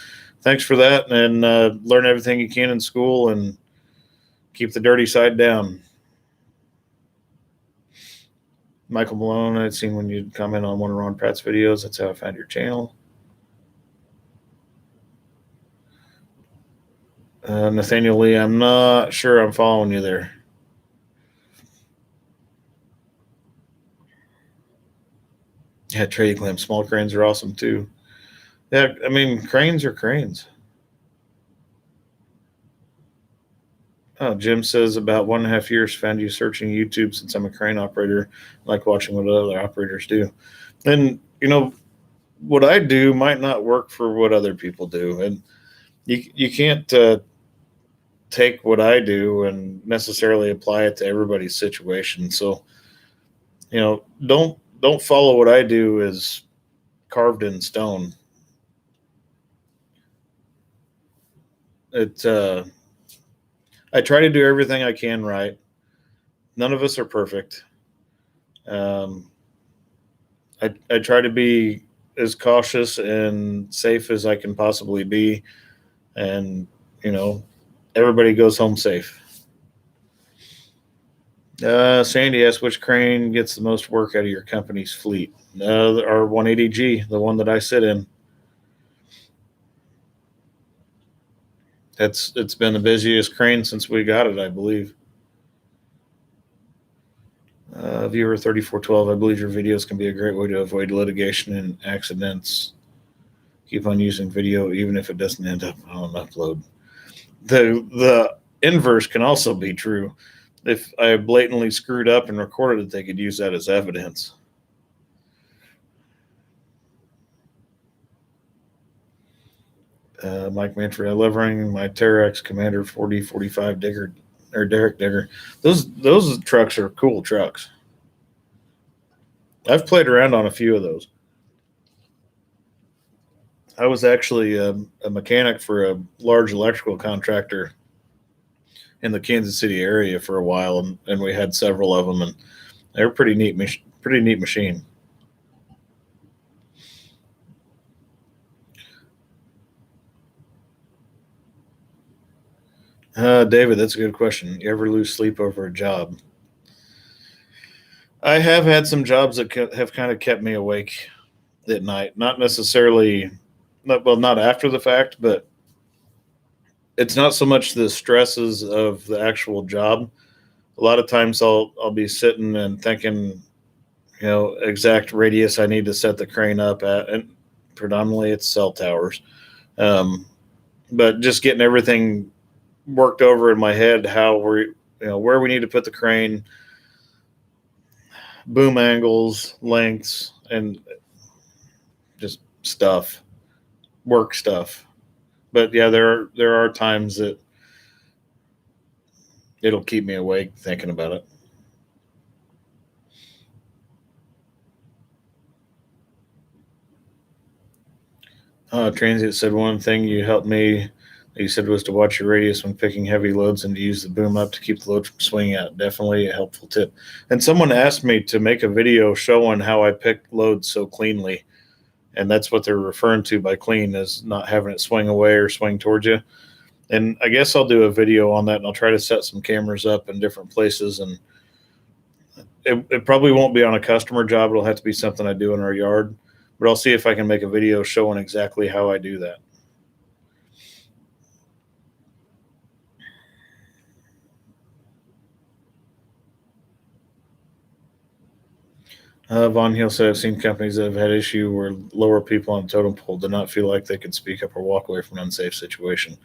Thanks for that. And learn everything you can in school and keep the dirty side down. Michael Malone, I'd seen when you'd comment on one of Ron Pratt's videos. That's how I found your channel. Nathaniel Lee, I'm not sure I'm following you there. Yeah, Trade Clamp. Small cranes are awesome too. Yeah, I mean, cranes are cranes. Oh, Jim says about 1.5 years found you searching YouTube since I'm a crane operator. I like watching what other operators do. And, what I do might not work for what other people do. And you can't take what I do and necessarily apply it to everybody's situation. So, don't follow what I do as carved in stone. I try to do everything I can right. None of us are perfect. Um, I try to be as cautious and safe as I can possibly be, and you know, everybody goes home safe. Sandy asked which crane gets the most work out of your company's fleet. Our 180G, the one that I sit in. It's been the busiest crane since we got it, I believe. Viewer 3412, I believe your videos can be a great way to avoid litigation and accidents. Keep on using video even if it doesn't end up on an upload. The inverse can also be true. If I blatantly screwed up and recorded it, they could use that as evidence. Mike Manfred, I love running my Terex Commander 4045 digger or Derek Digger. Those trucks are cool trucks. I've played around on a few of those. I was actually a mechanic for a large electrical contractor in the Kansas City area for a while, and we had several of them, and they were pretty neat machine. David, that's a good question. You ever lose sleep over a job? I have had some jobs that have kind of kept me awake at night. Not necessarily, not after the fact, but it's not so much the stresses of the actual job. A lot of times I'll be sitting and thinking, exact radius I need to set the crane up at, and predominantly it's cell towers. Um, but just getting everything worked over in my head, how where we need to put the crane, boom angles, lengths, and just stuff, work stuff. But yeah, there are times that it'll keep me awake thinking about it. Transient said one thing you helped me. You said was to watch your radius when picking heavy loads and to use the boom up to keep the load from swinging out. Definitely a helpful tip. And someone asked me to make a video showing how I pick loads so cleanly, and that's what they're referring to by clean, is not having it swing away or swing towards you. And I guess I'll do a video on that, and I'll try to set some cameras up in different places. And it probably won't be on a customer job. It'll have to be something I do in our yard. But I'll see if I can make a video showing exactly how I do that. Von Hill said, I've seen companies that have had issue where lower people on the totem pole do not feel like they can speak up or walk away from an unsafe situation.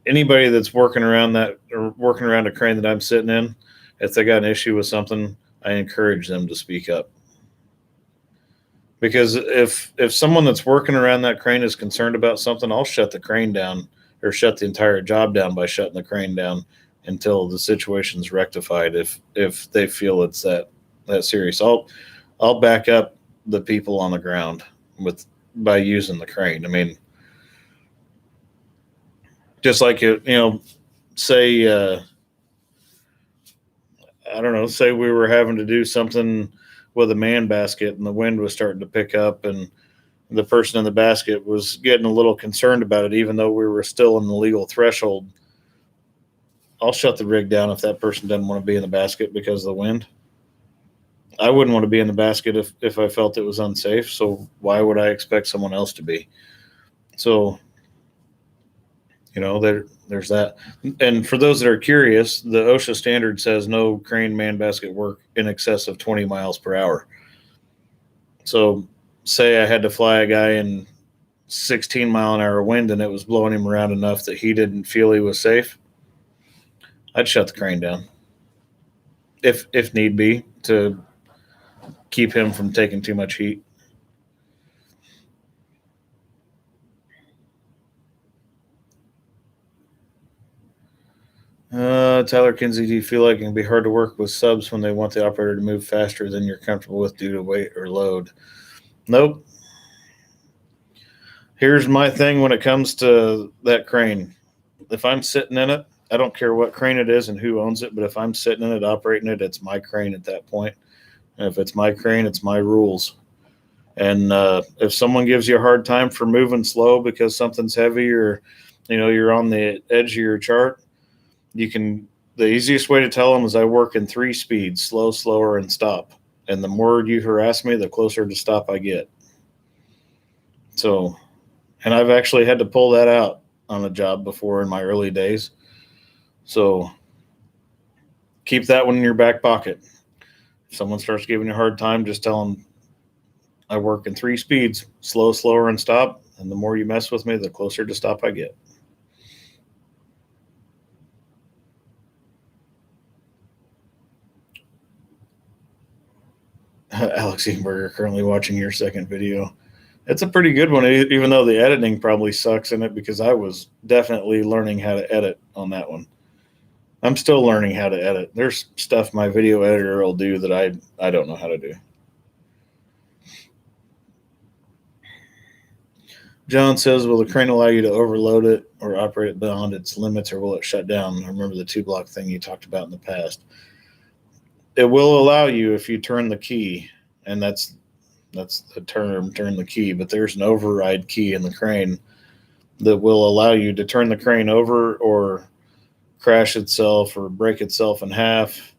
Anybody that's working around that or working around a crane that I'm sitting in, if they got an issue with something, I encourage them to speak up. Because if someone that's working around that crane is concerned about something, I'll shut the crane down or shut the entire job down by shutting the crane down until the situation's rectified. If they feel it's that serious, I'll back up the people on the ground by using the crane. I mean, just like say I don't know, say we were having to do something with a man basket and the wind was starting to pick up and the person in the basket was getting a little concerned about it, even though we were still in the legal threshold. I'll shut the rig down if that person doesn't want to be in the basket because of the wind. I wouldn't want to be in the basket if I felt it was unsafe. So why would I expect someone else to be? So, there's that. And for those that are curious, the OSHA standard says no crane man basket work in excess of 20 miles per hour. So say I had to fly a guy in 16-mile-an-hour wind and it was blowing him around enough that he didn't feel he was safe, I'd shut the crane down if need be to keep him from taking too much heat. Tyler Kinsey, do you feel like it can be hard to work with subs when they want the operator to move faster than you're comfortable with due to weight or load? Nope. Here's my thing when it comes to that crane. If I'm sitting in it, I don't care what crane it is and who owns it, but if I'm sitting in it, operating it, it's my crane at that point. And if it's my crane, it's my rules. And if someone gives you a hard time for moving slow because something's heavy or, you're on the edge of your chart, the easiest way to tell them is I work in 3 speeds: slow, slower, and stop. And the more you harass me, the closer to stop I get. So, and I've actually had to pull that out on a job before in my early days. So keep that one in your back pocket. If someone starts giving you a hard time, just tell them I work in 3 speeds: slow, slower, and stop. And the more you mess with me, the closer to stop I get. Alex Edenberger, currently watching your second video. It's a pretty good one, even though the editing probably sucks in it, because I was definitely learning how to edit on that one. I'm still learning how to edit. There's stuff my video editor will do that I don't know how to do. John says, will the crane allow you to overload it or operate it beyond its limits, or will it shut down? I remember the 2-block thing you talked about in the past. It will allow you if you turn the key, and that's the term, turn the key, but there's an override key in the crane that will allow you to turn the crane over or crash itself or break itself in half.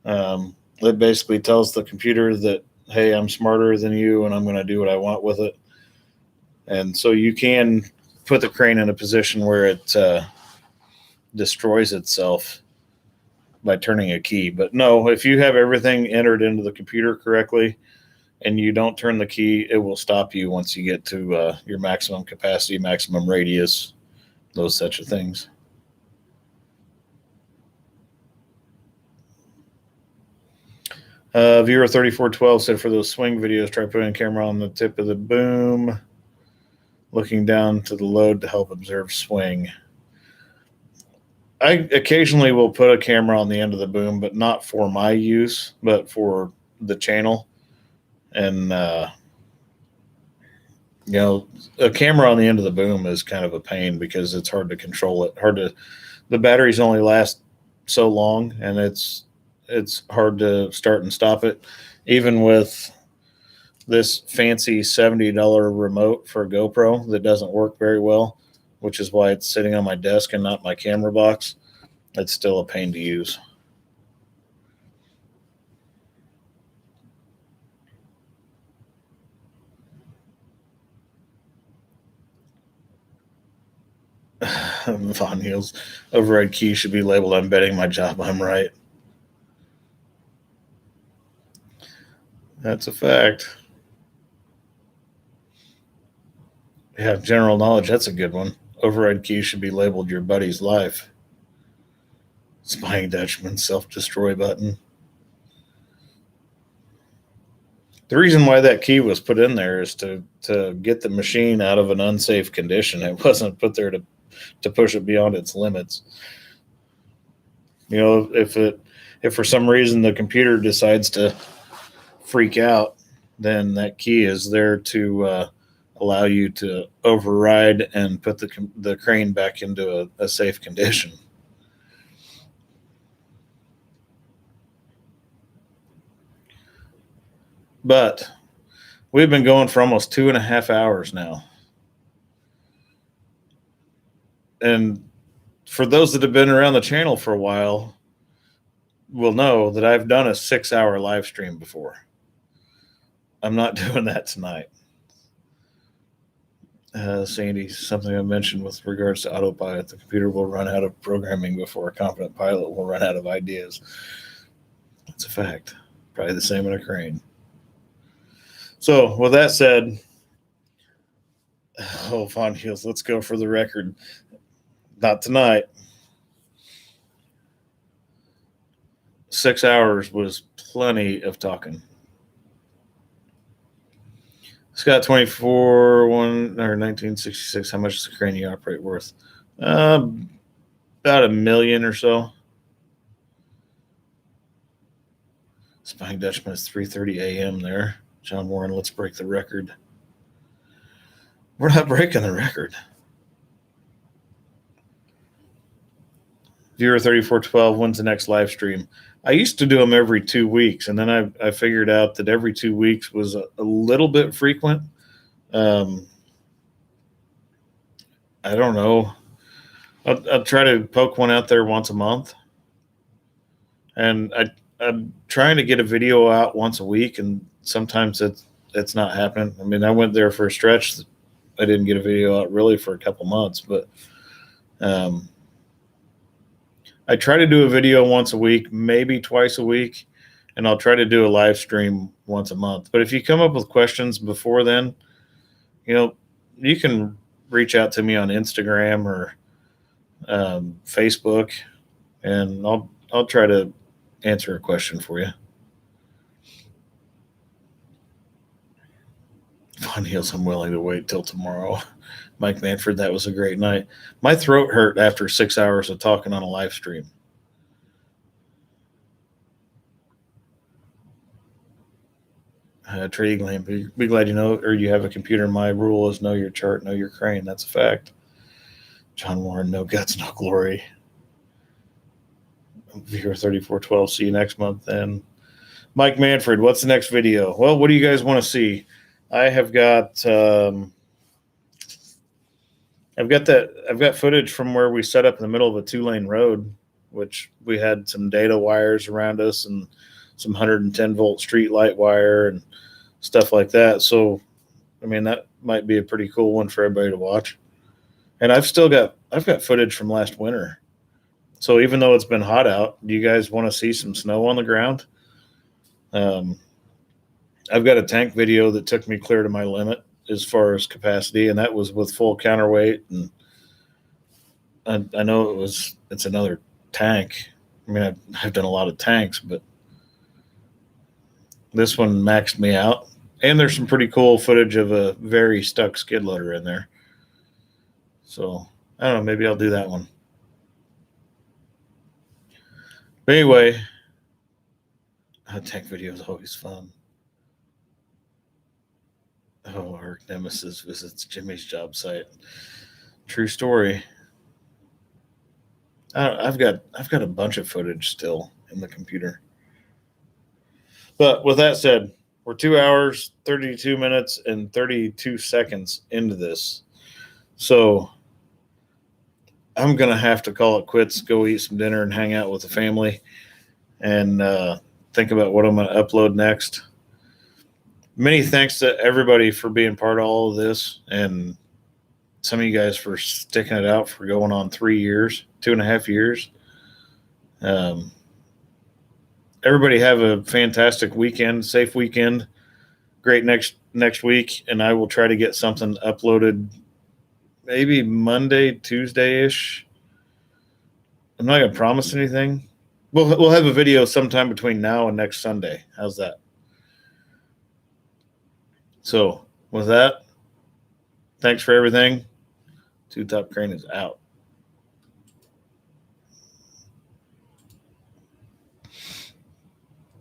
It basically tells the computer that, hey, I'm smarter than you and I'm going to do what I want with it. And so you can put the crane in a position where it destroys itself by turning a key. But no, if you have everything entered into the computer correctly and you don't turn the key, it will stop you once you get to your maximum capacity, maximum radius, those such of things. Viewer 3412 said, for those swing videos, try putting a camera on the tip of the boom, looking down to the load to help observe swing. I occasionally will put a camera on the end of the boom, but not for my use, but for the channel. And, a camera on the end of the boom is kind of a pain because it's hard to control it. The batteries only last so long, and it's hard to start and stop it. Even with this fancy $70 remote for a GoPro that doesn't work very well, which is why it's sitting on my desk and not my camera box, it's still a pain to use. Von Heels, override key should be labeled, I'm betting my job I'm right. That's a fact. Yeah, general knowledge, that's a good one. Override key should be labeled your buddy's life. Spying Dutchman, self-destroy button. The reason why that key was put in there is to get the machine out of an unsafe condition. It wasn't put there to push it beyond its limits. If for some reason the computer decides to freak out, then that key is there to allow you to override and put the crane back into a safe condition. But we've been going for almost 2.5 hours now. And for those that have been around the channel for a while will know that I've done a 6-hour live stream before. I'm not doing that tonight. Sandy, something I mentioned with regards to autopilot, the computer will run out of programming before a competent pilot will run out of ideas. That's a fact. Probably the same in a crane. So with that said, Von Heels, let's go for the record. Not tonight. 6 hours was plenty of talking. Scott 24 1966. How much is the crane you operate worth? About $1 million or so. Spying Dutchman is 3:30 a.m. there. John Warren, let's break the record. We're not breaking the record. Viewer 3412, when's the next live stream? I used to do them every 2 weeks, and then I figured out that every 2 weeks was a little bit frequent. I don't know. I'll try to poke one out there once a month. And I'm trying to get a video out once a week, and sometimes it's not happening. I mean, I went there for a stretch. I didn't get a video out really for a couple months, but I try to do a video once a week, maybe twice a week, and I'll try to do a live stream once a month. But if you come up with questions before then, you can reach out to me on Instagram or Facebook, and I'll try to answer a question for you. Von Heels, I'm willing to wait till tomorrow. Mike Manford, that was a great night. My throat hurt after 6 hours of talking on a live stream. Trey Eaglehan, be glad you know, or you have a computer. My rule is know your chart, know your crane. That's a fact. John Warren, no guts, no glory. Viewer 3412, see you next month then. Mike Manfred, what's the next video? Well, what do you guys want to see? I've got footage from where we set up in the middle of a 2-lane road, which we had some data wires around us and some 110 volt street light wire and stuff like that. So, I mean, that might be a pretty cool one for everybody to watch. And I've got footage from last winter. So even though it's been hot out, do you guys want to see some snow on the ground? I've got a tank video that took me clear to my limit as far as capacity, and that was with full counterweight. And I know it's another tank. I mean, I've done a lot of tanks, but this one maxed me out. And there's some pretty cool footage of a very stuck skid loader in there. So I don't know, maybe I'll do that one. But anyway, a tank video is always fun. Oh, our nemesis visits Jimmy's job site. True story. I've got a bunch of footage still in the computer. But with that said, we're 2 hours, 32 minutes, and 32 seconds into this. So I'm going to have to call it quits, go eat some dinner and hang out with the family and think about what I'm going to upload next. Many thanks to everybody for being part of all of this, and some of you guys for sticking it out for going on 3 years, 2.5 years. Everybody have a fantastic weekend, safe weekend, great next week, and I will try to get something uploaded maybe Monday, Tuesday-ish. I'm not going to promise anything. We'll have a video sometime between now and next Sunday. How's that? So with that, thanks for everything. Two Top Crane is out.